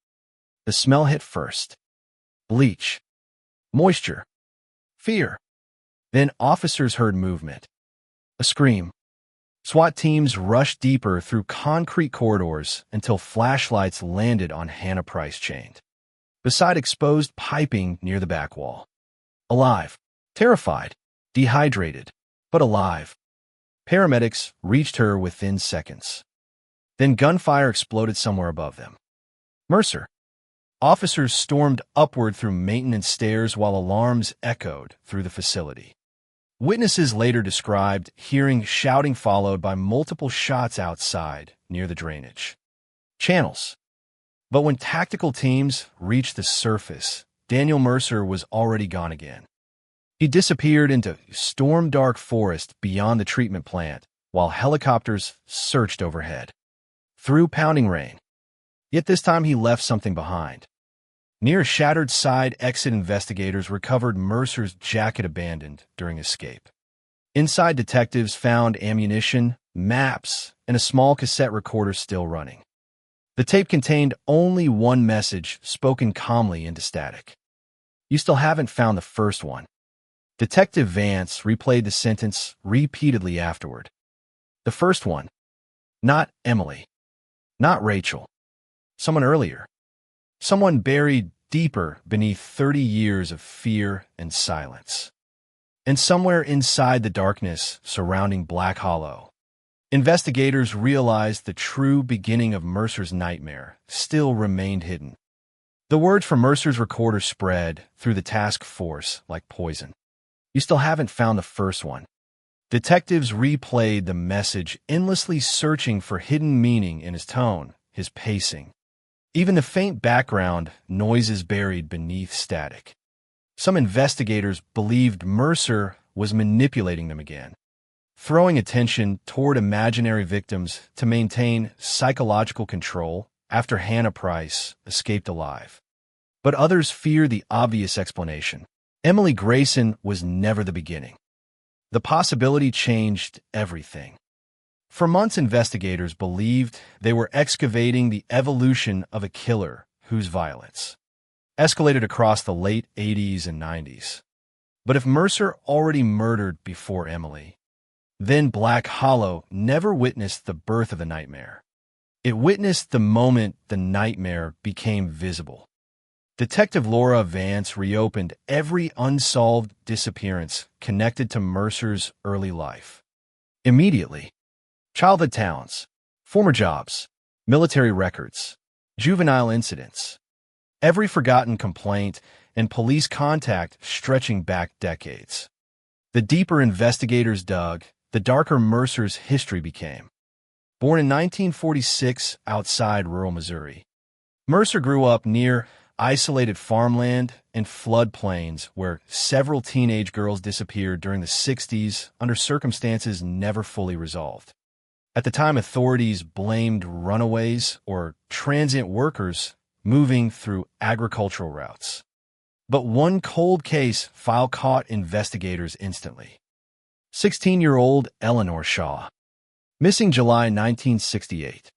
The smell hit first. Bleach, moisture, fear. Then officers heard movement. A scream. SWAT teams rushed deeper through concrete corridors until flashlights landed on Hannah Price chained beside exposed piping near the back wall. Alive, terrified, dehydrated, but alive. Paramedics reached her within seconds. Then gunfire exploded somewhere above them. Mercer. Officers stormed upward through maintenance stairs while alarms echoed through the facility. Witnesses later described hearing shouting followed by multiple shots outside near the drainage channels. But when tactical teams reached the surface, Daniel Mercer was already gone again. He disappeared into storm-dark forest beyond the treatment plant while helicopters searched overhead. Through pounding rain. Yet this time he left something behind. Near a shattered side exit, investigators recovered Mercer's jacket abandoned during escape. Inside, detectives found ammunition, maps, and a small cassette recorder still running. The tape contained only one message spoken calmly into static. "You still haven't found the first one." Detective Vance replayed the sentence repeatedly afterward. The first one. Not Emily. Not Rachel. Someone earlier. Someone buried deeper beneath 30 years of fear and silence. And somewhere inside the darkness surrounding Black Hollow, investigators realized the true beginning of Mercer's nightmare still remained hidden. The words from Mercer's recorder spread through the task force like poison. "You still haven't found the first one." Detectives replayed the message, endlessly searching for hidden meaning in his tone, his pacing. Even the faint background noises buried beneath static. Some investigators believed Mercer was manipulating them again, throwing attention toward imaginary victims to maintain psychological control after Hannah Price escaped alive. But others fear the obvious explanation. Emily Grayson was never the beginning. The possibility changed everything. For months, investigators believed they were excavating the evolution of a killer whose violence escalated across the late 80s and 90s. But if Mercer already murdered before Emily, then Black Hollow never witnessed the birth of the nightmare. It witnessed the moment the nightmare became visible. Detective Laura Vance reopened every unsolved disappearance connected to Mercer's early life. Immediately, childhood towns, former jobs, military records, juvenile incidents, every forgotten complaint, and police contact stretching back decades. The deeper investigators dug, the darker Mercer's history became. Born in 1946 outside rural Missouri, Mercer grew up near isolated farmland and floodplains where several teenage girls disappeared during the 60s under circumstances never fully resolved. At the time, authorities blamed runaways or transient workers moving through agricultural routes. But one cold case file caught investigators instantly. 16-year-old Eleanor Shaw, missing July 1968.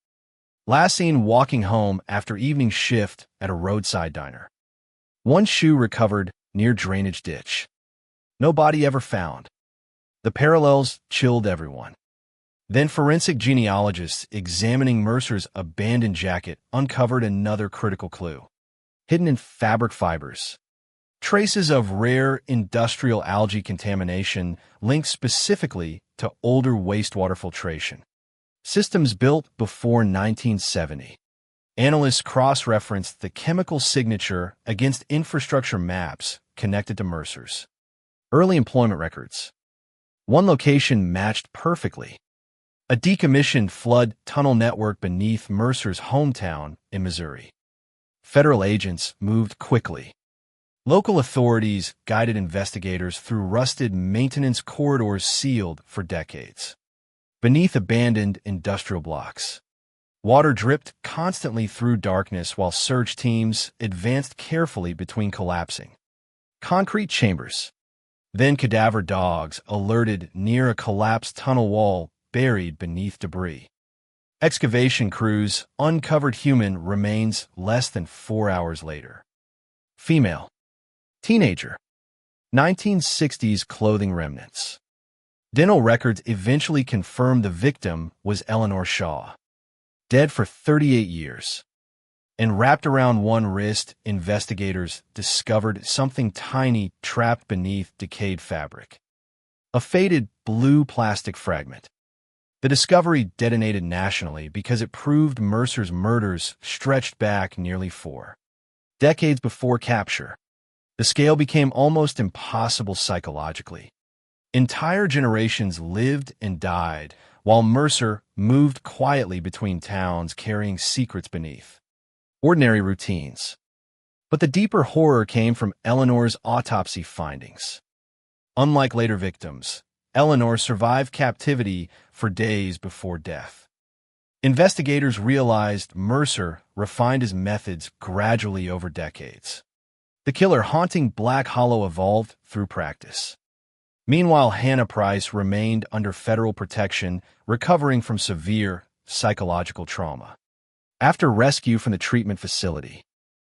Last seen walking home after evening shift at a roadside diner. One shoe recovered near drainage ditch. No body ever found. The parallels chilled everyone. Then forensic genealogists examining Mercer's abandoned jacket uncovered another critical clue. Hidden in fabric fibers. Traces of rare industrial algae contamination linked specifically to older wastewater filtration. Systems built before 1970. Analysts cross-referenced the chemical signature against infrastructure maps connected to Mercer's early employment records. One location matched perfectly. A decommissioned flood tunnel network beneath Mercer's hometown in Missouri. Federal agents moved quickly. Local authorities guided investigators through rusted maintenance corridors sealed for decades. Beneath abandoned industrial blocks, water dripped constantly through darkness while search teams advanced carefully between collapsing concrete chambers. Then cadaver dogs alerted near a collapsed tunnel wall buried beneath debris. Excavation crews uncovered human remains less than 4 hours later. Female. Teenager. 1960s clothing remnants. Dental records eventually confirmed the victim was Eleanor Shaw, dead for 38 years. And wrapped around one wrist, investigators discovered something tiny trapped beneath decayed fabric. A faded blue plastic fragment. The discovery detonated nationally because it proved Mercer's murders stretched back nearly 4 decades before capture. The scale became almost impossible psychologically. Entire generations lived and died while Mercer moved quietly between towns carrying secrets beneath ordinary routines. But the deeper horror came from Eleanor's autopsy findings. Unlike later victims, Eleanor survived captivity for days before death. Investigators realized Mercer refined his methods gradually over decades. The killer haunting Black Hollow evolved through practice. Meanwhile, Hannah Price remained under federal protection, recovering from severe psychological trauma. After rescue from the treatment facility,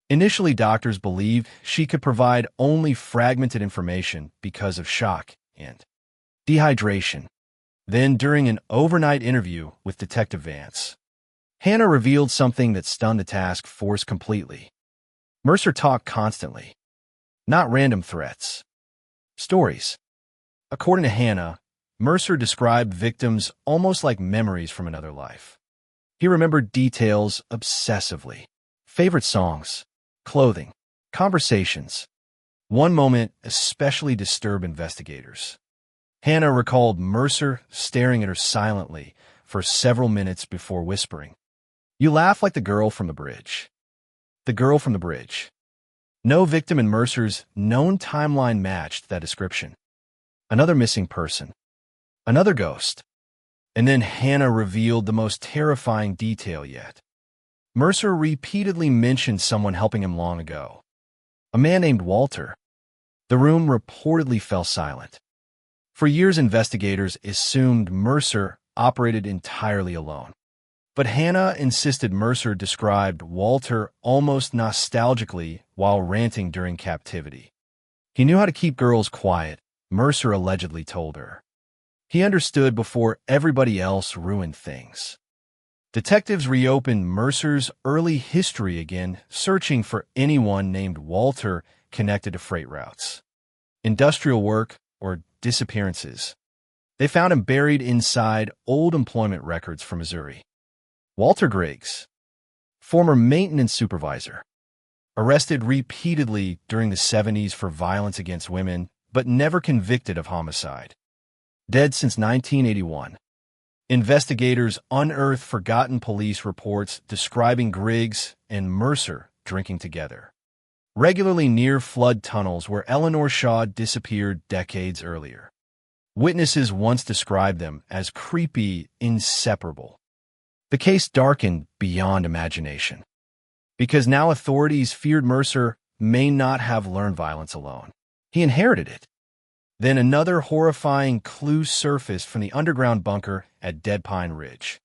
initially doctors believed she could provide only fragmented information because of shock and dehydration. Then, during an overnight interview with Detective Vance, Hannah revealed something that stunned the task force completely. Mercer talked constantly, not random threats. Stories. According to Hannah, Mercer described victims almost like memories from another life. He remembered details obsessively. Favorite songs, clothing, conversations. One moment especially disturbed investigators. Hannah recalled Mercer staring at her silently for several minutes before whispering, "You laugh like the girl from the bridge." The girl from the bridge. No victim in Mercer's known timeline matched that description. Another missing person. Another ghost. And then Hannah revealed the most terrifying detail yet. Mercer repeatedly mentioned someone helping him long ago. A man named Walter. The room reportedly fell silent. For years, investigators assumed Mercer operated entirely alone. But Hannah insisted Mercer described Walter almost nostalgically while ranting during captivity. He knew how to keep girls quiet, Mercer allegedly told her. He understood before everybody else ruined things. Detectives reopened Mercer's early history again, searching for anyone named Walter connected to freight routes, industrial work, or disappearances. They found him buried inside old employment records from Missouri. Walter Griggs, former maintenance supervisor, arrested repeatedly during the 70s for violence against women, but never convicted of homicide. Dead since 1981. Investigators unearthed forgotten police reports describing Griggs and Mercer drinking together, regularly near flood tunnels where Eleanor Shaw disappeared decades earlier. Witnesses once described them as creepy, inseparable. The case darkened beyond imagination, because now authorities feared Mercer may not have learned violence alone. He inherited it. Then another horrifying clue surfaced from the underground bunker at Dead Pine Ridge.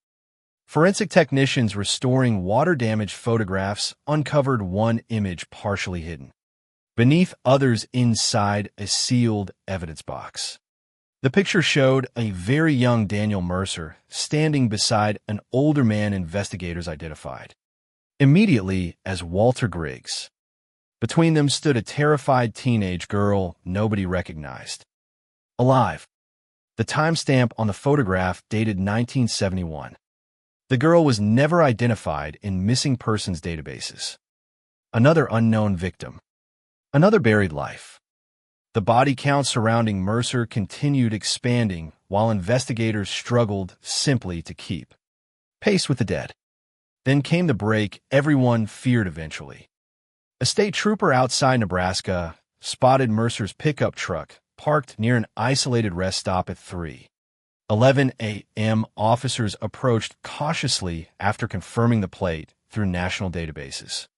Forensic technicians restoring water-damaged photographs uncovered one image partially hidden, beneath others inside a sealed evidence box. The picture showed a very young Daniel Mercer standing beside an older man investigators identified immediately as Walter Griggs. Between them stood a terrified teenage girl nobody recognized. Alive. The timestamp on the photograph dated 1971. The girl was never identified in missing persons databases. Another unknown victim. Another buried life. The body count surrounding Mercer continued expanding while investigators struggled simply to keep pace with the dead. Then came the break everyone feared eventually. A state trooper outside Nebraska spotted Mercer's pickup truck parked near an isolated rest stop at 3:11 a.m. Officers approached cautiously after confirming the plate through national databases.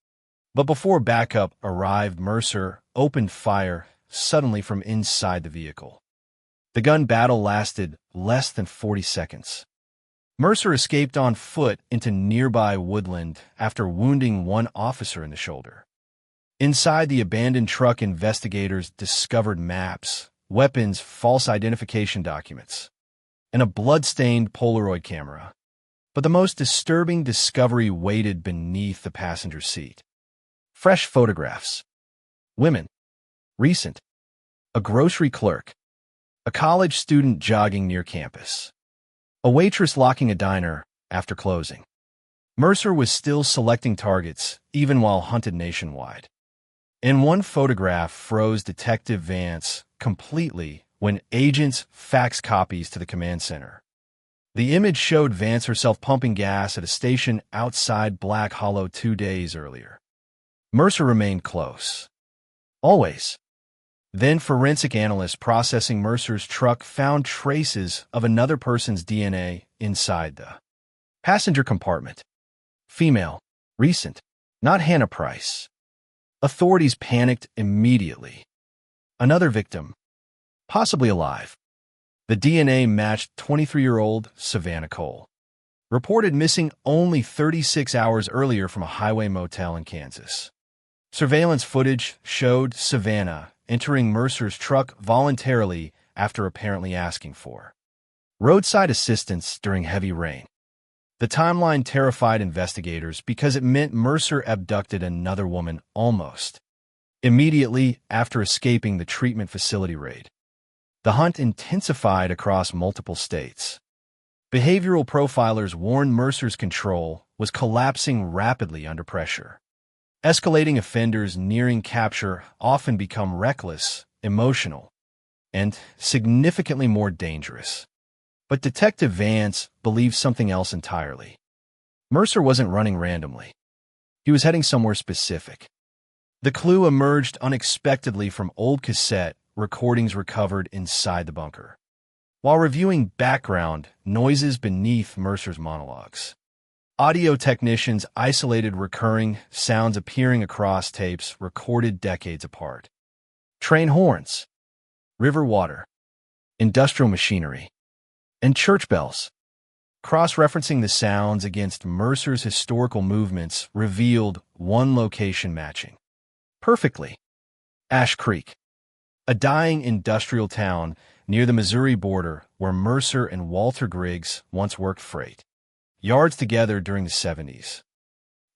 But before backup arrived, Mercer opened fire suddenly from inside the vehicle. The gun battle lasted less than 40 seconds. Mercer escaped on foot into nearby woodland after wounding one officer in the shoulder. Inside the abandoned truck, investigators discovered maps, weapons, false identification documents, and a blood-stained Polaroid camera. But the most disturbing discovery waited beneath the passenger seat. Fresh photographs. Women. Recent. A grocery clerk. A college student jogging near campus. A waitress locking a diner after closing. Mercer was still selecting targets, even while hunted nationwide. In one photograph froze Detective Vance completely when agents faxed copies to the command center. The image showed Vance herself pumping gas at a station outside Black Hollow 2 days earlier. Mercer remained close. Always. Then forensic analysts processing Mercer's truck found traces of another person's DNA inside the passenger compartment. Female. Recent. Not Hannah Price. Authorities panicked immediately. Another victim. Possibly alive. The DNA matched 23-year-old Savannah Cole, reported missing only 36 hours earlier from a highway motel in Kansas. Surveillance footage showed Savannah entering Mercer's truck voluntarily after apparently asking for roadside assistance during heavy rain. The timeline terrified investigators because it meant Mercer abducted another woman almost immediately after escaping the treatment facility raid. The hunt intensified across multiple states. Behavioral profilers warned Mercer's control was collapsing rapidly under pressure. Escalating offenders nearing capture often become reckless, emotional, and significantly more dangerous. But Detective Vance believed something else entirely. Mercer wasn't running randomly. He was heading somewhere specific. The clue emerged unexpectedly from old cassette recordings recovered inside the bunker. While reviewing background noises beneath Mercer's monologues, audio technicians isolated recurring sounds appearing across tapes recorded decades apart. Train horns, river water, industrial machinery, and church bells. Cross-referencing the sounds against Mercer's historical movements revealed one location matching perfectly. Ash Creek. a dying industrial town near the Missouri border where Mercer and Walter Griggs once worked freight yards together during the 70s.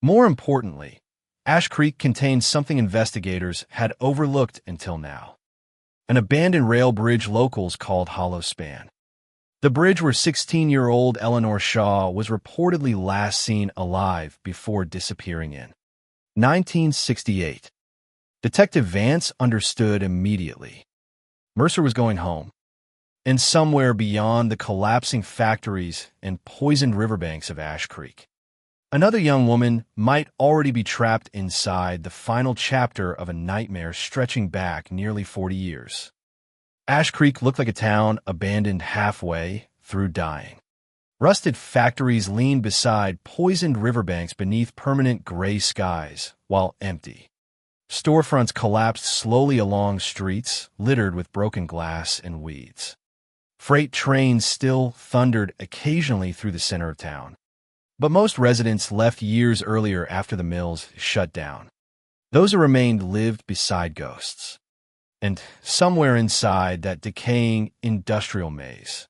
More importantly, Ash Creek contains something investigators had overlooked until now: an abandoned rail bridge locals called Hollow Span. The bridge where 16-year-old Eleanor Shaw was reportedly last seen alive before disappearing in 1968. Detective Vance understood immediately. Mercer was going home, and somewhere beyond the collapsing factories and poisoned riverbanks of Ash Creek, another young woman might already be trapped inside the final chapter of a nightmare stretching back nearly 40 years. Ash Creek looked like a town abandoned halfway through dying. Rusted factories leaned beside poisoned riverbanks beneath permanent gray skies, while empty. Storefronts collapsed slowly along streets littered with broken glass and weeds. Freight trains still thundered occasionally through the center of town, but most residents left years earlier after the mills shut down. Those who remained lived beside ghosts, and somewhere inside that decaying industrial maze,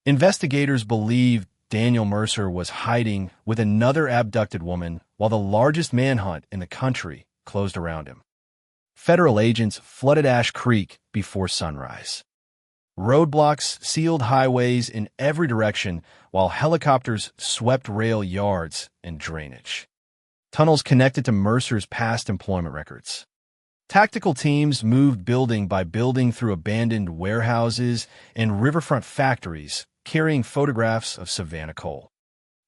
investigators believed Daniel Mercer was hiding with another abducted woman while the largest manhunt in the country closed around him. Federal agents flooded Ash Creek before sunrise. Roadblocks sealed highways in every direction while helicopters swept rail yards and drainage. Tunnels connected to Mercer's past employment records. Tactical teams moved building by building through abandoned warehouses and riverfront factories, carrying photographs of Savannah Cole,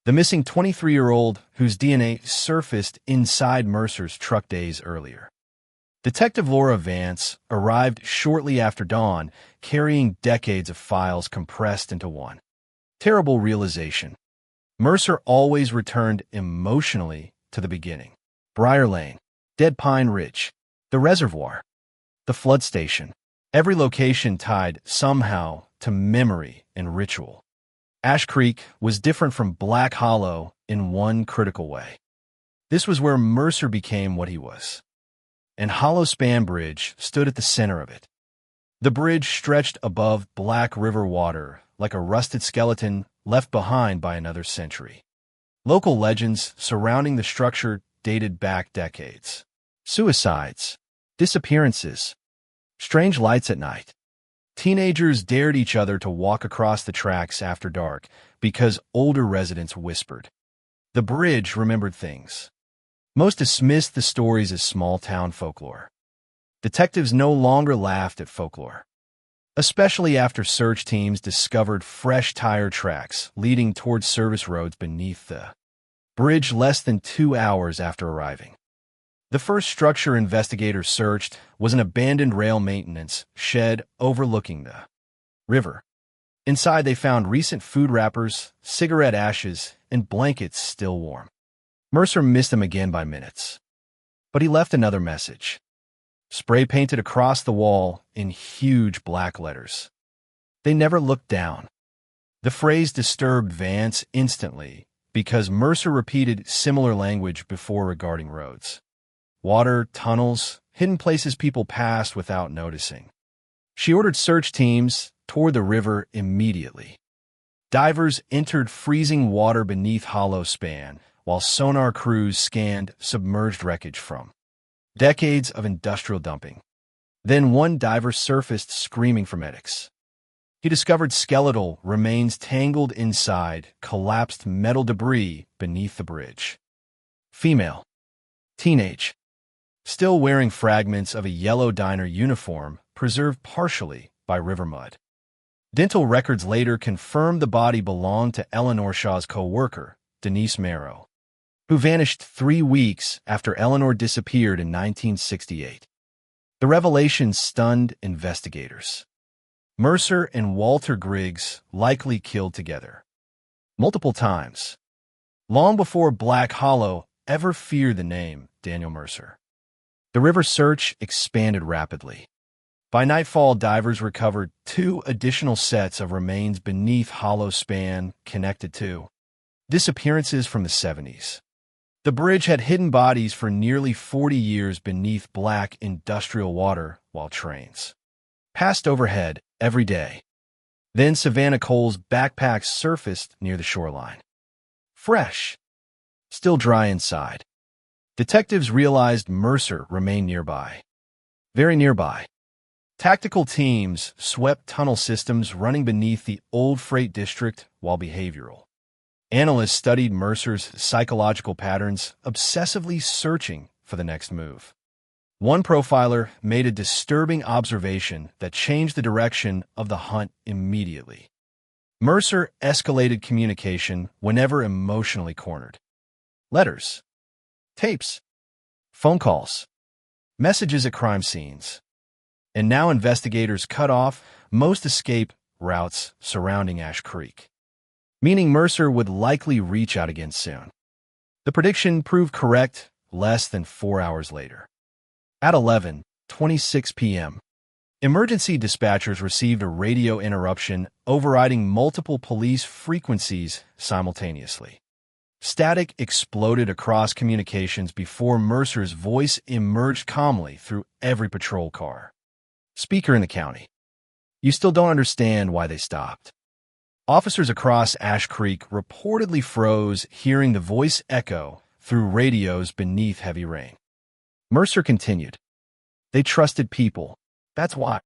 the missing 23-year-old whose DNA surfaced inside Mercer's truck days earlier. Detective Laura Vance arrived shortly after dawn, carrying decades of files compressed into one terrible realization. Mercer always returned emotionally to the beginning: Briar Lane, Dead Pine Ridge, the reservoir, the flood station, every location tied somehow to memory and ritual. Ash Creek was different from Black Hollow in one critical way. This was where Mercer became what he was, and Hollow Span Bridge stood at the center of it. The bridge stretched above Black River water like a rusted skeleton left behind by another century. Local legends surrounding the structure dated back decades: suicides, disappearances, strange lights at night. Teenagers dared each other to walk across the tracks after dark because older residents whispered. The bridge remembered things. Most dismissed the stories as small-town folklore. Detectives no longer laughed at folklore, especially after search teams discovered fresh tire tracks leading towards service roads beneath the bridge less than 2 hours after arriving. The first structure investigators searched was an abandoned rail maintenance shed overlooking the river. Inside, they found recent food wrappers, cigarette ashes, and blankets still warm. Mercer missed them again by minutes, but he left another message, spray painted across the wall in huge black letters. They never looked down. The phrase disturbed Vance instantly because Mercer repeated similar language before regarding roads: water, tunnels, hidden places people passed without noticing. She ordered search teams toward the river immediately. Divers entered freezing water beneath Hollow Span, while sonar crews scanned submerged wreckage from decades of industrial dumping. Then one diver surfaced screaming for medics. He discovered skeletal remains tangled inside collapsed metal debris beneath the bridge. Female. Teenage. Still wearing fragments of a yellow diner uniform preserved partially by river mud. Dental records later confirmed the body belonged to Eleanor Shaw's co-worker, Denise Marrow, who vanished 3 weeks after Eleanor disappeared in 1968. The revelation stunned investigators. Mercer and Walter Griggs likely killed together, multiple times, long before Black Hollow ever feared the name Daniel Mercer. The river search expanded rapidly. By nightfall, divers recovered 2 additional sets of remains beneath Hollow Span connected to disappearances from the 70s. The bridge had hidden bodies for nearly 40 years beneath black industrial water while trains passed overhead every day. Then Savannah Cole's backpack surfaced near the shoreline. Fresh, still dry inside. Detectives realized Mercer remained nearby. Very nearby. Tactical teams swept tunnel systems running beneath the old freight district while behavioral. Analysts studied Mercer's psychological patterns, obsessively searching for the next move. One profiler made a disturbing observation that changed the direction of the hunt immediately. Mercer escalated communication whenever emotionally cornered. Letters, tapes, phone calls, messages at crime scenes. And now investigators cut off most escape routes surrounding Ash Creek, meaning Mercer would likely reach out again soon. The prediction proved correct less than 4 hours later. At 11:26 p.m., emergency dispatchers received a radio interruption overriding multiple police frequencies simultaneously. Static exploded across communications before Mercer's voice emerged calmly through every patrol car. Speaker in the county. You still don't understand why they stopped. Officers across Ash Creek reportedly froze hearing the voice echo through radios beneath heavy rain. Mercer continued. They trusted people. That's why.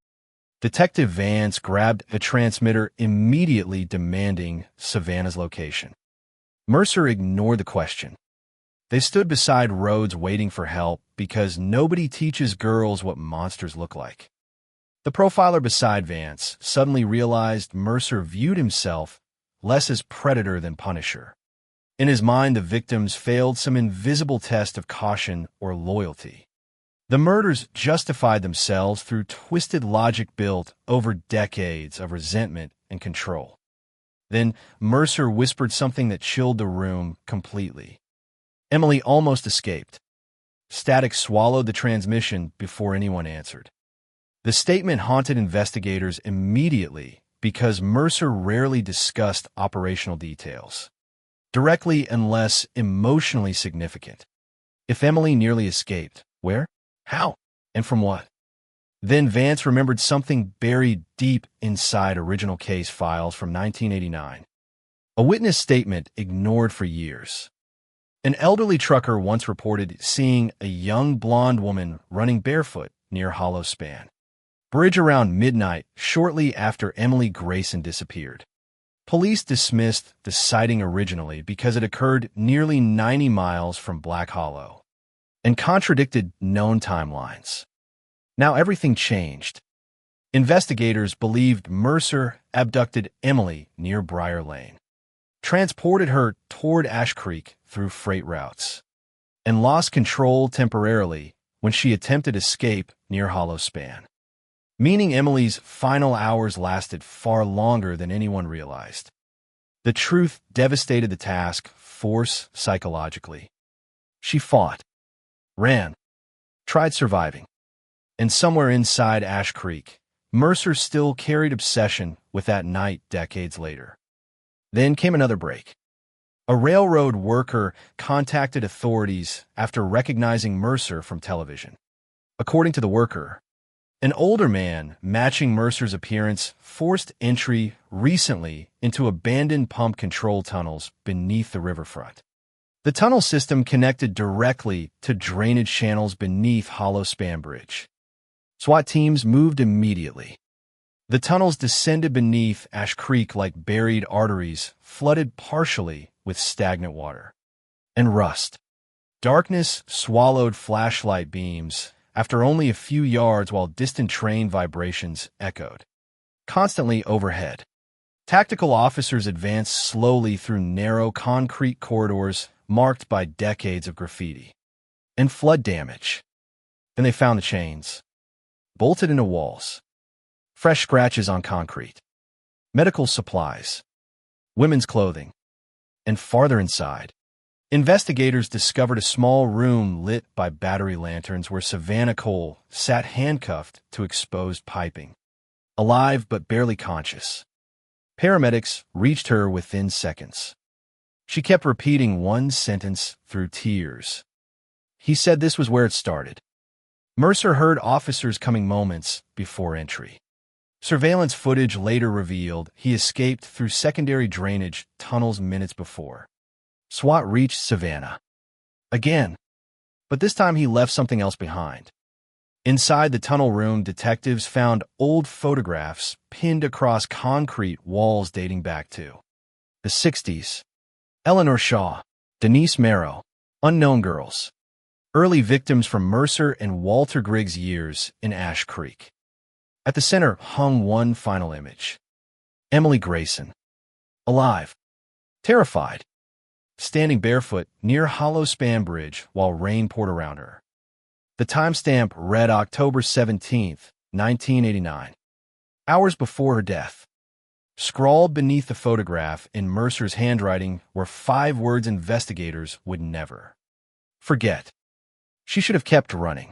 Detective Vance grabbed a transmitter, immediately demanding Savannah's location. Mercer ignored the question. They stood beside roads waiting for help because nobody teaches girls what monsters look like. The profiler beside Vance suddenly realized Mercer viewed himself less as predator than punisher. In his mind, the victims failed some invisible test of caution or loyalty. The murders justified themselves through twisted logic built over decades of resentment and control. Then Mercer whispered something that chilled the room completely. Emily almost escaped. Static swallowed the transmission before anyone answered. The statement haunted investigators immediately because Mercer rarely discussed operational details, directly unless emotionally significant. If Emily nearly escaped, where? How? And from what? Then Vance remembered something buried deep inside original case files from 1989. A witness statement ignored for years. An elderly trucker once reported seeing a young blonde woman running barefoot near Hollow Span Bridge around midnight shortly after Emily Grayson disappeared. Police dismissed the sighting originally because it occurred nearly 90 miles from Black Hollow and contradicted known timelines. Now everything changed. Investigators believed Mercer abducted Emily near Briar Lane, transported her toward Ash Creek through freight routes, and lost control temporarily when she attempted escape near Hollow Span, meaning Emily's final hours lasted far longer than anyone realized. The truth devastated the task force psychologically. She fought, ran, tried surviving. And somewhere inside Ash Creek, Mercer still carried obsession with that night decades later. Then came another break. A railroad worker contacted authorities after recognizing Mercer from television. According to the worker, an older man matching Mercer's appearance forced entry recently into abandoned pump control tunnels beneath the riverfront. The tunnel system connected directly to drainage channels beneath Hollow Span Bridge. SWAT teams moved immediately. The tunnels descended beneath Ash Creek like buried arteries, flooded partially with stagnant water and rust. Darkness swallowed flashlight beams after only a few yards while distant train vibrations echoed constantly overhead. Tactical officers advanced slowly through narrow concrete corridors marked by decades of graffiti and flood damage. Then they found the chains, bolted into walls, fresh scratches on concrete, medical supplies, women's clothing, and farther inside, investigators discovered a small room lit by battery lanterns where Savannah Cole sat handcuffed to exposed piping, alive but barely conscious. Paramedics reached her within seconds. She kept repeating one sentence through tears. He said this was where it started. Mercer heard officers coming moments before entry. Surveillance footage later revealed he escaped through secondary drainage tunnels minutes before. SWAT reached Savannah again, but this time he left something else behind. Inside the tunnel room, detectives found old photographs pinned across concrete walls dating back to the 60s. Eleanor Shaw, Denise Merrow, unknown girls, early victims from Mercer and Walter Griggs' years in Ash Creek. At the center hung one final image. Emily Grayson, alive, terrified, standing barefoot near Hollow Span Bridge while rain poured around her. The timestamp read October 17, 1989, hours before her death. Scrawled beneath the photograph in Mercer's handwriting were 5 words investigators would never forget. She should have kept running.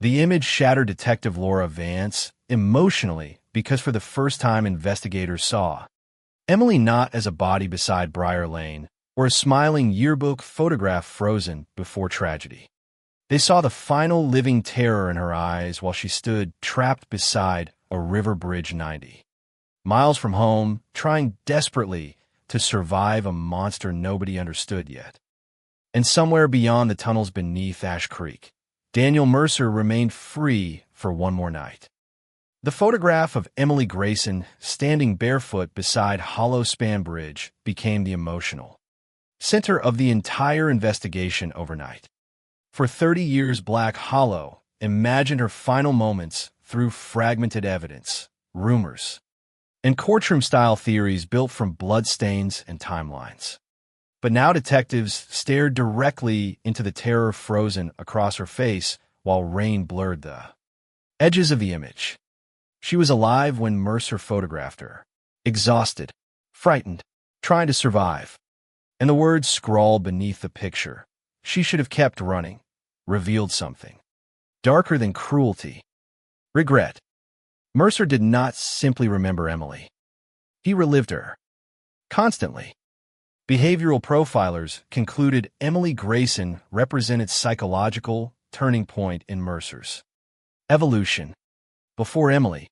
The image shattered Detective Laura Vance emotionally because for the first time investigators saw Emily not as a body beside Briar Lane or a smiling yearbook photograph frozen before tragedy. They saw the final living terror in her eyes while she stood trapped beside a river bridge 90. Miles from home, trying desperately to survive a monster nobody understood yet. And somewhere beyond the tunnels beneath Ash Creek, Daniel Mercer remained free for one more night. The photograph of Emily Grayson standing barefoot beside Hollow Span Bridge became the emotional center of the entire investigation overnight. For 30 years, Black Hollow imagined her final moments through fragmented evidence, rumors, and courtroom-style theories built from bloodstains and timelines. But now detectives stared directly into the terror frozen across her face while rain blurred the edges of the image. She was alive when Mercer photographed her, exhausted, frightened, trying to survive. And the words scrawled beneath the picture, "She should have kept running," revealed something darker than cruelty. Regret. Mercer did not simply remember Emily. He relived her. Constantly. Behavioral profilers concluded Emily Grayson represented psychological turning point in Mercer's evolution. Before Emily,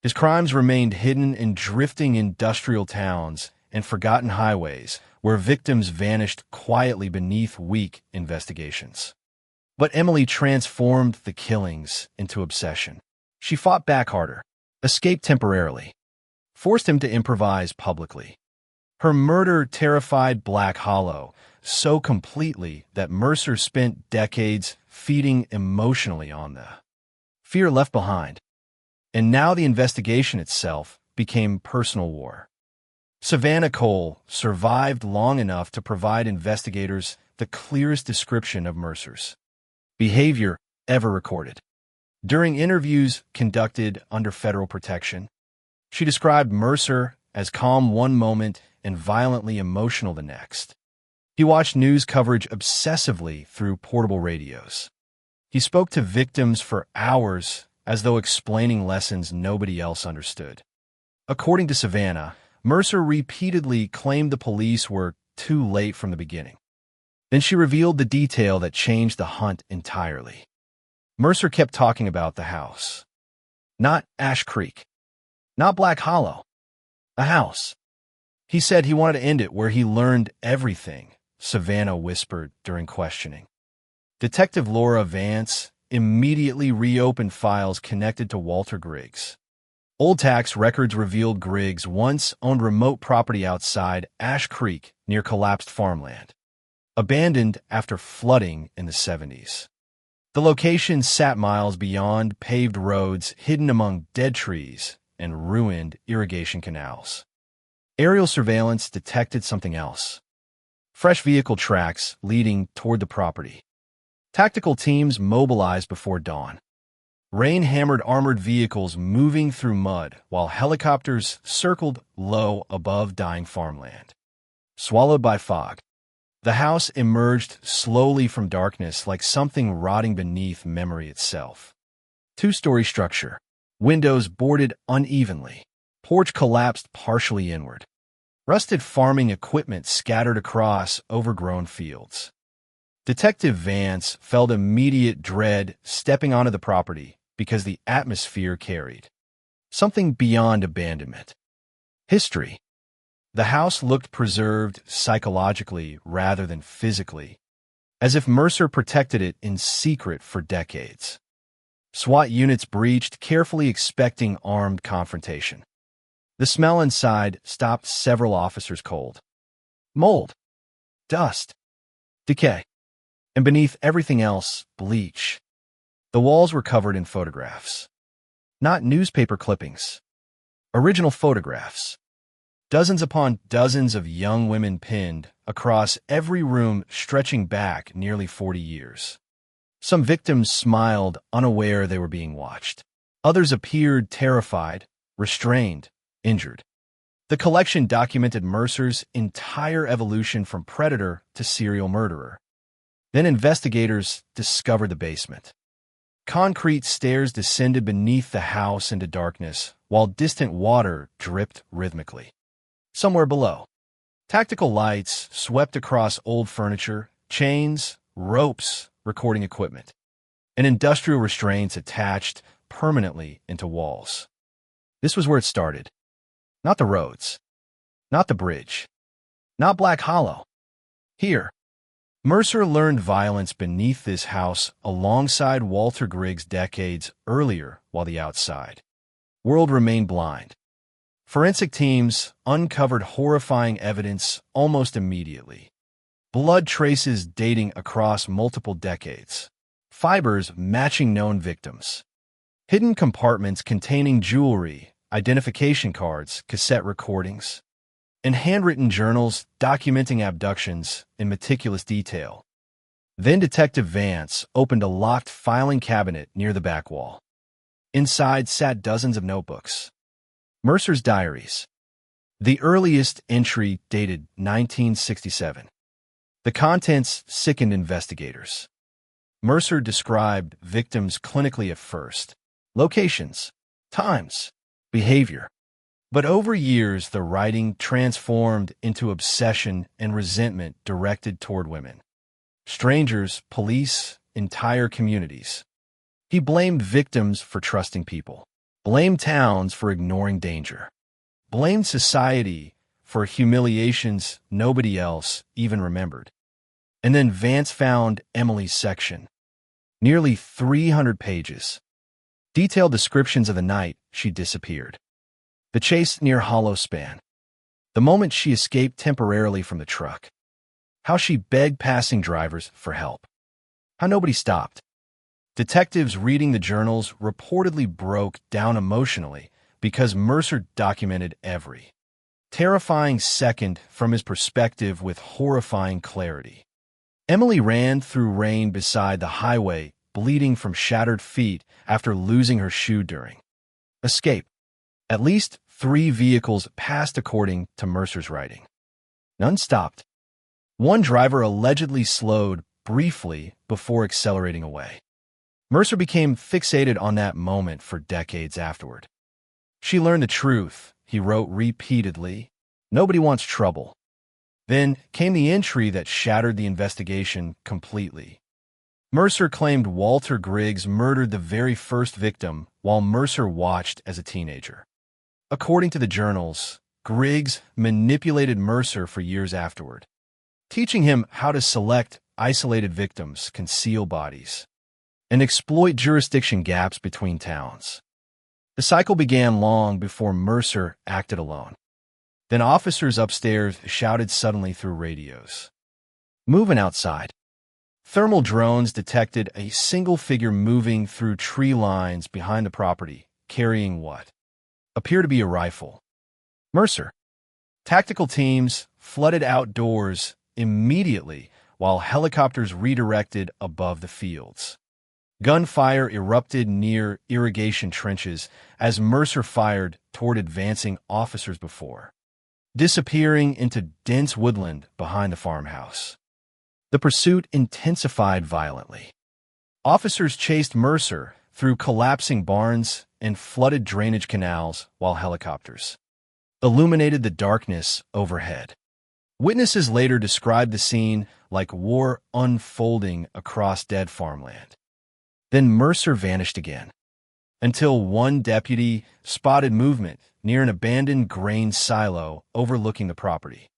his crimes remained hidden in drifting industrial towns and forgotten highways where victims vanished quietly beneath weak investigations. But Emily transformed the killings into obsession. She fought back harder, escaped temporarily, forced him to improvise publicly. Her murder terrified Black Hollow so completely that Mercer spent decades feeding emotionally on the fear left behind. And now the investigation itself became personal war. Savannah Cole survived long enough to provide investigators the clearest description of Mercer's behavior ever recorded. During interviews conducted under federal protection, she described Mercer as calm one moment and violently emotional the next. He watched news coverage obsessively through portable radios. He spoke to victims for hours as though explaining lessons nobody else understood. According to Savannah, Mercer repeatedly claimed the police were too late from the beginning. Then she revealed the detail that changed the hunt entirely. Mercer kept talking about the house. Not Ash Creek. Not Black Hollow. A house. He said he wanted to end it where he learned everything, Savannah whispered during questioning. Detective Laura Vance immediately reopened files connected to Walter Griggs. Old tax records revealed Griggs once owned remote property outside Ash Creek near collapsed farmland, abandoned after flooding in the 70s. The location sat miles beyond paved roads hidden among dead trees and ruined irrigation canals. Aerial surveillance detected something else. Fresh vehicle tracks leading toward the property. Tactical teams mobilized before dawn. Rain-hammered armored vehicles moving through mud while helicopters circled low above dying farmland. Swallowed by fog, the house emerged slowly from darkness like something rotting beneath memory itself. Two-story structure. Windows boarded unevenly. Porch collapsed partially inward. Rusted farming equipment scattered across overgrown fields. Detective Vance felt immediate dread stepping onto the property because the atmosphere carried something beyond abandonment. History. The house looked preserved psychologically rather than physically, as if Mercer protected it in secret for decades. SWAT units breached, carefully expecting armed confrontation. The smell inside stopped several officers cold. Mold, dust, decay, and beneath everything else, bleach. The walls were covered in photographs. Not newspaper clippings. Original photographs. Dozens upon dozens of young women pinned across every room, stretching back nearly 40 years. Some victims smiled, unaware they were being watched. Others appeared terrified, restrained, injured. The collection documented Mercer's entire evolution from predator to serial murderer. Then investigators discovered the basement. Concrete stairs descended beneath the house into darkness, while distant water dripped rhythmically. Somewhere below, tactical lights swept across old furniture, chains, ropes, recording equipment, and industrial restraints attached permanently into walls. This was where it started. Not the roads, not the bridge, not Black Hollow. Here, Mercer learned violence beneath this house alongside Walter Griggs decades earlier while the outside world remained blind. Forensic teams uncovered horrifying evidence almost immediately. Blood traces dating across multiple decades. Fibers matching known victims. Hidden compartments containing jewelry, identification cards, cassette recordings, and handwritten journals documenting abductions in meticulous detail. Then Detective Vance opened a locked filing cabinet near the back wall. Inside sat dozens of notebooks. Mercer's diaries. The earliest entry dated 1967. The contents sickened investigators. Mercer described victims clinically at first. Locations, times, behavior. But over years, the writing transformed into obsession and resentment directed toward women. Strangers, police, entire communities. He blamed victims for trusting people. Blamed towns for ignoring danger. Blamed society for humiliations nobody else even remembered. And then Vance found Emily's section. Nearly 300 pages. Detailed descriptions of the night she disappeared. The chase near Hollow Span. The moment she escaped temporarily from the truck. How she begged passing drivers for help. How nobody stopped. Detectives reading the journals reportedly broke down emotionally because Mercer documented every terrifying second from his perspective with horrifying clarity. Emily ran through rain beside the highway, bleeding from shattered feet after losing her shoe during escape. At least 3 vehicles passed according to Mercer's writing. None stopped. One driver allegedly slowed briefly before accelerating away. Mercer became fixated on that moment for decades afterward. She learned the truth, he wrote repeatedly. Nobody wants trouble. Then came the entry that shattered the investigation completely. Mercer claimed Walter Griggs murdered the very first victim while Mercer watched as a teenager. According to the journals, Griggs manipulated Mercer for years afterward, teaching him how to select isolated victims, conceal bodies, and exploit jurisdiction gaps between towns. The cycle began long before Mercer acted alone. Then officers upstairs shouted suddenly through radios. Moving outside. Thermal drones detected a single figure moving through tree lines behind the property, carrying what appeared to be a rifle. Mercer. Tactical teams flooded outdoors immediately while helicopters redirected above the fields. Gunfire erupted near irrigation trenches as Mercer fired toward advancing officers before, disappearing into dense woodland behind the farmhouse. The pursuit intensified violently. Officers chased Mercer through collapsing barns and flooded drainage canals while helicopters illuminated the darkness overhead. Witnesses later described the scene like war unfolding across dead farmland. Then Mercer vanished again. until one deputy spotted movement near an abandoned grain silo overlooking the property.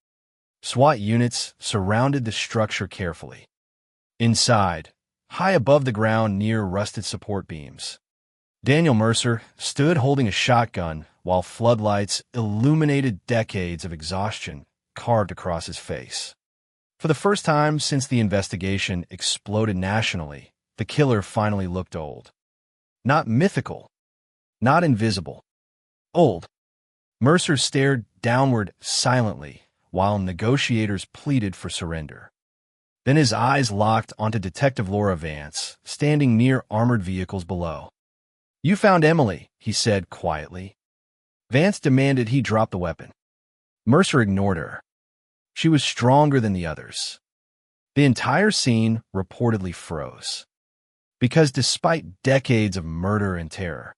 SWAT units surrounded the structure carefully. Inside, high above the ground near rusted support beams, Daniel Mercer stood holding a shotgun while floodlights illuminated decades of exhaustion carved across his face. For the first time since the investigation exploded nationally, the killer finally looked old. Not mythical, not invisible. Old. Mercer stared downward silently while negotiators pleaded for surrender. Then his eyes locked onto Detective Laura Vance, standing near armored vehicles below. "You found Emily," he said quietly. Vance demanded he drop the weapon. Mercer ignored her. She was stronger than the others. The entire scene reportedly froze. Because despite decades of murder and terror,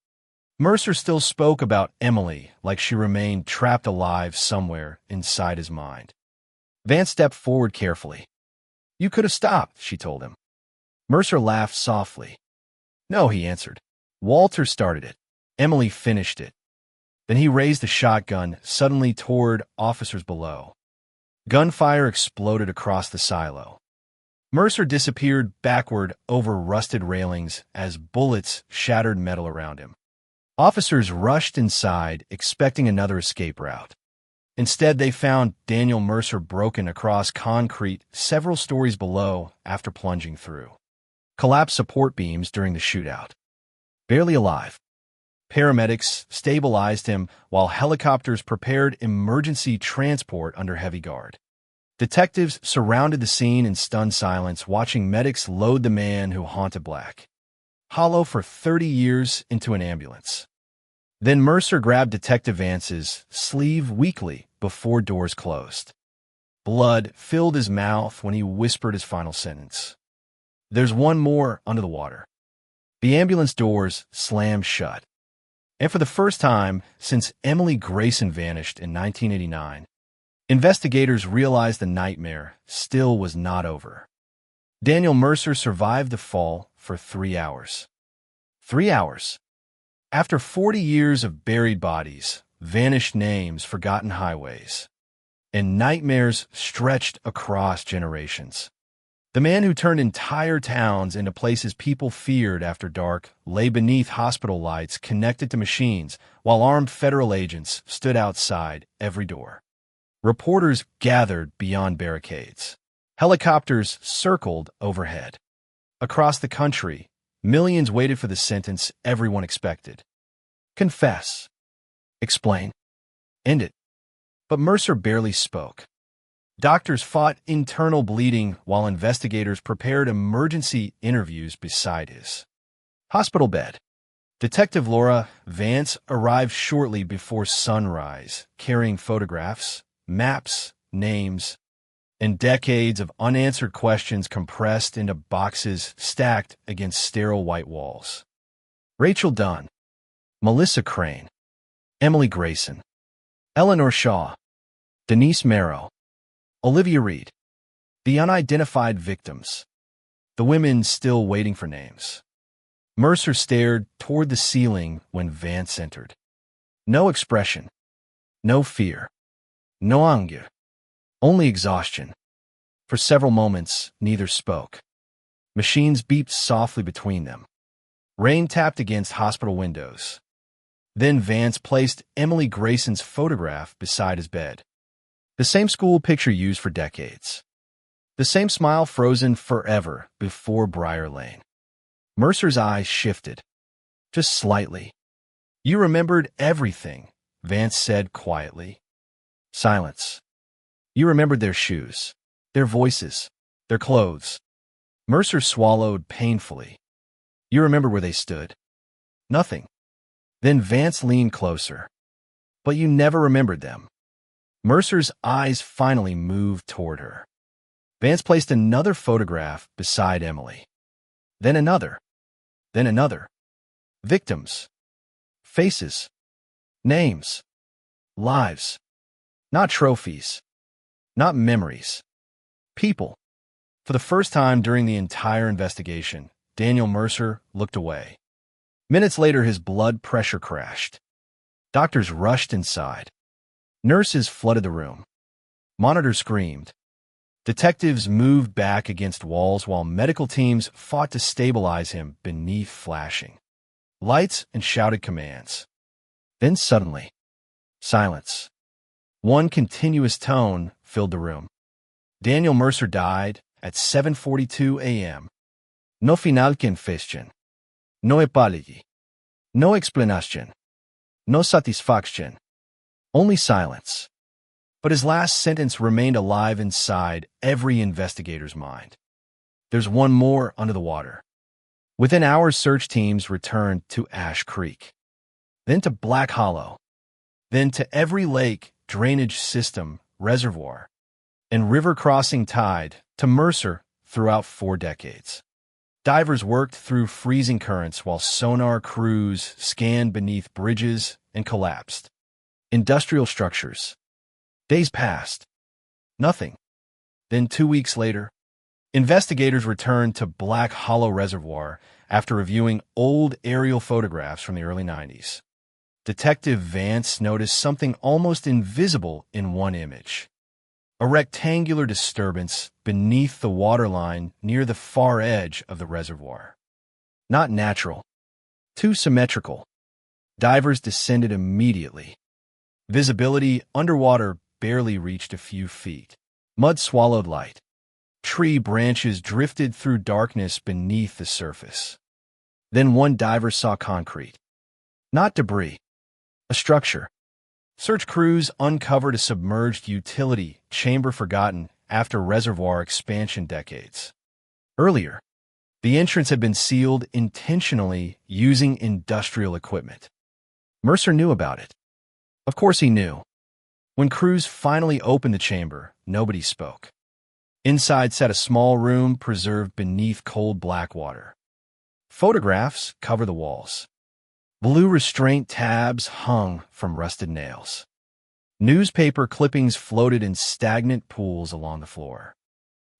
Mercer still spoke about Emily like she remained trapped alive somewhere inside his mind. Vance stepped forward carefully. "You could have stopped," she told him. Mercer laughed softly. "No," he answered. "Walter started it. Emily finished it." Then he raised the shotgun suddenly toward officers below. Gunfire exploded across the silo. Mercer disappeared backward over rusted railings as bullets shattered metal around him. Officers rushed inside, expecting another escape route. Instead, they found Daniel Mercer broken across concrete several stories below after plunging through. Collapsed support beams during the shootout. Barely alive. Paramedics stabilized him while helicopters prepared emergency transport under heavy guard. Detectives surrounded the scene in stunned silence, watching medics load the man who haunted Black Hollow for 30 years into an ambulance. Then Mercer grabbed Detective Vance's sleeve weakly before doors closed. Blood filled his mouth when he whispered his final sentence. "There's one more under the water." The ambulance doors slammed shut. And for the first time since Emily Grayson vanished in 1989, investigators realized the nightmare still was not over. Daniel Mercer survived the fall for 3 hours. 3 hours. After 40 years of buried bodies, vanished names, forgotten highways, and nightmares stretched across generations, the man who turned entire towns into places people feared after dark lay beneath hospital lights connected to machines while armed federal agents stood outside every door. Reporters gathered beyond barricades. Helicopters circled overhead. Across the country, millions waited for the sentence everyone expected. Confess. Explain. End it. But Mercer barely spoke. Doctors fought internal bleeding while investigators prepared emergency interviews beside his hospital bed. Detective Laura Vance arrived shortly before sunrise, carrying photographs, maps, names, and decades of unanswered questions compressed into boxes stacked against sterile white walls. Rachel Dunn, Melissa Crane, Emily Grayson, Eleanor Shaw, Denise Merrow, Olivia Reed, the unidentified victims, the women still waiting for names. Mercer stared toward the ceiling when Vance entered. No expression, no fear, no anger, only exhaustion. For several moments, neither spoke. Machines beeped softly between them. Rain tapped against hospital windows. Then Vance placed Emily Grayson's photograph beside his bed. The same school picture used for decades. The same smile frozen forever before Briar Lane. Mercer's eyes shifted, just slightly. "You remembered everything," Vance said quietly. Silence. "You remembered their shoes, their voices, their clothes." Mercer swallowed painfully. "You remember where they stood?" "Nothing." Then Vance leaned closer. "But you never remembered them." Mercer's eyes finally moved toward her. Vance placed another photograph beside Emily. Then another. Then another. Victims. Faces. Names. Lives. Not trophies. Not memories. People. For the first time during the entire investigation, Daniel Mercer looked away. Minutes later, his blood pressure crashed. Doctors rushed inside. Nurses flooded the room. Monitors screamed. Detectives moved back against walls while medical teams fought to stabilize him beneath flashing lights and shouted commands. Then suddenly, silence. One continuous tone filled the room. Daniel Mercer died at 7:42 a.m. No final confession. No apology. No explanation. No satisfaction. Only silence. But his last sentence remained alive inside every investigator's mind. There's one more under the water. Within hours, search teams returned to Ash Creek, then to Black Hollow, then to every lake, drainage system, reservoir, and river crossing tied to Mercer throughout 4 decades. Divers worked through freezing currents while sonar crews scanned beneath bridges and collapsed. Industrial structures. Days passed. Nothing. Then 2 weeks later, investigators returned to Black Hollow Reservoir after reviewing old aerial photographs from the early 90s. Detective Vance noticed something almost invisible in one image. A rectangular disturbance beneath the waterline near the far edge of the reservoir. Not natural. Too symmetrical. Divers descended immediately. Visibility underwater barely reached a few feet. Mud swallowed light. Tree branches drifted through darkness beneath the surface. Then one diver saw concrete. Not debris. A structure. Search crews uncovered a submerged utility chamber forgotten after reservoir expansion decades. Earlier, the entrance had been sealed intentionally using industrial equipment. Mercer knew about it. Of course he knew. When crews finally opened the chamber, nobody spoke. Inside sat a small room preserved beneath cold black water. Photographs cover the walls. Blue restraint tabs hung from rusted nails. Newspaper clippings floated in stagnant pools along the floor.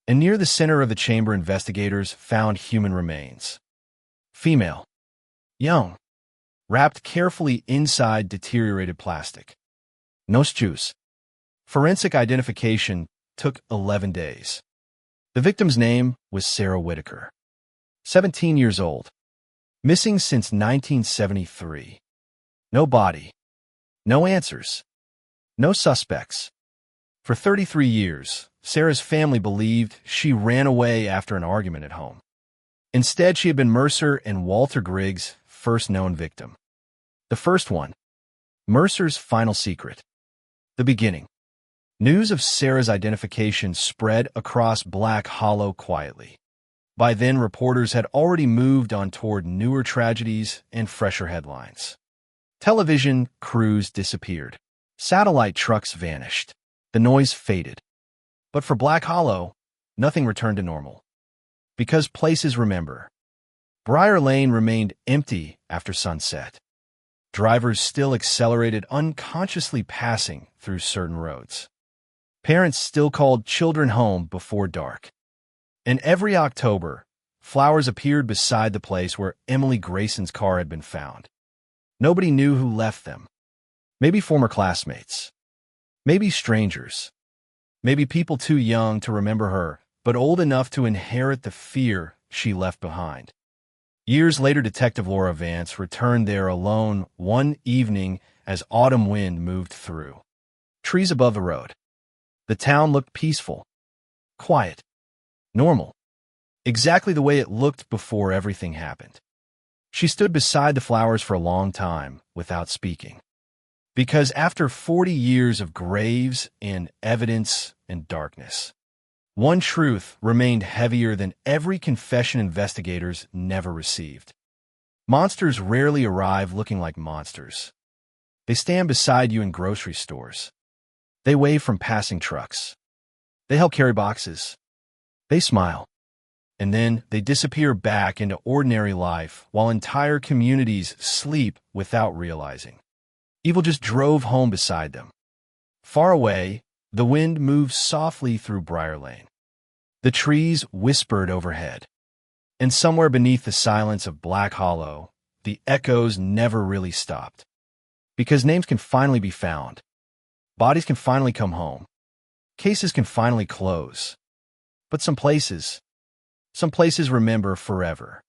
And near the center of the chamber, investigators found human remains. Female. Young. Wrapped carefully inside deteriorated plastic. No juice. Forensic identification took 11 days. The victim's name was Sarah Whitaker. 17 years old. Missing since 1973. No body. No answers. No suspects. For 33 years, Sarah's family believed she ran away after an argument at home. Instead, she had been Mercer and Walter Grigg's first known victim. The first one, Mercer's final secret. The beginning. News of Sarah's identification spread across Black Hollow quietly. By then, reporters had already moved on toward newer tragedies and fresher headlines. Television crews disappeared. Satellite trucks vanished. The noise faded. But for Black Hollow, nothing returned to normal. Because places remember. Briar Lane remained empty after sunset. Drivers still accelerated, unconsciously passing through certain roads. Parents still called children home before dark. And every October, flowers appeared beside the place where Emily Grayson's car had been found. Nobody knew who left them. Maybe former classmates. Maybe strangers. Maybe people too young to remember her, but old enough to inherit the fear she left behind. Years later, Detective Laura Vance returned there alone one evening as autumn wind moved through. Trees above the road. The town looked peaceful, quiet, normal, exactly the way it looked before everything happened. She stood beside the flowers for a long time without speaking. Because after 40 years of graves and evidence and darkness, one truth remained heavier than every confession investigators never received. Monsters rarely arrive looking like monsters. They stand beside you in grocery stores. They wave from passing trucks. They help carry boxes. They smile. And then they disappear back into ordinary life while entire communities sleep without realizing. Evil just drove home beside them. Far away, the wind moved softly through Briar Lane. The trees whispered overhead. And somewhere beneath the silence of Black Hollow, the echoes never really stopped. Because names can finally be found. Bodies can finally come home. Cases can finally close. But some places remember forever.